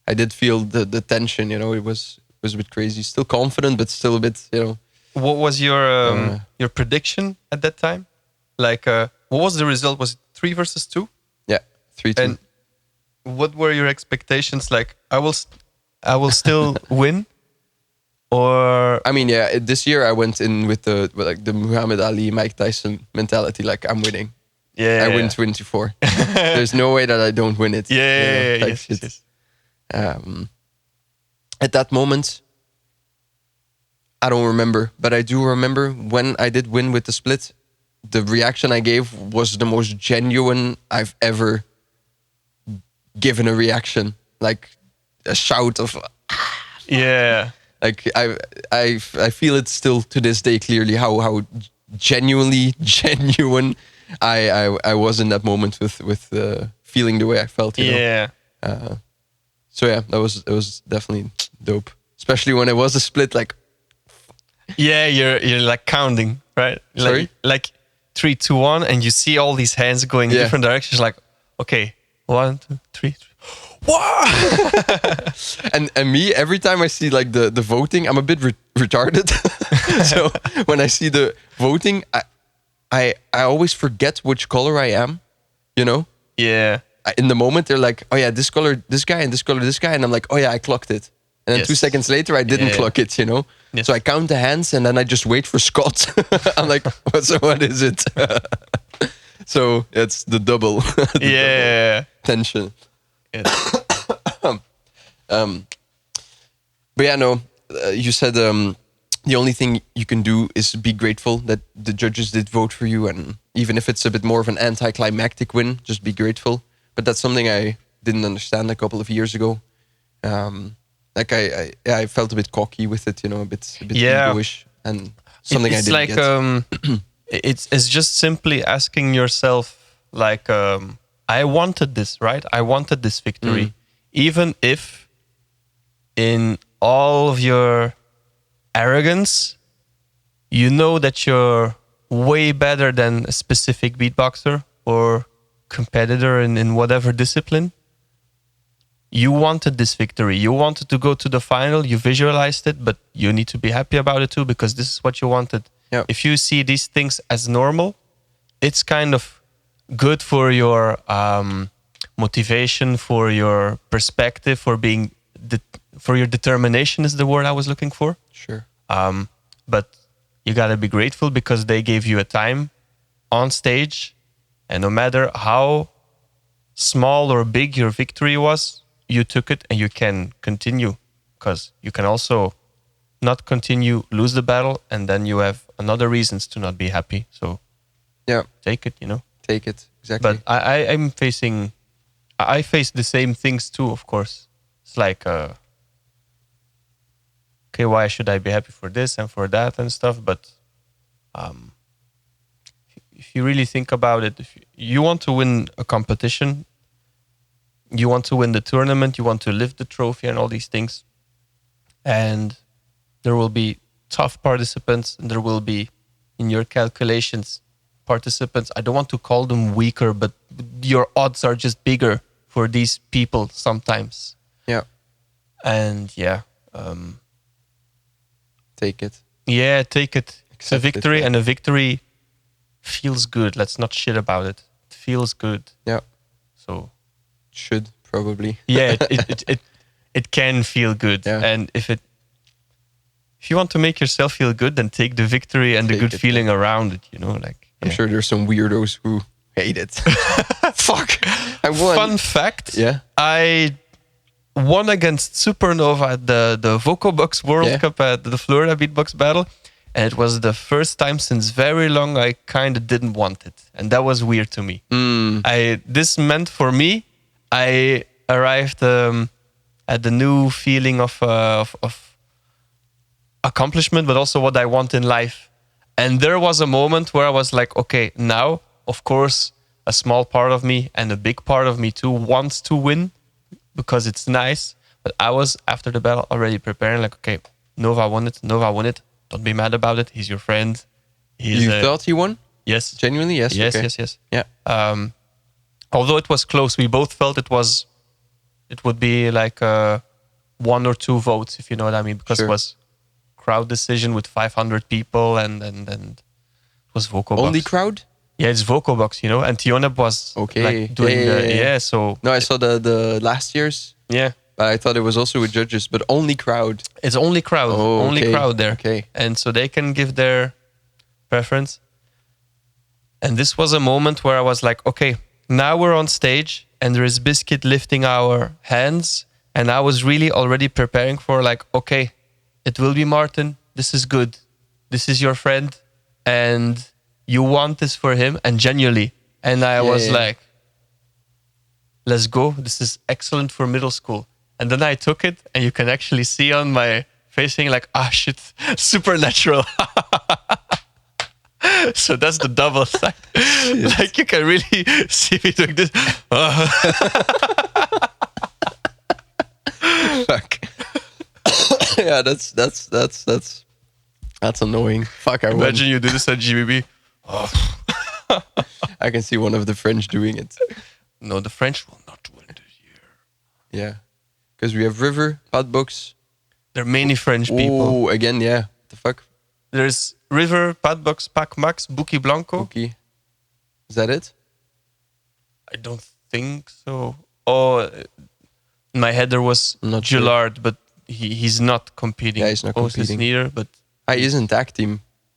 A: I did feel the tension. It was a bit crazy. Still confident, but still a bit.
B: What was your prediction at that time? Like, what was the result? Was it 3 versus 2?
A: Yeah, 3-2.
B: And what were your expectations? Like, I will still win, or
A: I mean, yeah. This year I went in with the Muhammad Ali, Mike Tyson mentality. Like, I'm winning. I win 24. There's no way that I don't win it. Type shit.
B: Yes.
A: At that moment, I don't remember, but I do remember when I did win with the split. The reaction I gave was the most genuine I've ever given a reaction, like a shout of.
B: Yeah.
A: Like I feel it still to this day clearly how genuine I was in that moment with feeling the way I felt.
B: Yeah.
A: So yeah, it was definitely dope, especially when it was a split. Like,
B: Yeah, you're like counting, right?
A: Sorry?
B: Like 3, 2, 1, and you see all these hands going in
A: Yeah.
B: different directions. Like, okay, 1, 2, 3. Wow!
A: And me, every time I see like the voting, I'm a bit retarded. So when I see the voting, I always forget which color I am. You know,
B: Yeah.
A: in the moment they're like, oh yeah, this color, this guy, and this color, this guy, and I'm like, oh yeah, I clocked it. And then
B: Yes.
A: 2 seconds later, I didn't
B: Yeah.
A: clock it. You know,
B: Yes.
A: so I count the hands and then I just wait for Scott. I'm like, so what is it? So it's the double, the double
B: Yeah.
A: tension.
B: Yes.
A: But yeah, no, you said the only thing you can do is be grateful that the judges did vote for you, and even if it's a bit more of an anticlimactic win, just be grateful. But that's something I didn't understand a couple of years ago. Like I felt a bit cocky with it, you know, a bit
B: Yeah.
A: egoish, and something
B: It's
A: I didn't
B: like
A: get.
B: it's just simply asking yourself like I wanted this, right? I wanted this victory, even if in all of your arrogance, you know that you're way better than a specific beatboxer or competitor in whatever discipline. You wanted this victory. You wanted to go to the final. You visualized it, but you need to be happy about it too, because this is what you wanted.
A: Yeah.
B: If you see these things as normal, it's kind of good for your motivation, for your perspective, for being for your determination is the word I was looking for.
A: Sure.
B: But you gotta be grateful because they gave you a time on stage, and no matter how small or big your victory was, you took it and you can continue, because you can also not continue, lose the battle, and then you have another reasons to not be happy. So
A: Yeah,
B: take it, you know.
A: take it exactly.
B: But I face the same things too, of course. It's like, okay, why should I be happy for this and for that and stuff? But if you really think about it, if you want to win a competition, you want to win the tournament, you want to lift the trophy and all these things, and there will be tough participants, and there will be, in your calculations, participants, I don't want to call them weaker, but your odds are just bigger for these people sometimes.
A: Yeah,
B: And yeah,
A: take it.
B: yeah, take it. It's a
A: Accept it,
B: victory,
A: yeah.
B: and a victory feels good. Let's not shit about it. It feels good.
A: Yeah,
B: So
A: should probably.
B: yeah, it can feel good.
A: Yeah.
B: And if you want to make yourself feel good, then take the victory and the
A: Take
B: good
A: it,
B: feeling around it. You know, like
A: I'm
B: yeah.
A: sure there's some weirdos who hate it. Fuck, I won.
B: Fun fact.
A: Yeah.
B: I won against Supernova at the Vocobox World
A: Yeah.
B: Cup at the Florida Beatbox Battle. And it was the first time since very long I kind of didn't want it. And that was weird to me. This meant for me, I arrived at the new feeling of accomplishment, but also what I want in life. And there was a moment where I was like, okay, now, of course, a small part of me and a big part of me too wants to win because it's nice. But I was, after the battle, already preparing, like, okay, Nova won it. Don't be mad about it. He's your friend.
A: You thought he won?
B: Yes.
A: Genuinely? Yes.
B: Yes,
A: okay.
B: yes.
A: Yeah.
B: Although it was close, we both felt it would be like 1 or 2 votes, if you know what I mean, because
A: Sure.
B: it was crowd decision with 500 people, and it was Vocobox.
A: Only crowd?
B: Yeah, it's Vocobox, you know, and Tioneb was
A: Okay.
B: like doing
A: Yeah.
B: so
A: No, I saw the last year's,
B: yeah,
A: but I thought it was also with judges, but only crowd.
B: it's only crowd,
A: Oh,
B: only
A: okay.
B: crowd there,
A: Okay.
B: and so they can give their preference. And this was a moment where I was like, okay, now we're on stage and there is Biscuit lifting our hands. And I was really already preparing for like, okay, it will be Martin. This is good. This is your friend. And you want this for him. And genuinely. And I was
A: Yeah.
B: like, let's go. This is excellent for middle school. And then I took it and you can actually see on my face saying like, ah, shit, supernatural. So that's the double side. Like you can really see me doing this.
A: Fuck. Yeah, that's That's annoying. Fuck, I won.
B: Imagine you do this at GBB. Oh,
A: I can see one of the French doing it.
B: no, the French will not win this year.
A: Yeah. Because we have River, Padbox.
B: There are many French people.
A: Oh, again, yeah. What the fuck?
B: There's River, Padbox, Pac Max, Buki Blanco.
A: Okay. Is that it?
B: I don't think so. Oh, in my head there was
A: I'm not sure.
B: Gillard, but he's not competing.
A: Yeah, he's not
B: Osis
A: competing.
B: neither, but
A: He is in tag team.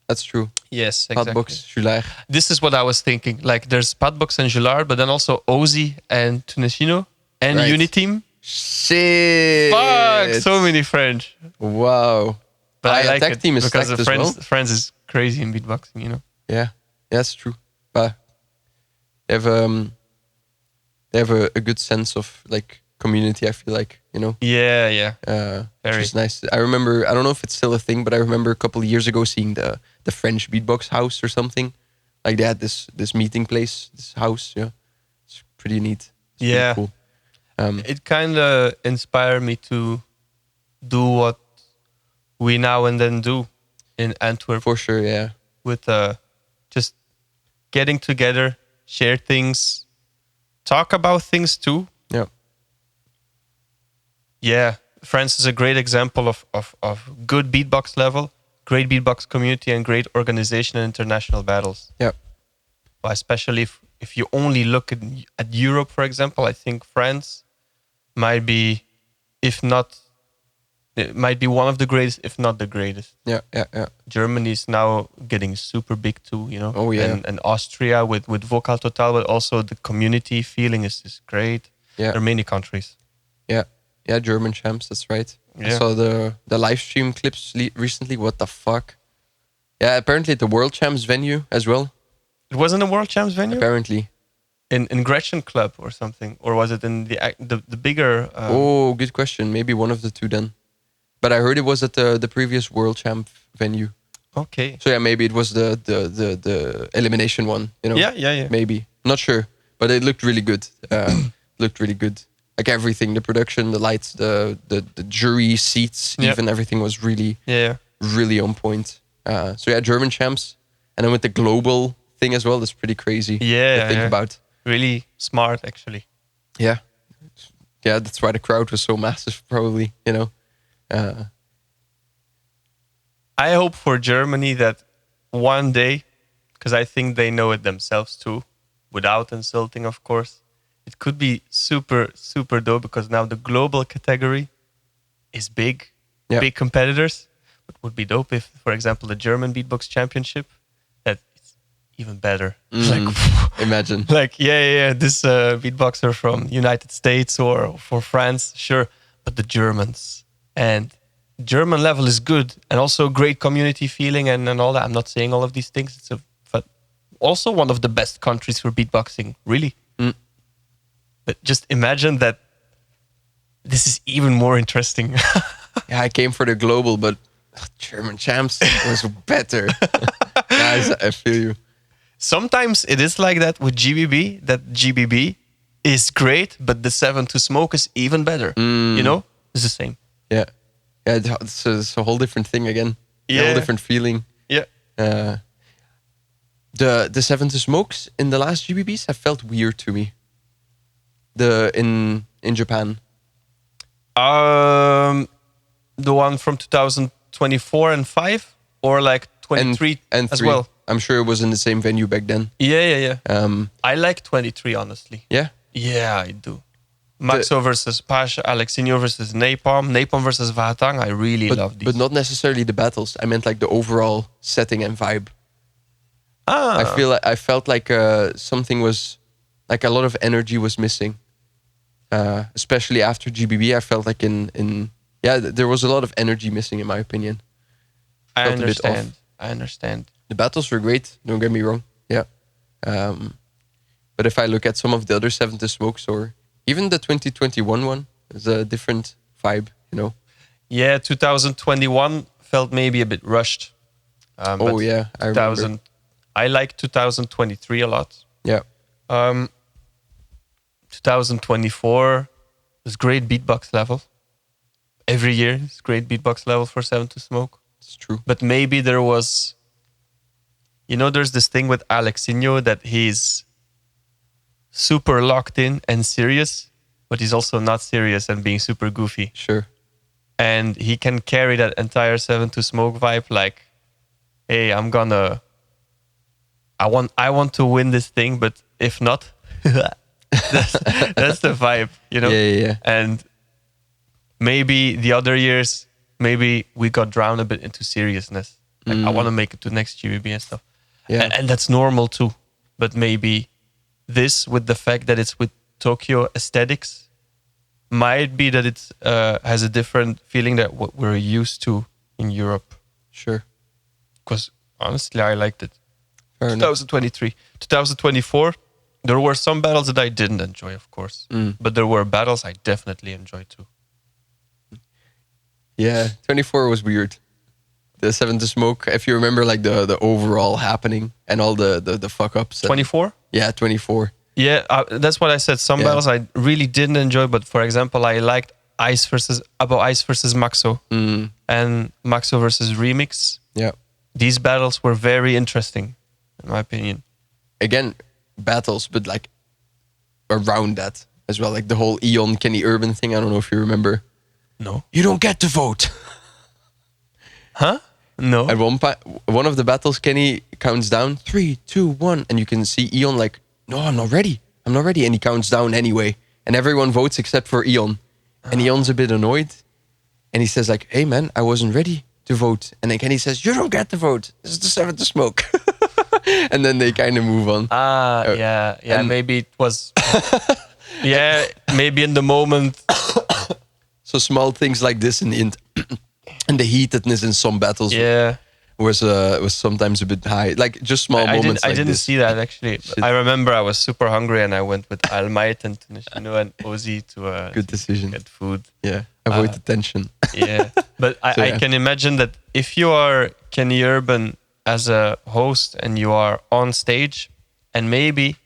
A: That's true.
B: yes, exactly.
A: Padbox, July.
B: This is what I was thinking. Like there's Padbox and Gillard, but then also Ozzy and Tunesino and
A: Right.
B: Uniteam.
A: Shit.
B: Fuck, so many French.
A: Wow.
B: But I like
A: tag
B: it
A: team is
B: because
A: stacked
B: the
A: as well.
B: France is crazy in beatboxing, you know.
A: Yeah, that's true. But they have a good sense of like community. I feel like, you know,
B: Yeah.
A: which
B: Very.
A: is nice. I remember. I don't know if it's still a thing, but I remember a couple of years ago seeing the French beatbox house or something. Like they had this meeting place, this house. Yeah, it's pretty neat. It's pretty
B: Yeah.
A: cool.
B: It kind of inspired me to do what we now and then do in Antwerp
A: For sure. Yeah.
B: with just getting together, share things, talk about things too.
A: Yeah.
B: Yeah, France is a great example of good beatbox level, great beatbox community, and great organization in international battles.
A: Yeah.
B: Well, especially if you only look at Europe, for example, I think France might be, if not, it might be one of the greatest, if not the greatest.
A: Yeah.
B: Germany is now getting super big too, you know.
A: Oh, yeah.
B: And Austria with Vocal Total, but also the community feeling is great.
A: Yeah.
B: There are many countries.
A: Yeah, German champs. That's right. I
B: Yeah.
A: saw the live stream clips recently. What the fuck? Yeah, apparently at the World Champs venue as well.
B: It wasn't a World Champs venue
A: Apparently.
B: in Gretchen Club or something, or was it in the bigger?
A: Oh, good question. Maybe one of the two then. But I heard it was at the previous World Champ venue.
B: Okay.
A: So yeah, maybe it was the elimination one. You know.
B: Yeah.
A: Maybe. Not sure, but it looked really good. Looked really good. Like everything, the production, the lights, the jury seats,
B: Yeah.
A: even everything was really
B: Yeah.
A: really on point. So yeah, German champs, and then with the global thing as well, that's pretty crazy.
B: Yeah,
A: to think
B: yeah.
A: about.
B: Really smart, actually.
A: Yeah, that's why the crowd was so massive, probably. You know,
B: I hope for Germany that one day, because I think they know it themselves too, without insulting, of course, it could be super, super dope because now the global category is big,
A: Yeah.
B: big competitors. But would be dope if, for example, the German Beatbox Championship, that it's even better. Like,
A: imagine.
B: like yeah, this beatboxer from United States or for France, sure, but the Germans and German level is good and also great community feeling and all that. I'm not saying all of these things. But also one of the best countries for beatboxing, really. But just imagine that this is even more interesting.
A: Yeah, I came for the global, but German champs was better. Guys, I feel you.
B: Sometimes it is like that with GBB, that GBB is great, but the 7 to Smoke is even better. You know? It's the same.
A: Yeah, it's a whole different thing again. A
B: Yeah.
A: whole different feeling.
B: Yeah.
A: The 7 to Smokes in the last GBBs have felt weird to me. In Japan.
B: The one from 2024 and 5 or like 23
A: and
B: as
A: 3.
B: well.
A: I'm sure it was in the same venue back then.
B: Yeah.
A: Um,
B: I like 23 honestly.
A: yeah,
B: Yeah, I do. Maxo versus Pasha, Alexinho versus Napalm versus Vahatang. I really love these.
A: but not necessarily the battles. I meant like the overall setting and vibe. I felt like something was, like a lot of energy was missing. Especially after GBB, I felt like there was a lot of energy missing in my opinion.
B: I
A: felt a bit
B: understand.
A: The battles were great, don't get me wrong. Yeah. But if I look at some of the other 7 to Smokes or even the 2021 one, it's a different vibe, you know?
B: Yeah, 2021 felt maybe a bit rushed. But
A: Yeah, I remember.
B: I like 2023 a lot.
A: Yeah.
B: 2024 was great beatbox level. Every year is great beatbox level for 7 to Smoke.
A: It's true.
B: But maybe there was, there's this thing with Alexinho that he's super locked in and serious, but he's also not serious and being super goofy.
A: Sure.
B: And he can carry that entire Seven to Smoke vibe. Like, hey, I want to win this thing, but if not, that's the vibe,
A: Yeah.
B: And maybe the other years, maybe we got drowned a bit into seriousness. Like, I want to make it to next GBB and stuff.
A: Yeah.
B: And that's normal too. But maybe this, with the fact that it's with Tokyo aesthetics, might be that it has a different feeling that what we're used to in Europe.
A: Sure.
B: Because honestly, I liked it.
A: Fair enough.
B: 2023. 2024, there were some battles that I didn't enjoy, of course. But there were battles I definitely enjoyed too.
A: Yeah, 24 was weird. The Seven to Smoke, if you remember, like the overall happening and all the fuck ups.
B: 24?
A: Yeah, 24.
B: Yeah, that's what I said. Some battles I really didn't enjoy, but for example, I liked Ice versus Maxo and Maxo versus Remix.
A: Yeah.
B: These battles were very interesting, in my opinion.
A: Again, battles, but like around that as well. Like the whole Eon Kenny Urban thing. I don't know if you remember.
B: No.
A: You don't get to vote.
B: Huh? No.
A: At one of the battles, Kenny counts down 3, 2, 1, and you can see Eon like, no, I'm not ready. I'm not ready. And he counts down anyway. And everyone votes except for Eon. And Eon's a bit annoyed. And he says like, hey man, I wasn't ready to vote. And then Kenny says, you don't get to vote. This is the Seven to Smoke. And then they kind of move on.
B: Yeah. Maybe it was... yeah, maybe in the moment...
A: So small things like this and the heatedness in some battles was sometimes a bit high. Like just small moments.
B: I
A: like
B: didn't
A: this.
B: see that actually. I remember I was super hungry and I went with Almight and Tunishino and Ozzy to
A: good decision.
B: Get food.
A: Yeah, avoid the tension.
B: Yeah, but I can imagine that if you are Kenny Urban as a host and you are on stage and maybe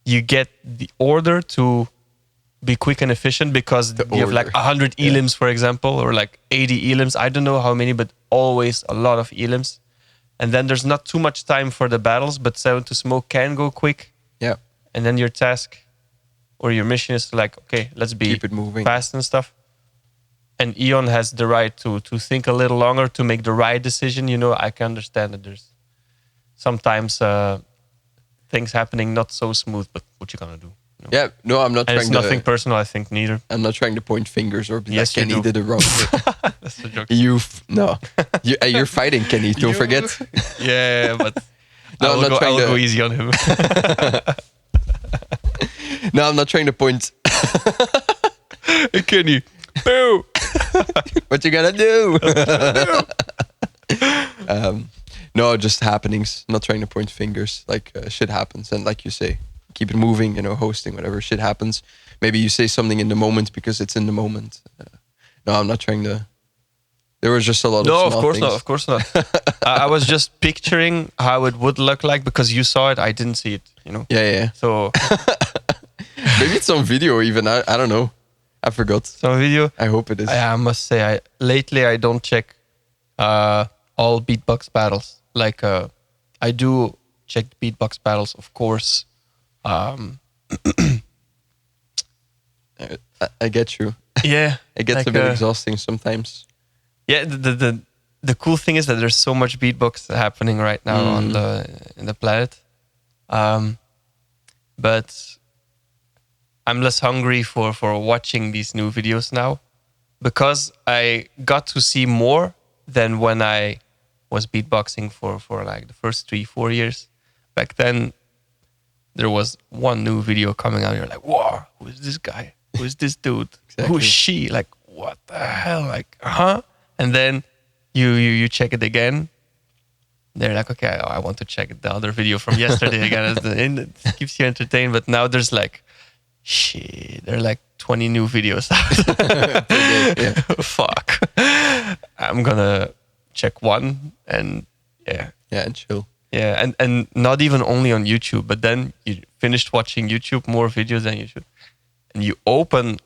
B: you get the order to be quick and efficient because you have like 100 elims, for example, or like 80 elims. I don't know how many, but always a lot of elims. And then there's not too much time for the battles, but Seven to Smoke can go quick.
A: Yeah.
B: And then your task or your mission is to like, okay, let's be
A: keep it moving
B: fast and stuff. And Eon has the right to think a little longer, to make the right decision. I can understand that there's sometimes things happening not so smooth, but what you gonna do?
A: Yeah, no, I'm not
B: and
A: trying
B: it's
A: to...
B: nothing personal, I think, neither.
A: I'm not trying to point fingers or be
B: yes,
A: like, Kenny did it wrong.
B: That's the joke.
A: You're fighting Kenny, don't forget.
B: Yeah, but
A: no,
B: I'll go easy on him.
A: No, I'm not trying to point...
B: Hey, Kenny, boo!
A: What you gonna do? No, just happenings. Not trying to point fingers. Like shit happens, and like you say, keep it moving. Hosting, whatever shit happens. Maybe you say something in the moment because it's in the moment. No, I'm not trying to. There was just a lot of small things.
B: No, of course not. I was just picturing how it would look like because you saw it, I didn't see it.
A: Yeah.
B: So
A: maybe it's on video even. I don't know. I forgot.
B: Some video.
A: I hope it is.
B: I must say, lately I don't check all beatbox battles. Like I do check the beatbox battles, of course.
A: I get you.
B: Yeah,
A: It gets
B: like,
A: a bit exhausting sometimes.
B: Yeah, the cool thing is that there's so much beatbox happening right now in the planet. But I'm less hungry for watching these new videos now because I got to see more than when I was beatboxing for like the first 3-4 years. Back then, there was one new video coming out. You're like, whoa, who is this guy? Who is this dude?
A: Exactly.
B: Who is she? Like, what the hell? Like, huh? And then you check it again. They're like, okay, I want to check the other video from yesterday again. And it keeps you entertained. But now there's like, shit, there are like 20 new videos out.
A: Yeah.
B: Fuck. I'm gonna check one and yeah,
A: and chill.
B: Yeah, and not even only on YouTube, but then you finished watching YouTube, more videos than you should. And you open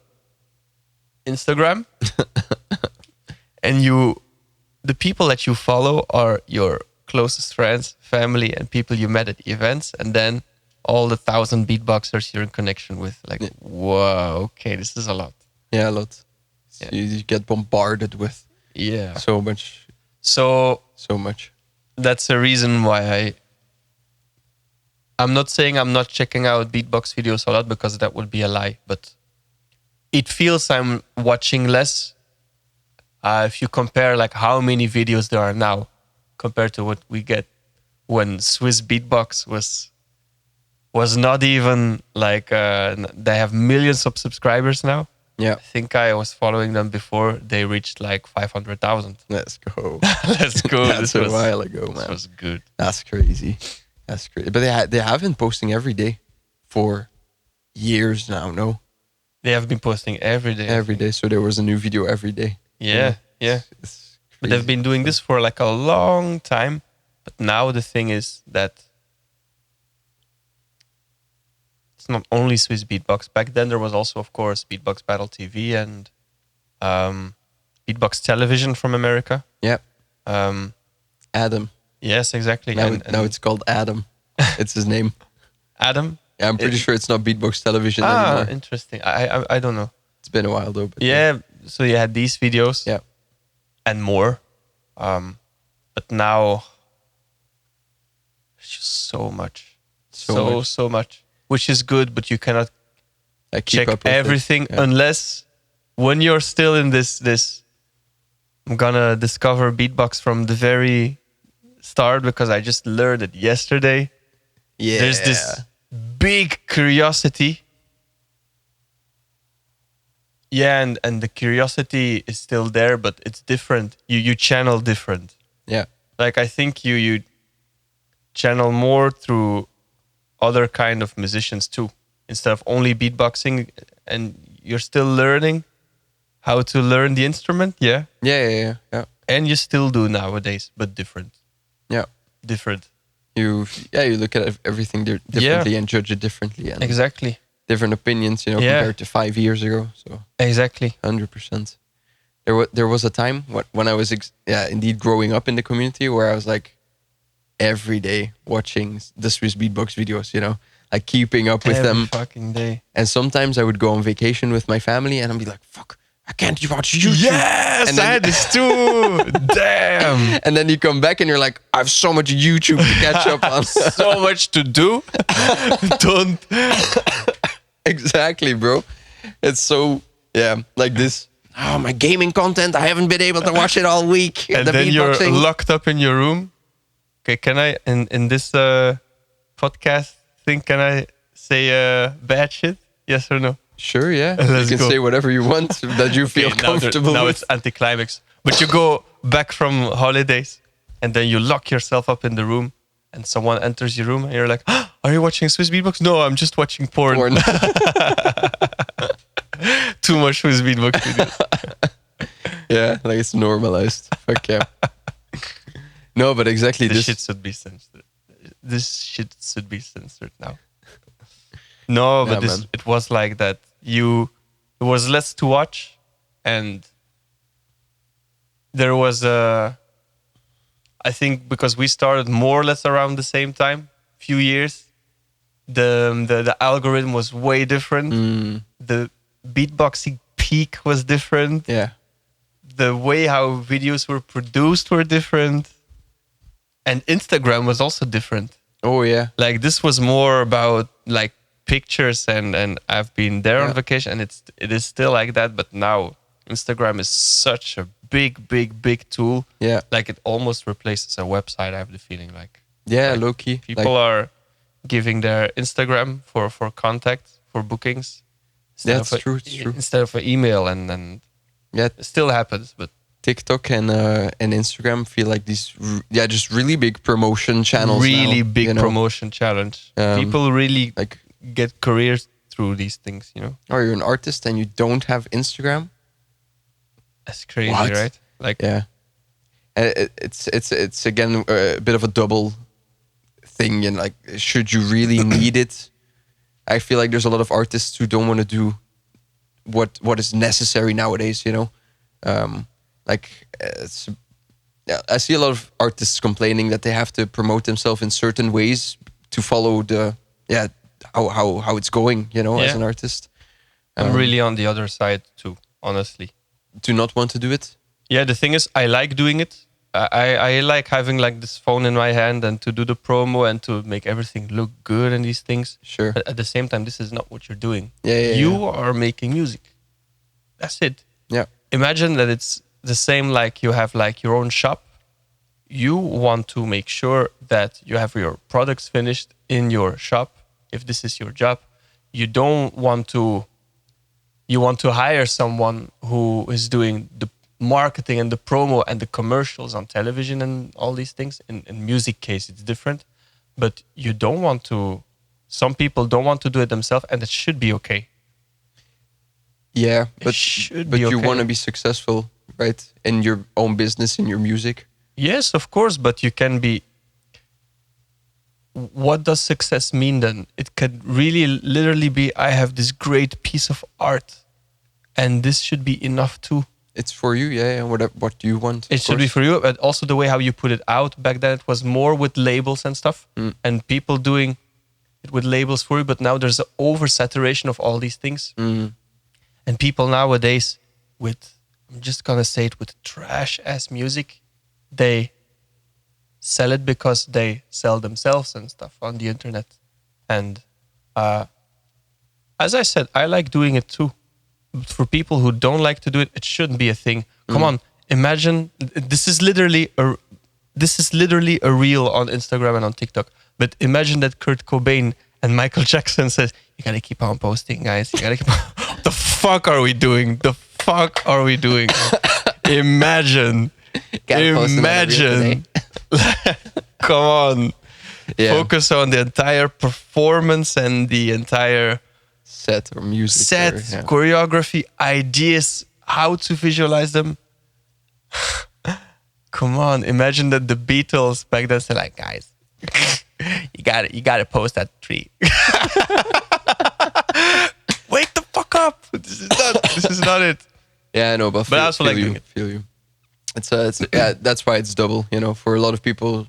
B: Instagram and the people that you follow are your closest friends, family, and people you met at events, and then all the 1,000 beatboxers you're in connection with. Like, whoa, okay, this is a lot.
A: Yeah, a lot.
B: Yeah.
A: You get bombarded with
B: Yeah.
A: so much.
B: So
A: So much.
B: that's a reason why I'm not saying I'm not checking out beatbox videos a lot, because that would be a lie, but it feels I'm watching less if you compare like how many videos there are now compared to what we get when Swiss Beatbox was not even like they have millions of subscribers now.
A: Yeah.
B: I think I was following them before they reached like 500,000.
A: Let's go.
B: Let's go.
A: That's a while ago,
B: This
A: man.
B: was good.
A: That's crazy. That's crazy. But they have been posting every day for years now, no?
B: They have been posting every day.
A: Every day. So there was a new video every day.
B: Yeah, yeah.
A: It's
B: But they've been doing this for like a long time. But now the thing is that it's not only Swiss Beatbox. Back then there was also, of course, Beatbox Battle TV and Beatbox Television from America.
A: Yeah.
B: Um,
A: Adam.
B: yes, exactly.
A: Now,
B: And
A: now it's called Adam. It's his name.
B: Adam.
A: Yeah, I'm pretty sure it's not Beatbox Television
B: Ah,
A: anymore.
B: interesting. I don't know.
A: It's been a while though. But
B: Yeah, so you had these videos.
A: Yeah.
B: And more. But now it's just so much. So much. Which is good, but you cannot
A: I keep
B: check
A: up with it.
B: everything
A: Yeah.
B: unless when you're still in this I'm gonna discover beatbox from the very start, because I just learned it yesterday.
A: Yeah.
B: There's this big curiosity. Yeah, and the curiosity is still there, but it's different. You channel different.
A: Yeah.
B: Like, I think you channel more through other kind of musicians too, instead of only beatboxing, and you're still learning how to learn the instrument. Yeah.
A: Yeah.
B: And you still do nowadays, but different.
A: Yeah.
B: Different.
A: You look at everything differently and judge it differently, and
B: Exactly.
A: different opinions,
B: Yeah.
A: compared to 5 years ago. So
B: Exactly.
A: 100%. There was a time when I was indeed growing up in the community where I was like every day watching the Swiss Beatbox videos, like keeping up with
B: Every
A: them.
B: fucking day.
A: And sometimes I would go on vacation with my family and I'd be like, fuck, I can't watch YouTube.
B: Yes,
A: And then-
B: I had this too. Damn.
A: And then you come back and you're like, I have so much YouTube to catch up on.
B: So much to do. Don't.
A: Exactly, bro. It's so, like this. Oh, my gaming content, I haven't been able to watch it all week.
B: And
A: The
B: then you're
A: beatboxing.
B: locked up in your room. Okay, can I, in this podcast thing, can I say bad shit? Yes or no?
A: Sure, yeah.
B: Let's
A: you can
B: go.
A: say whatever you want that you feel
B: Okay, now
A: comfortable
B: now
A: with.
B: it's anticlimax. But you go back from holidays and then you lock yourself up in the room and someone enters your room and you're like, "Ah, are you watching Swiss Beatbox? No, I'm just watching porn.
A: Porn.
B: Too much Swiss Beatbox videos.
A: Yeah, like it's normalized. Fuck yeah. No, but exactly
B: This
A: this.
B: shit should be censored. This shit should be censored now. No, but
A: Yeah, man.
B: it was like that. There was less to watch, and there was I think because we started more or less around the same time, few years. The algorithm was way different. The beatboxing peak was different.
A: Yeah.
B: The way how videos were produced were different, and Instagram was also different.
A: Oh, yeah.
B: Like, this was more about like pictures, and I've been there on
A: Yeah.
B: vacation, and it is still like that. But now Instagram is such a big tool.
A: Yeah.
B: Like, it almost replaces a website. I have the feeling like
A: Yeah,
B: Like,
A: low key.
B: people are giving their Instagram for contact, for bookings. instead
A: That's
B: of a-
A: true, it's true.
B: Instead of an email, and
A: Yeah,
B: it still happens, but
A: TikTok and Instagram feel like these, just really big promotion channels.
B: really
A: now,
B: big promotion challenge. People really
A: Like,
B: get careers through these things,
A: are you an artist and you don't have Instagram?
B: That's crazy,
A: What?
B: right? Like,
A: Yeah, and it's again a bit of a double thing. And like, should you really need it? I feel like there's a lot of artists who don't want to do what is necessary nowadays. Like, yeah, I see a lot of artists complaining that they have to promote themselves in certain ways to follow the how it's going, you know, as
B: Yeah.
A: an artist.
B: I'm really on the other side too, honestly.
A: Do not want to do it.
B: Yeah, the thing is, I like doing it. I like having like this phone in my hand and to do the promo and to make everything look good and these things.
A: Sure.
B: But at the same time, this is not what you're doing.
A: Yeah,
B: you are making music. That's it.
A: Yeah.
B: Imagine that it's the same like you have like your own shop. You want to make sure that you have your products finished in your shop. If this is your job, you don't want to. You want to hire someone who is doing the marketing and the promo and the commercials on television and all these things. In music case, it's different, but you don't want to. Some people don't want to do it themselves, and it should be okay.
A: Yeah, but
B: should
A: but
B: be
A: you
B: okay.
A: want to be successful, right? In your own business, in your music.
B: Yes, of course, but you can be. What does success mean then? It could really literally be I have this great piece of art and this should be enough too.
A: It's for you, yeah. What do you want?
B: It should be for you, but also the way how you put it out. Back then it was more with labels and stuff and people doing it with labels for you, but now there's an oversaturation of all these things. And people nowadays with, I'm just gonna say it, with trash ass music, they sell it because they sell themselves and stuff on the internet. And as I said, I like doing it too. But for people who don't like to do it, it shouldn't be a thing. Come on, imagine this is literally a reel on Instagram and on TikTok. But imagine that Kurt Cobain and Michael Jackson says, "You gotta keep on posting, guys. You gotta keep on." What the fuck are we doing? The fuck are we doing? Imagine.
A: Gotta post another reel
B: Imagine. Come on.
A: Yeah.
B: Focus on the entire performance and the entire
A: Set or music.
B: set,
A: or, yeah.
B: choreography, ideas, how to visualize them. Come on, imagine that the Beatles back then said like, guys, you gotta post that tree. Wake the fuck up. This is not it.
A: Yeah, I know, but
B: I also like
A: you.
B: doing it.
A: Feel you. It's yeah. That's why it's double. You know, for a lot of people,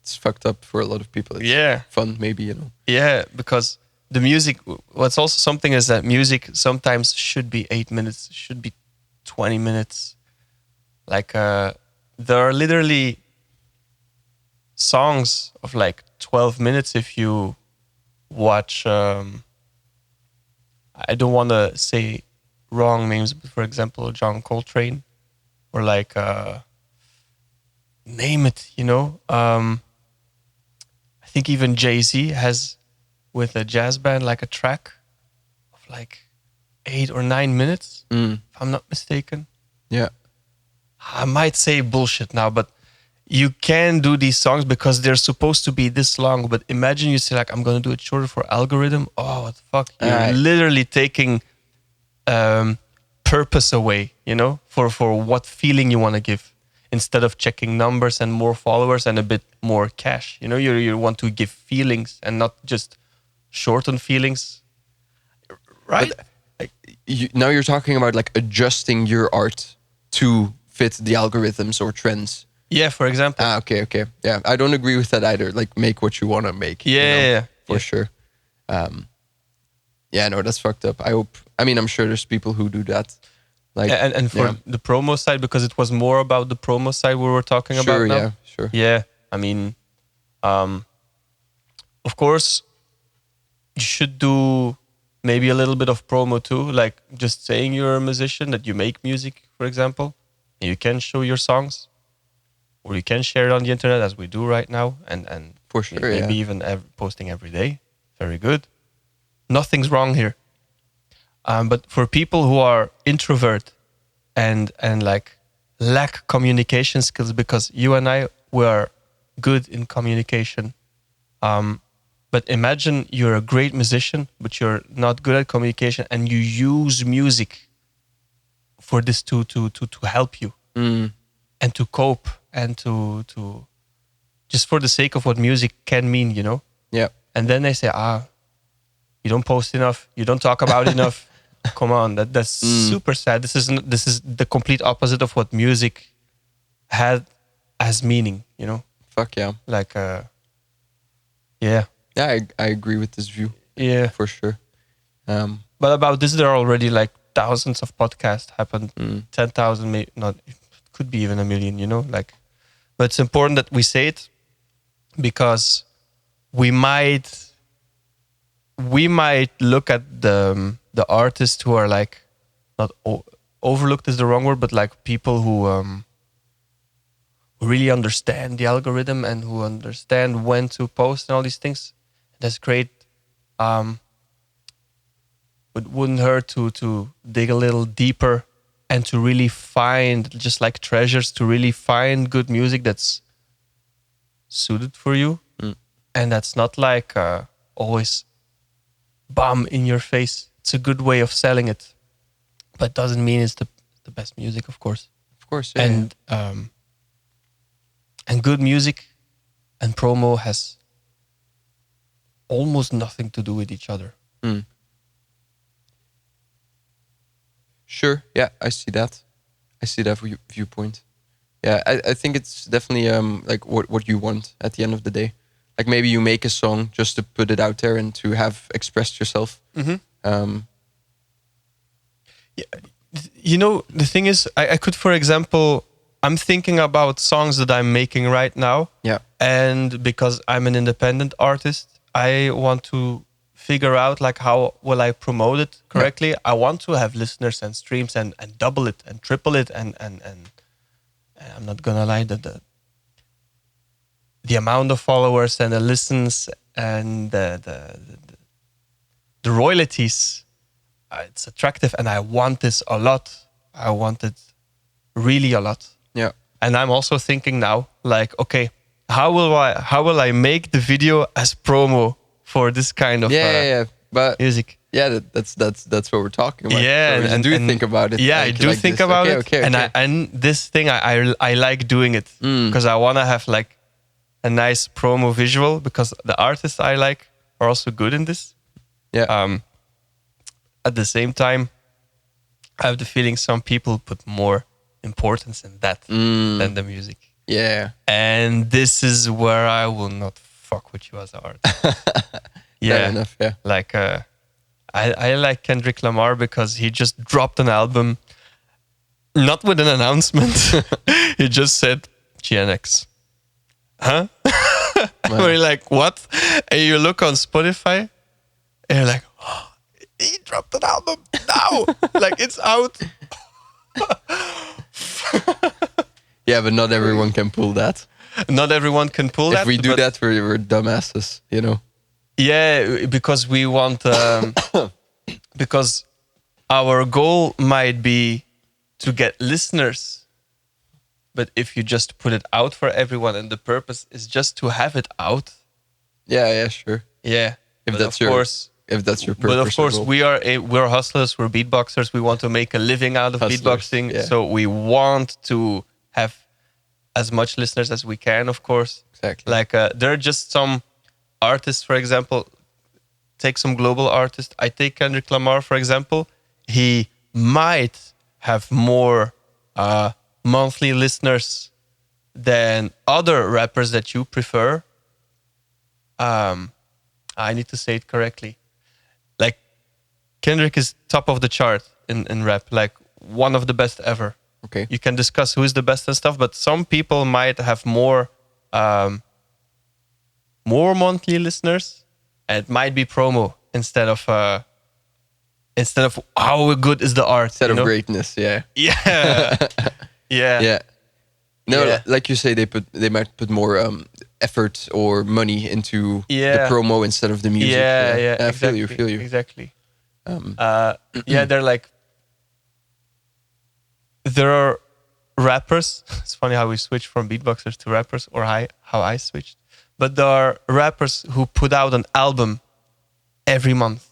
A: it's fucked up. For a lot of people, it's
B: Yeah.
A: fun. Maybe, you know.
B: Yeah, because the music, what's also something is that music sometimes should be 8 minutes, should be 20 minutes. Like, there are literally songs of like 12 minutes if you watch, I don't want to say wrong names, but for example, John Coltrane or like, name it, you know. I think even Jay-Z has with a jazz band like a track of like 8 or 9 minutes, if I'm not mistaken.
A: Yeah.
B: I might say bullshit now, but you can do these songs because they're supposed to be this long. But imagine you say like, I'm going to do it shorter for algorithm. Oh, what the fuck? You're
A: Alright.
B: literally taking purpose away, you know, for what feeling you want to give. Instead of checking numbers and more followers and a bit more cash. You know, you want to give feelings and not just shorten feelings. Right?
A: Now you're talking about like adjusting your art to fit the algorithms or trends.
B: Yeah, for example.
A: Okay. Yeah, I don't agree with that either. Like, make what you want to make. you know,
B: Yeah.
A: for sure. Yeah, no, that's fucked up. I'm sure there's people who do that. Like,
B: And for
A: yeah.
B: the promo side, because it was more about the promo side we were talking about
A: Sure,
B: now.
A: yeah, sure.
B: Yeah, I mean, of course, you should do maybe a little bit of promo too, like just saying you're a musician, that you make music, for example. You can show your songs, or you can share it on the internet as we do right now, and
A: For sure,
B: maybe
A: yeah.
B: even posting every day. Very good. Nothing's wrong here. But for people who are introvert and like lack communication skills, because you and I were good in communication. But imagine you're a great musician, but you're not good at communication, and you use music for this to help you and to cope and to just for the sake of what music can mean, you know.
A: Yeah.
B: And then they say, you don't post enough, you don't talk about it enough. Come on, that's super sad. This is the complete opposite of what music had has meaning, you know?
A: Fuck yeah.
B: Like, yeah.
A: Yeah, I agree with this view
B: Yeah.
A: for sure.
B: But about this, there are already like thousands of podcasts happened, 10,000, maybe not, it could be even a million, you know? Like, but it's important that we say it because we might look at the artists who are like, not overlooked is the wrong word, but like people who really understand the algorithm and who understand when to post and all these things. That's great. It wouldn't hurt to dig a little deeper and to really find, just like treasures, to really find good music that's suited for you. And that's not like always bam in your face. It's a good way of selling it, but doesn't mean it's the best music, of course.
A: Of course, yeah.
B: And good music and promo has almost nothing to do with each other.
A: Sure. Yeah, I see that. I see that viewpoint. Yeah, I think it's definitely like what you want at the end of the day. Like maybe you make a song just to put it out there and to have expressed yourself.
B: Yeah, you know, the thing is, I could, for example, I'm thinking about songs that I'm making right now.
A: Yeah.
B: And because I'm an independent artist, I want to figure out like how will I promote it correctly. Yeah. I want to have listeners and streams and double it and triple it and I'm not gonna lie that the amount of followers and the listens and the royalties, it's attractive and I want this a lot. I want it really a lot.
A: Yeah.
B: And I'm also thinking now like, okay, how will I make the video as promo for this kind of
A: but
B: music?
A: Yeah, that's what we're talking about.
B: Yeah,
A: so and do think about it.
B: Yeah,
A: like,
B: I do
A: like
B: think
A: this.
B: about it.
A: Okay.
B: And this thing, I like doing it because I want to have like a nice promo visual because the artists I like are also good in this.
A: Yeah.
B: At the same time, I have the feeling some people put more importance in that than the music.
A: Yeah.
B: And this is where I will not fuck with you as an artist. Yeah.
A: Fair enough, yeah.
B: Like, I like Kendrick Lamar because he just dropped an album, not with an announcement. He just said GNX. Huh? Where you're like, what? And you look on Spotify and you're like, oh, he dropped an album now. Like, it's out.
A: Yeah, but not everyone can pull that.
B: Not everyone can pull that.
A: If we do that, we're dumbasses, you know?
B: Yeah, because we want... because our goal might be to get listeners. But if you just put it out for everyone and the purpose is just to have it out...
A: Yeah, sure.
B: Yeah.
A: If that's your purpose.
B: But of course, we're hustlers, we're beatboxers. We want to make a living out of beatboxing. Yeah. So we want to have as much listeners as we can, of course.
A: Exactly.
B: Like there are just some artists, for example, take some global artists. I take Kendrick Lamar, for example. He might have more monthly listeners than other rappers that you prefer. I need to say it correctly. Like, Kendrick is top of the chart in rap, like one of the best ever.
A: Okay.
B: You can discuss who is the best and stuff, but some people might have more monthly listeners, and it might be promo instead of how good is the art.
A: Instead of greatness, yeah.
B: Yeah.
A: Yeah. No,
B: Yeah.
A: like you say, they might put more effort or money into the promo instead of the music.
B: Yeah.
A: I
B: Exactly,
A: feel you.
B: Exactly. Yeah, they're like, there are rappers. It's funny how we switch from beatboxers to rappers, or how I switched. But there are rappers who put out an album every month.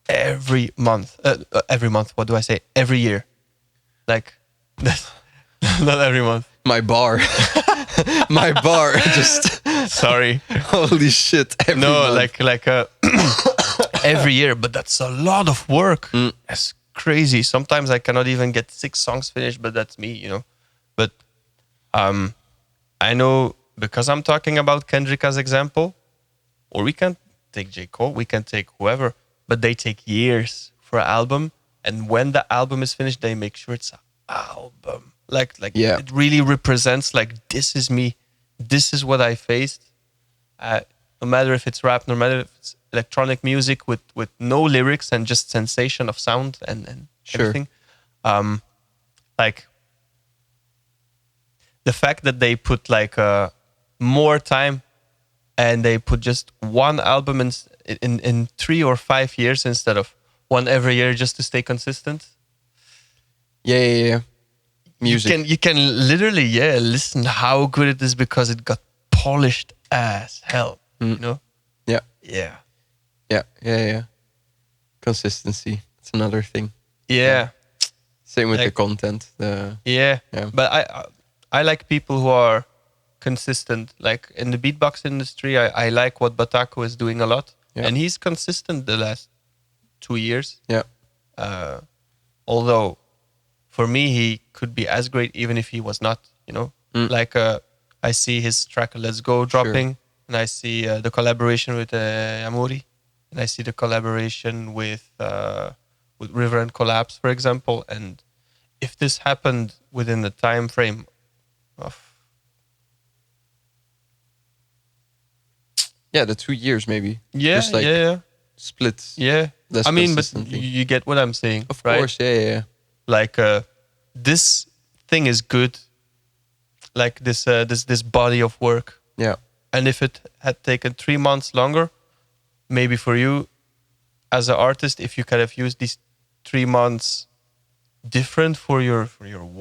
B: Every month. What do I say? Every year. Like, not every month.
A: My bar. Just...
B: Sorry.
A: Holy shit. Every month.
B: like every year. But that's a lot of work. That's crazy. Sometimes I cannot even get 6 songs finished, but that's me, you know. But I know because I'm talking about Kendrick as example, or we can take J. Cole, we can take whoever, but they take years for an album. And when the album is finished, they make sure it's an album. Like
A: Yeah.
B: it really represents like, this is me. This is what I faced. No matter if it's rap, no matter if it's electronic music with no lyrics and just sensation of sound and
A: Sure.
B: everything. Like the fact that they put like more time and they put just one album in 3 or 5 years instead of one every year just to stay consistent.
A: Yeah. Music.
B: You can literally listen how good it is because it got polished as hell. You know?
A: Yeah. Yeah. Consistency. It's another thing.
B: Yeah.
A: Same with the
B: Like-
A: content.
B: Yeah.
A: Yeah.
B: But I like people who are consistent. Like in the beatbox industry, I like what Batako is doing a lot.
A: Yeah.
B: And he's consistent the last 2 years.
A: Yeah.
B: Although for me, he could be as great even if he was not, you know? Like I see his track Let's Go dropping, and I see the collaboration with Amori, and I see the collaboration with River and Collapse, for example. And if this happened within the time frame of
A: the 2 years maybe.
B: yeah,
A: Just like
B: yeah,
A: splits.
B: yeah.
A: less
B: I mean, but
A: consistently.
B: you get what I'm saying,
A: Of
B: right?
A: course, yeah.
B: Like this thing is good. Like this body of work.
A: Yeah.
B: And if it had taken 3 months longer, maybe for you as an artist, if you could have used these 3 months different for your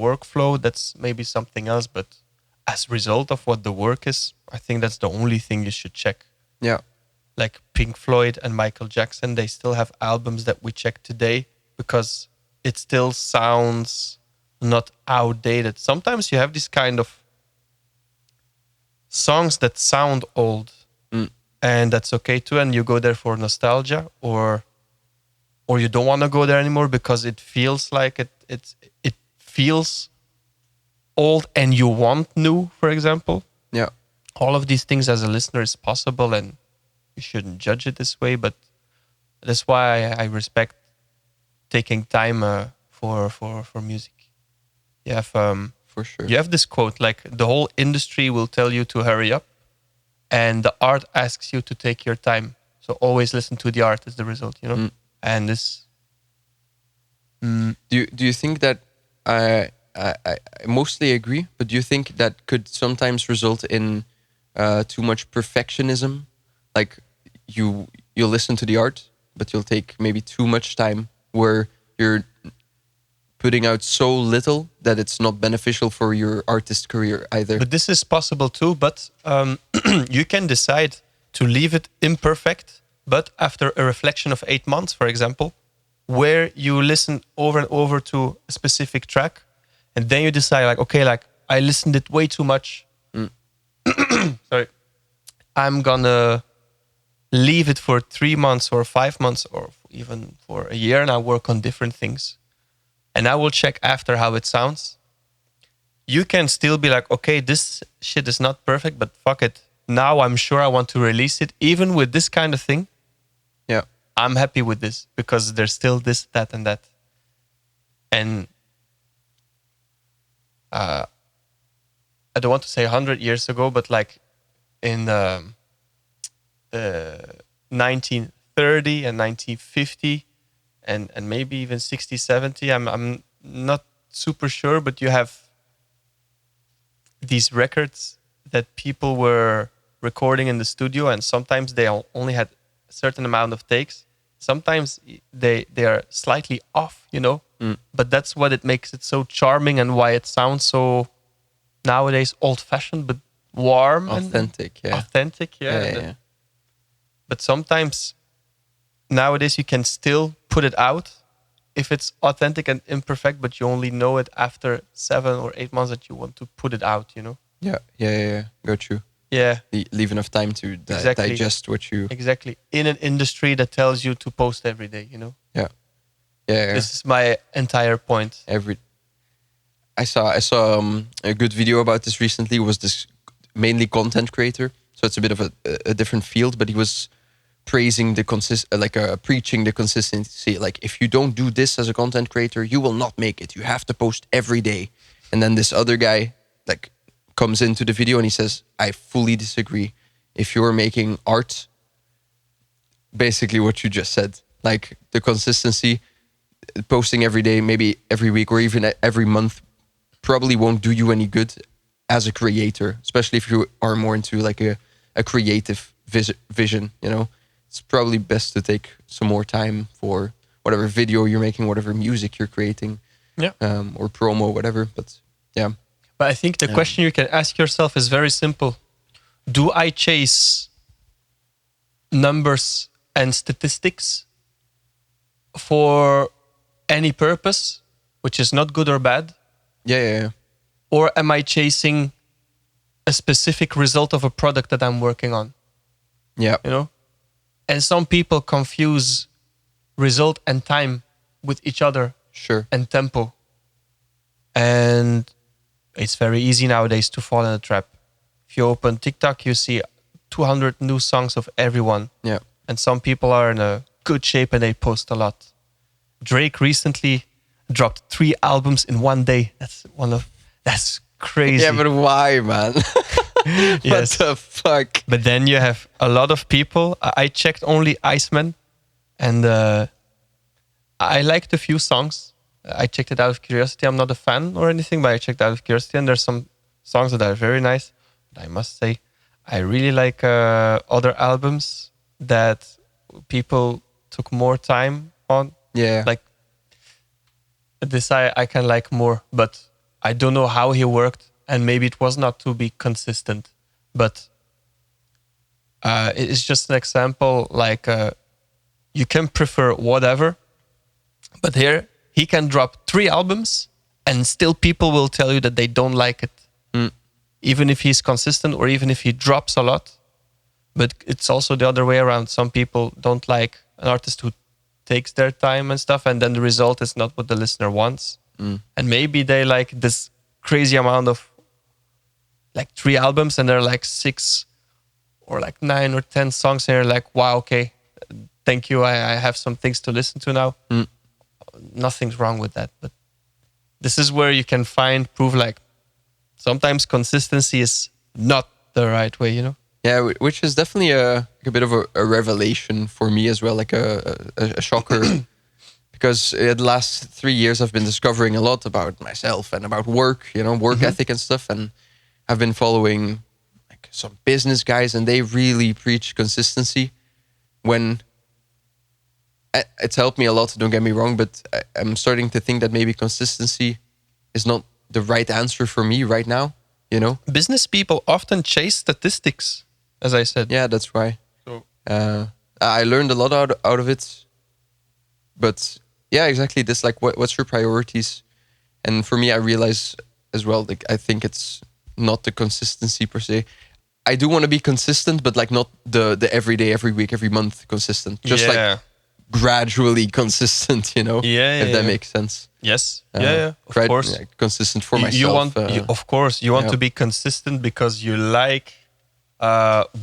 B: workflow, that's maybe something else. But as a result of what the work is, I think that's the only thing you should check.
A: Yeah.
B: Like Pink Floyd and Michael Jackson, they still have albums that we check today because it still sounds not outdated. Sometimes you have this kind of songs that sound old, and that's okay too. And you go there for nostalgia, or you don't want to go there anymore because it feels like it feels old, and you want new. For example,
A: Yeah.
B: all of these things as a listener is possible, and you shouldn't judge it this way. But that's why I respect taking time for music. You have
A: For sure.
B: you have this quote, like the whole industry will tell you to hurry up, and the art asks you to take your time. So always listen to the art as the result, you know. And this,
A: Do you think that I mostly agree, but do you think that could sometimes result in too much perfectionism? Like you'll listen to the art, but you'll take maybe too much time where you're putting out so little that it's not beneficial for your artist career either.
B: but this is possible too. But you can decide to leave it imperfect, but after a reflection of 8 months, for example, where you listen over and over to a specific track, and then you decide like, okay, like I listened it way too much. Sorry, I'm gonna leave it for 3 months or 5 months or even for a year, and I work on different things, and I will check after how it sounds. You can still be like, okay, this shit is not perfect, but fuck it. Now I'm sure I want to release it, even with this kind of thing.
A: Yeah.
B: I'm happy with this because there's still this, that, and that. And I don't want to say 100 years ago, but like in 1930 and 1950 and maybe even 60, 70, I'm not super sure, but you have these records that people were recording in the studio, and sometimes they only had a certain amount of takes. Sometimes they are slightly off, you know, but that's what it makes it so charming and why it sounds so nowadays old-fashioned but warm,
A: Authentic,
B: and
A: yeah.
B: authentic, yeah.
A: Yeah.
B: But sometimes nowadays you can still put it out if it's authentic and imperfect, but you only know it after 7 or 8 months that you want to put it out, you know.
A: Yeah. Got you.
B: Yeah,
A: Leave enough time to
B: Exactly.
A: digest what you.
B: exactly. In an industry that tells you to post every day, you know.
A: Yeah.
B: This is my entire point.
A: I saw a good video about this recently. Was this mainly content creator, so it's a bit of a different field. But he was praising the preaching the consistency. Like, if you don't do this as a content creator, you will not make it. You have to post every day. And then this other guy like comes into the video and he says, I fully disagree. If you're making art, basically what you just said, like the consistency, posting every day, maybe every week or even every month, probably won't do you any good as a creator, especially if you are more into like a creative vision, you know. It's probably best to take some more time for whatever video you're making, whatever music you're creating, or promo, whatever. But yeah.
B: But I think the question you can ask yourself is very simple. Do I chase numbers and statistics for any purpose, which is not good or bad?
A: Yeah.
B: Or am I chasing a specific result of a product that I'm working on?
A: Yeah.
B: You know? And some people confuse result and time with each other.
A: Sure.
B: And tempo. And it's very easy nowadays to fall in a trap. If you open TikTok, you see 200 new songs of everyone.
A: Yeah.
B: And some people are in a good shape and they post a lot. Drake recently dropped 3 albums in one day. That's crazy.
A: Yeah, but why, man?
B: Yes.
A: What the fuck?
B: But then you have a lot of people. I checked only Iceman, and I liked a few songs. I checked it out of curiosity. I'm not a fan or anything, but I checked out of curiosity, and there's some songs that are very nice. But I must say, I really like other albums that people took more time on.
A: Yeah.
B: Like this, I can like more, but I don't know how he worked, and maybe it was not to be consistent. But it's just an example. Like you can prefer whatever, but here he can drop 3 albums, and still people will tell you that they don't like it, even if he's consistent or even if he drops a lot. But it's also the other way around. Some people don't like an artist who takes their time and stuff, and then the result is not what the listener wants. And maybe they like this crazy amount of like 3 albums, and they're like 6 or like 9 or 10 songs, and you're like, wow, okay, thank you. I have some things to listen to now. Nothing's wrong with that. But this is where you can prove like sometimes consistency is not the right way, you know?
A: Yeah, which is definitely a bit of a revelation for me as well, like a shocker. Because the last 3 years I've been discovering a lot about myself and about work, you know, work ethic and stuff. And I've been following like some business guys, and they really preach consistency. When it's helped me a lot, don't get me wrong, but I'm starting to think that maybe consistency is not the right answer for me right now, you know?
B: Business people often chase statistics, as I said.
A: Yeah, that's why.
B: So
A: I learned a lot out of it. But yeah, exactly. This, like, what's your priorities? And for me, I realize as well, like, I think it's not the consistency per se. I do want to be consistent, but like not the every day, every week, every month consistent. Just like gradually consistent, you know?
B: Yeah,
A: if that makes sense.
B: Yes. Of course.
A: Yeah, consistent for myself.
B: Of course, you want to be consistent because you like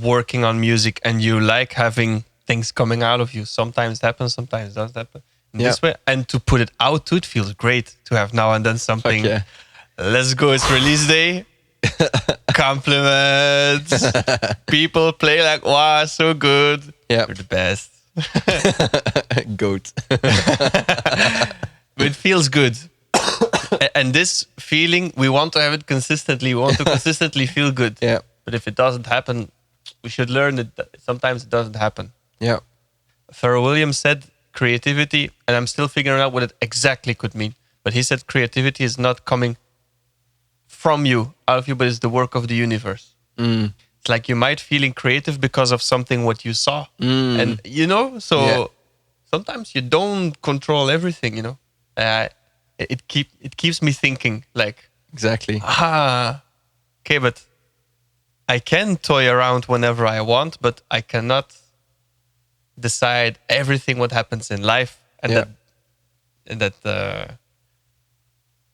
B: working on music and you like having things coming out of you. Sometimes it happens, sometimes it doesn't happen. In this way, and to put it out too, it feels great to have now and then something.
A: Yeah.
B: Let's go, it's release day. Compliments. People play like, wow, so good.
A: Yeah.
B: You're the best.
A: Goat.
B: But it feels good. And this feeling, we want to have it consistently. We want to consistently feel good.
A: Yeah.
B: But if it doesn't happen, we should learn that sometimes it doesn't happen.
A: Yeah.
B: Pharrell Williams said creativity, and I'm still figuring out what it exactly could mean. But he said creativity is not coming from you, out of you, but it's the work of the universe. It's like you might feeling creative because of something what you saw. And, you know, so sometimes you don't control everything, you know. It keeps me thinking like...
A: Exactly.
B: Okay, but I can toy around whenever I want, but I cannot decide everything what happens in life, and that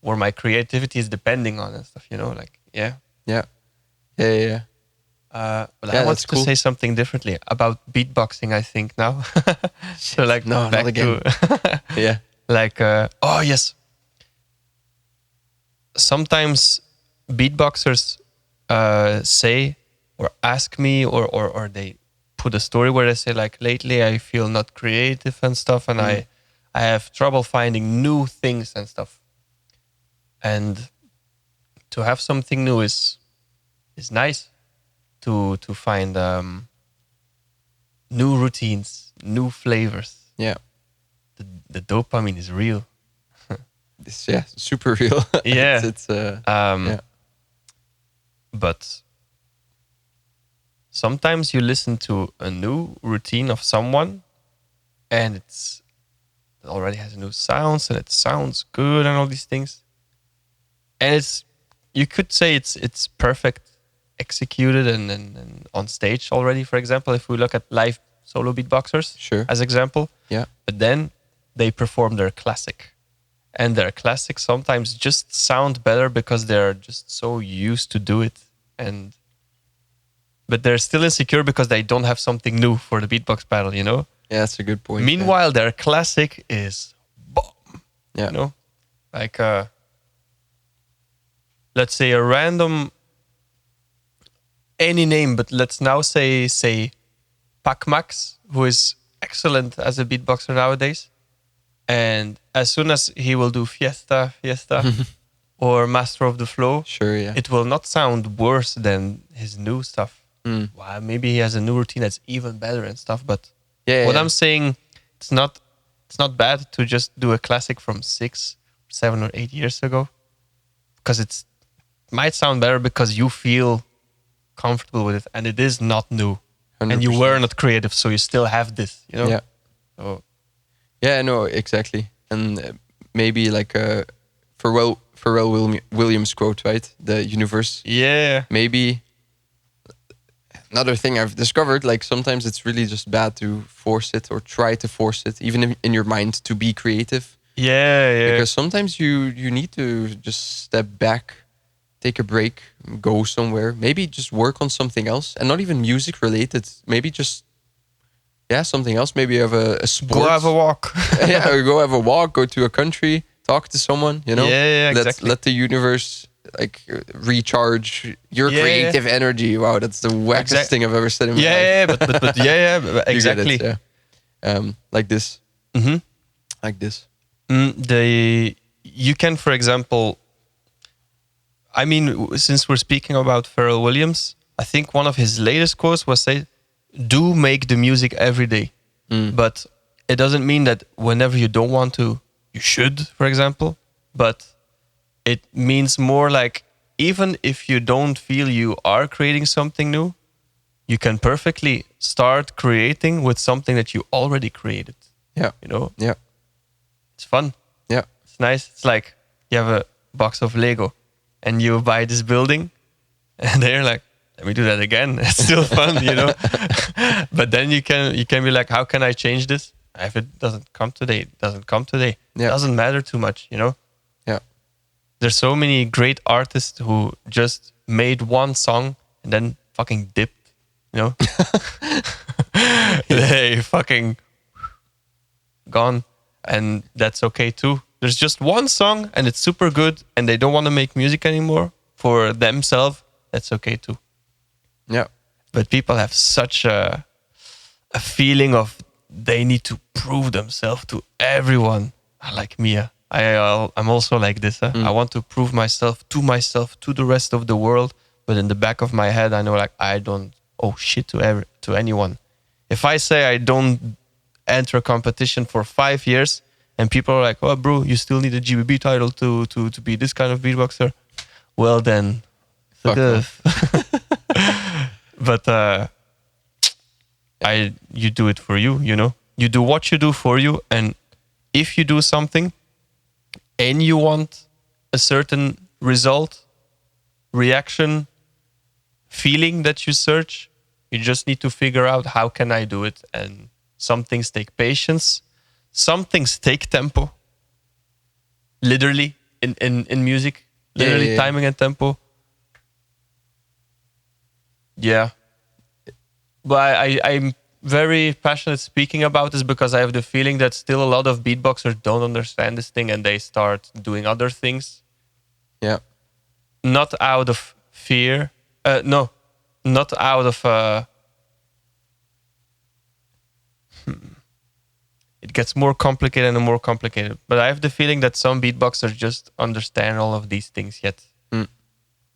B: where my creativity is depending on and stuff, you know, like,
A: Yeah. Yeah.
B: But
A: Yeah,
B: I wanted
A: that's
B: to
A: cool.
B: say something differently about beatboxing, I think now. So like
A: No,
B: back
A: not again.
B: to
A: Yeah.
B: like oh yes. Sometimes beatboxers say or ask me or they put a story where they say like lately I feel not creative and stuff and I have trouble finding new things and stuff. And to have something new is nice to find new routines, new flavors.
A: Yeah.
B: The dopamine is real.
A: It's super real.
B: Yeah.
A: it's
B: Um,
A: yeah.
B: But sometimes you listen to a new routine of someone and it already has new sounds and it sounds good and all these things. And you could say it's perfect executed and on stage already, for example, if we look at live solo beatboxers
A: Sure.
B: as example.
A: Yeah.
B: But then they perform their classic. And their classics sometimes just sound better because they're just so used to do it. But they're still insecure because they don't have something new for the beatbox battle, you know?
A: Yeah, that's a good point.
B: Meanwhile, their classic is bomb.
A: Yeah.
B: You know? Like let's say a random any name, but let's now say Pac Max, who is excellent as a beatboxer nowadays. And as soon as he will do Fiesta, or Master of the Flow,
A: Sure, yeah.
B: it will not sound worse than his new stuff. Well, maybe he has a new routine that's even better and stuff. But what I'm saying, it's not bad to just do a classic from 6, 7, or 8 years ago, because it might sound better because you feel comfortable with it, and it is not new,
A: 100%.
B: and you were not creative, so you still have this, you know.
A: Yeah.
B: So
A: Yeah, no, exactly. And maybe like Pharrell Williams quote, right? The universe.
B: yeah,
A: Maybe another thing I've discovered, like sometimes it's really just bad to force it or try to force it, even in your mind, to be creative.
B: yeah.
A: Because sometimes you need to just step back, take a break, go somewhere, maybe just work on something else, and not even music related. Maybe just something else. Maybe you have a sport.
B: Go have a walk.
A: Yeah, or go have a walk, go to a country, talk to someone, you know?
B: Yeah, exactly.
A: Let the universe like recharge your creative energy. Wow, that's the wackest thing I've ever said in my life.
B: Yeah, but
A: You
B: exactly.
A: get it, yeah. Like this.
B: Mm-hmm.
A: Like this.
B: You can, for example, I mean, since we're speaking about Pharrell Williams, I think one of his latest quotes was say, "Do make the music every day." But it doesn't mean that whenever you don't want to, you should, for example. But it means more like even if you don't feel you are creating something new, you can perfectly start creating with something that you already created.
A: Yeah.
B: You know?
A: Yeah.
B: It's fun.
A: Yeah.
B: It's nice. It's like you have a box of Lego and you buy this building and they're like, let me do that again. It's still fun, you know? But then you can be like, how can I change this? If it doesn't come today, it doesn't come today.
A: Yeah.
B: It doesn't matter too much, you know?
A: Yeah.
B: There's so many great artists who just made one song and then fucking dipped, you know? They fucking gone. And that's okay too. There's just one song and it's super good and they don't want to make music anymore for themselves. That's okay too.
A: Yeah.
B: But people have such a feeling of they need to prove themselves to everyone. Like Mia. I'm also like this. I want to prove myself, to the rest of the world. But in the back of my head, I know like I don't owe shit to anyone. If I say I don't enter a competition for 5 years and people are like, oh, bro, you still need a GBB title to be this kind of beatboxer. Well, then,
A: Fuck off.
B: But you do it for you, you know? You do what you do for you. And if you do something and you want a certain result, reaction, feeling that you search, you just need to figure out how can I do it. And some things take patience. Some things take tempo. Literally in music. Literally timing and tempo. Yeah. But I'm very passionate speaking about this because I have the feeling that still a lot of beatboxers don't understand this thing and they start doing other things.
A: Yeah.
B: Not out of fear. No, not out of... It gets more complicated and more complicated. But I have the feeling that some beatboxers just understand all of these things yet.
A: Mm.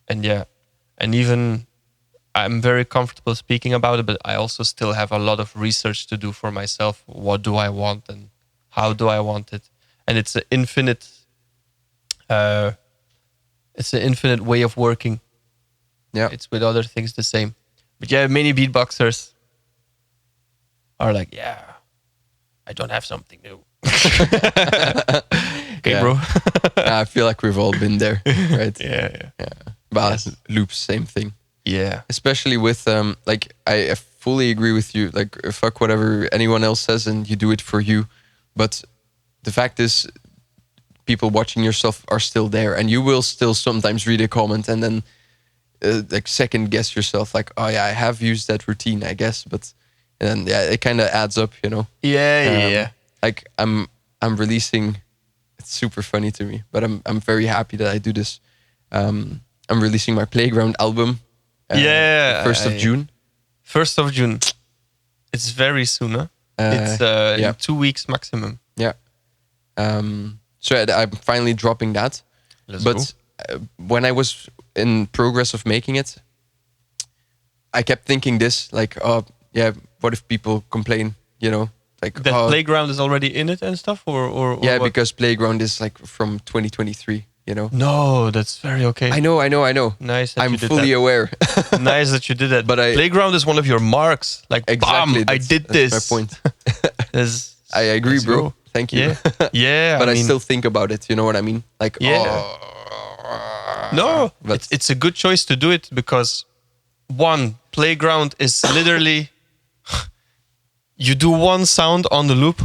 B: And yeah, and even I'm very comfortable speaking about it, but I also still have a lot of research to do for myself. What do I want and how do I want it? And it's an infinite way of working.
A: Yeah.
B: It's with other things the same. But yeah, many beatboxers are like, yeah, I don't have something new. Okay,
A: Yeah.
B: bro.
A: I feel like we've all been there, right?
B: Yeah.
A: But
B: Yes.
A: loops, same thing.
B: Yeah.
A: Especially with like I fully agree with you. Like fuck whatever anyone else says, and you do it for you. But the fact is, people watching your stuff are still there, and you will still sometimes read a comment and then like second guess yourself. Like, oh yeah, I have used that routine, I guess, but and then yeah, it kind of adds up, you know.
B: Yeah.
A: Like I'm releasing. It's super funny to me, but I'm very happy that I do this. I'm releasing my Playground album.
B: Yeah,
A: 1st of June.
B: 1st of June. It's very soon, huh? It's
A: yeah.
B: in 2 weeks maximum.
A: Yeah. So I'm finally dropping that.
B: Let's
A: But when I was in progress of making it, I kept thinking this, like, oh yeah, what if people complain? You know, like
B: That
A: oh,
B: Playground is already in it and stuff, or
A: yeah,
B: what?
A: because Playground is like from 2023. You know.
B: No, that's very okay.
A: I know.
B: Nice that
A: I'm
B: you did
A: fully
B: that.
A: aware.
B: Nice that you did that.
A: But
B: Playground is one of your marks. Like,
A: Exactly.
B: bam, I did this.
A: That's my point.
B: That's-
A: I agree,
B: let's
A: bro.
B: go.
A: Thank you.
B: Yeah, yeah.
A: But I
B: mean,
A: still think about it. You know what I mean? Like,
B: Yeah. No,
A: But-
B: it's a good choice to do it because one, Playground is literally you do one sound on the loop.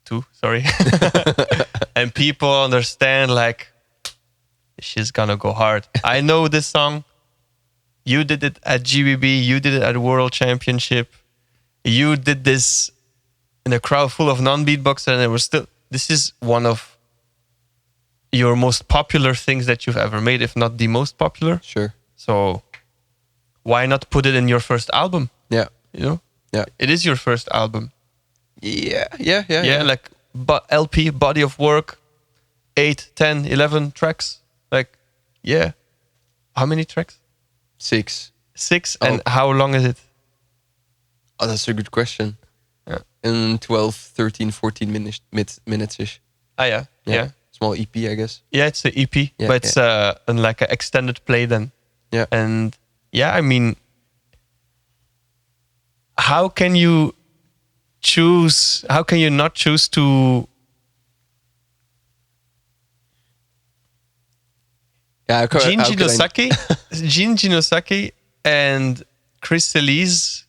B: Two, sorry. And people understand like she's gonna go hard. I know this song. You did it at GBB, you did it at World Championship. You did this in a crowd full of non-beatboxers, and it was still. This is one of your most popular things that you've ever made, if not the most popular.
A: Sure.
B: So why not put it in your first album?
A: Yeah.
B: You know,
A: Yeah.
B: it is your first album.
A: Yeah.
B: Like LP, body of work, 8, 10, 11 tracks. Like, yeah. How many tracks?
A: 6.
B: 6.
A: Oh.
B: And how long is it?
A: Oh, that's a good question.
B: Yeah.
A: In 12, 13, 14 minutes-ish.
B: Ah, yeah.
A: Small EP, I guess.
B: Yeah, it's an EP,
A: Yeah,
B: but it's like an extended play then.
A: Yeah.
B: And yeah, I mean, how can you choose? How can you not choose to?
A: Yeah.
B: Jinji Nosaki and Chris Elise,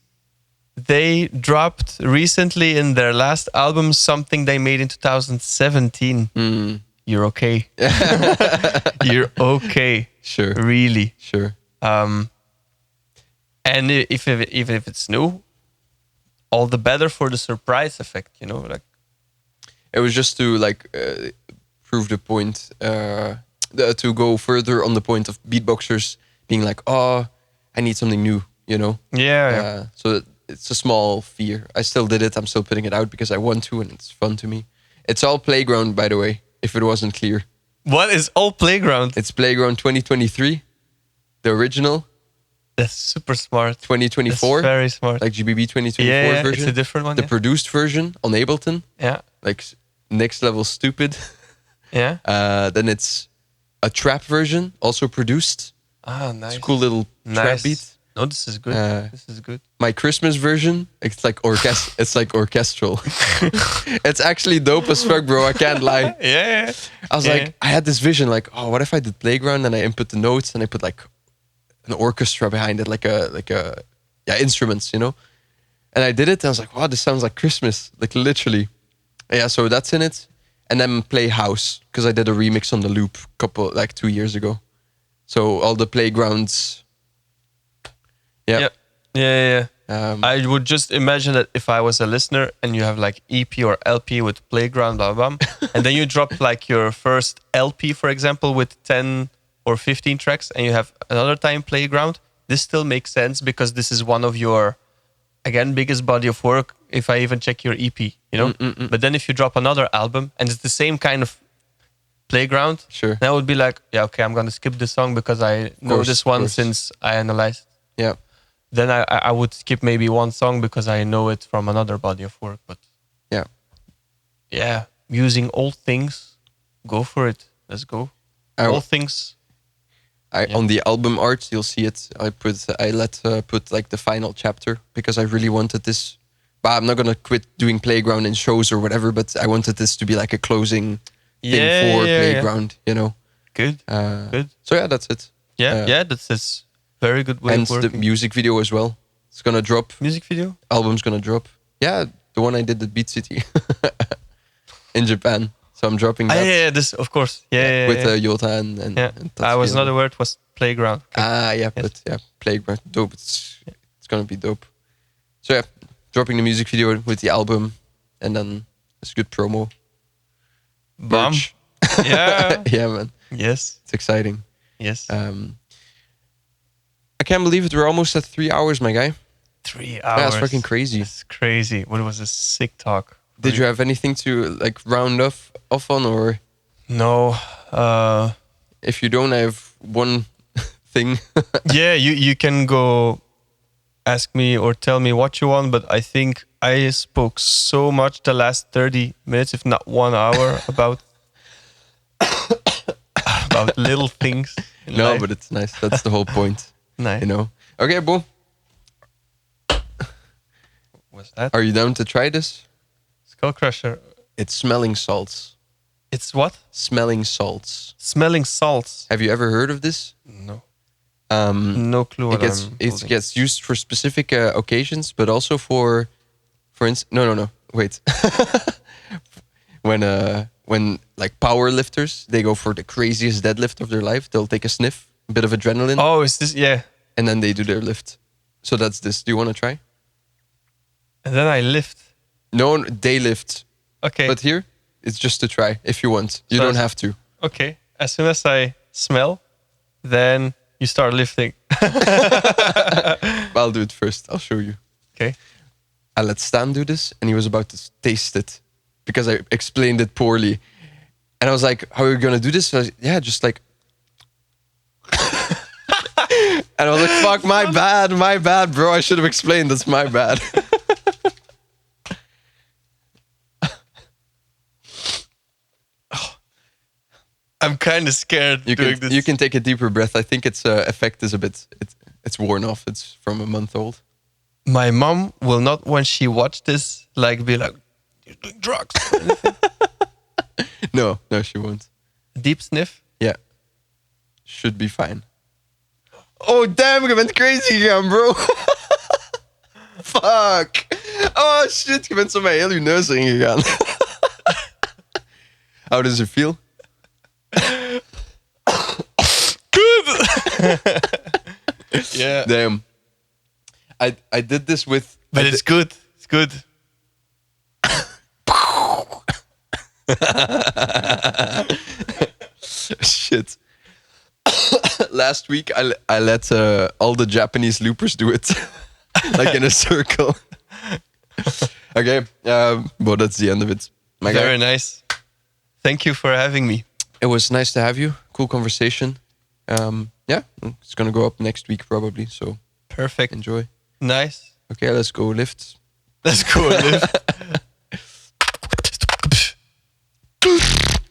B: they dropped recently in their last album something they made in 2017. You're okay. You're okay.
A: Sure.
B: Really.
A: Sure.
B: And even if it's new, all the better for the surprise effect, you know, like.
A: It was just to like prove the point, to go further on the point of beatboxers being like, oh, I need something new, you know.
B: Yeah.
A: So it's a small fear. I still did it. I'm still putting it out because I want to, and it's fun to me. It's all Playground, by the way, if it wasn't clear.
B: What is all Playground?
A: It's Playground 2023, the original.
B: That's super smart.
A: 2024,
B: That's very smart.
A: like GBB 2024
B: yeah,
A: version.
B: it's a different one.
A: The produced version on Ableton,
B: Yeah.
A: like next level stupid.
B: Yeah.
A: Then it's a trap version, also produced.
B: Ah, nice.
A: It's a cool little trap
B: Nice.
A: beat.
B: No, this is good. This is good.
A: My Christmas version, it's like it's like orchestral. It's actually dope as fuck, bro. I can't lie.
B: Yeah.
A: I was like, I had this vision, like, oh, what if I did Playground and I input the notes and I put like an orchestra behind it, like a instruments, you know. And I did it, and I was like, wow, this sounds like Christmas, like literally. Yeah, so that's in it, and then Play House because I did a remix on the loop 2 years ago. So all the Playgrounds Yeah.
B: Yeah. I would just imagine that if I was a listener and you have like EP or LP with Playground, blah, blah, blah, and then you drop like your first LP, for example, with 10 or 15 tracks, and you have another time Playground, this still makes sense because this is one of your, again, biggest body of work if I even check your EP, you know? But then if you drop another album and it's the same kind of Playground,
A: Sure.
B: that would be like, yeah, okay, I'm going to skip this song because I know this one since I analyzed.
A: Yeah.
B: Then I would skip maybe one song because I know it from another body of work. But yeah, using old things, go for it. Let's go. Old things.
A: On the album art, you'll see it. I put like the final chapter because I really wanted this. But I'm not gonna quit doing Playground in shows or whatever. But I wanted this to be like a closing thing for Playground. You know.
B: Good. Good.
A: So yeah, that's it.
B: Yeah, that's very good way
A: and
B: of working.
A: the music video as well. It's gonna drop.
B: Music video?
A: Album's gonna drop. Yeah, the one I did at Beat City in Japan. So I'm dropping that.
B: Yeah, this of course. Yeah,
A: with Yota and
B: I was not aware it was Playground.
A: Okay. But Playground, dope. It's gonna be dope. So yeah, dropping the music video with the album, and then it's good promo.
B: Bam.
A: Merch.
B: Yeah.
A: Yeah, man.
B: Yes.
A: It's exciting.
B: Yes.
A: I can't believe it. We're almost at 3 hours, my guy.
B: 3 hours.
A: Yeah, that's fucking crazy.
B: It's crazy. What was a sick talk?
A: Did you have anything to like round off on, or
B: no?
A: If you don't, I have one thing.
B: Yeah, you can go ask me or tell me what you want, but I think I spoke so much the last 30 minutes, if not 1 hour, about little things.
A: No,
B: life.
A: but it's nice. That's the whole point.
B: Nice.
A: You know. Okay, boom.
B: What's that?
A: Are you down to try this?
B: Skull Crusher.
A: It's smelling salts.
B: It's what?
A: Smelling salts.
B: Smelling salts.
A: Have you ever heard of this?
B: No.
A: No
B: clue what
A: it gets used for specific occasions, but also for instance. No. Wait. when like power lifters, they go for the craziest deadlift of their life. They'll take a sniff, a bit of adrenaline.
B: Oh, is this? Yeah.
A: And then they do their lift. So that's this. Do you want to try?
B: And then I lift.
A: No, they lift.
B: Okay.
A: But here, it's just to try if you want. You don't have to.
B: Okay. As soon as I smell, then you start lifting.
A: I'll do it first. I'll show you.
B: Okay.
A: I let Stan do this, and he was about to taste it because I explained it poorly. And I was like, how are you going to do this? So I was, yeah, just like... And I was like, fuck, my bad, bro. I should have explained. That's my bad.
B: I'm kind of scared doing this.
A: You can take a deeper breath. I think its effect is a bit... It's worn off. It's from a month old.
B: My mom will not, when she watched this, like be like, you're doing drugs.
A: No, she won't.
B: Deep sniff?
A: Yeah. Should be fine. Oh, damn, je bent crazy gegaan, bro. Fuck. Oh, shit, je bent zo met heel je neus erin gegaan. How does it feel?
B: Good. Yeah.
A: Damn. I did this with...
B: But it's good. It's good.
A: Shit. Last week, I let all the Japanese loopers do it. Like in a circle. Okay. Well, that's the end of it. My
B: Very
A: guy.
B: nice. Thank you for having me.
A: It was nice to have you. Cool conversation. Yeah, it's going to go up next week probably. So
B: Perfect.
A: enjoy.
B: Nice.
A: Okay, let's go lift.
B: Let's go lift.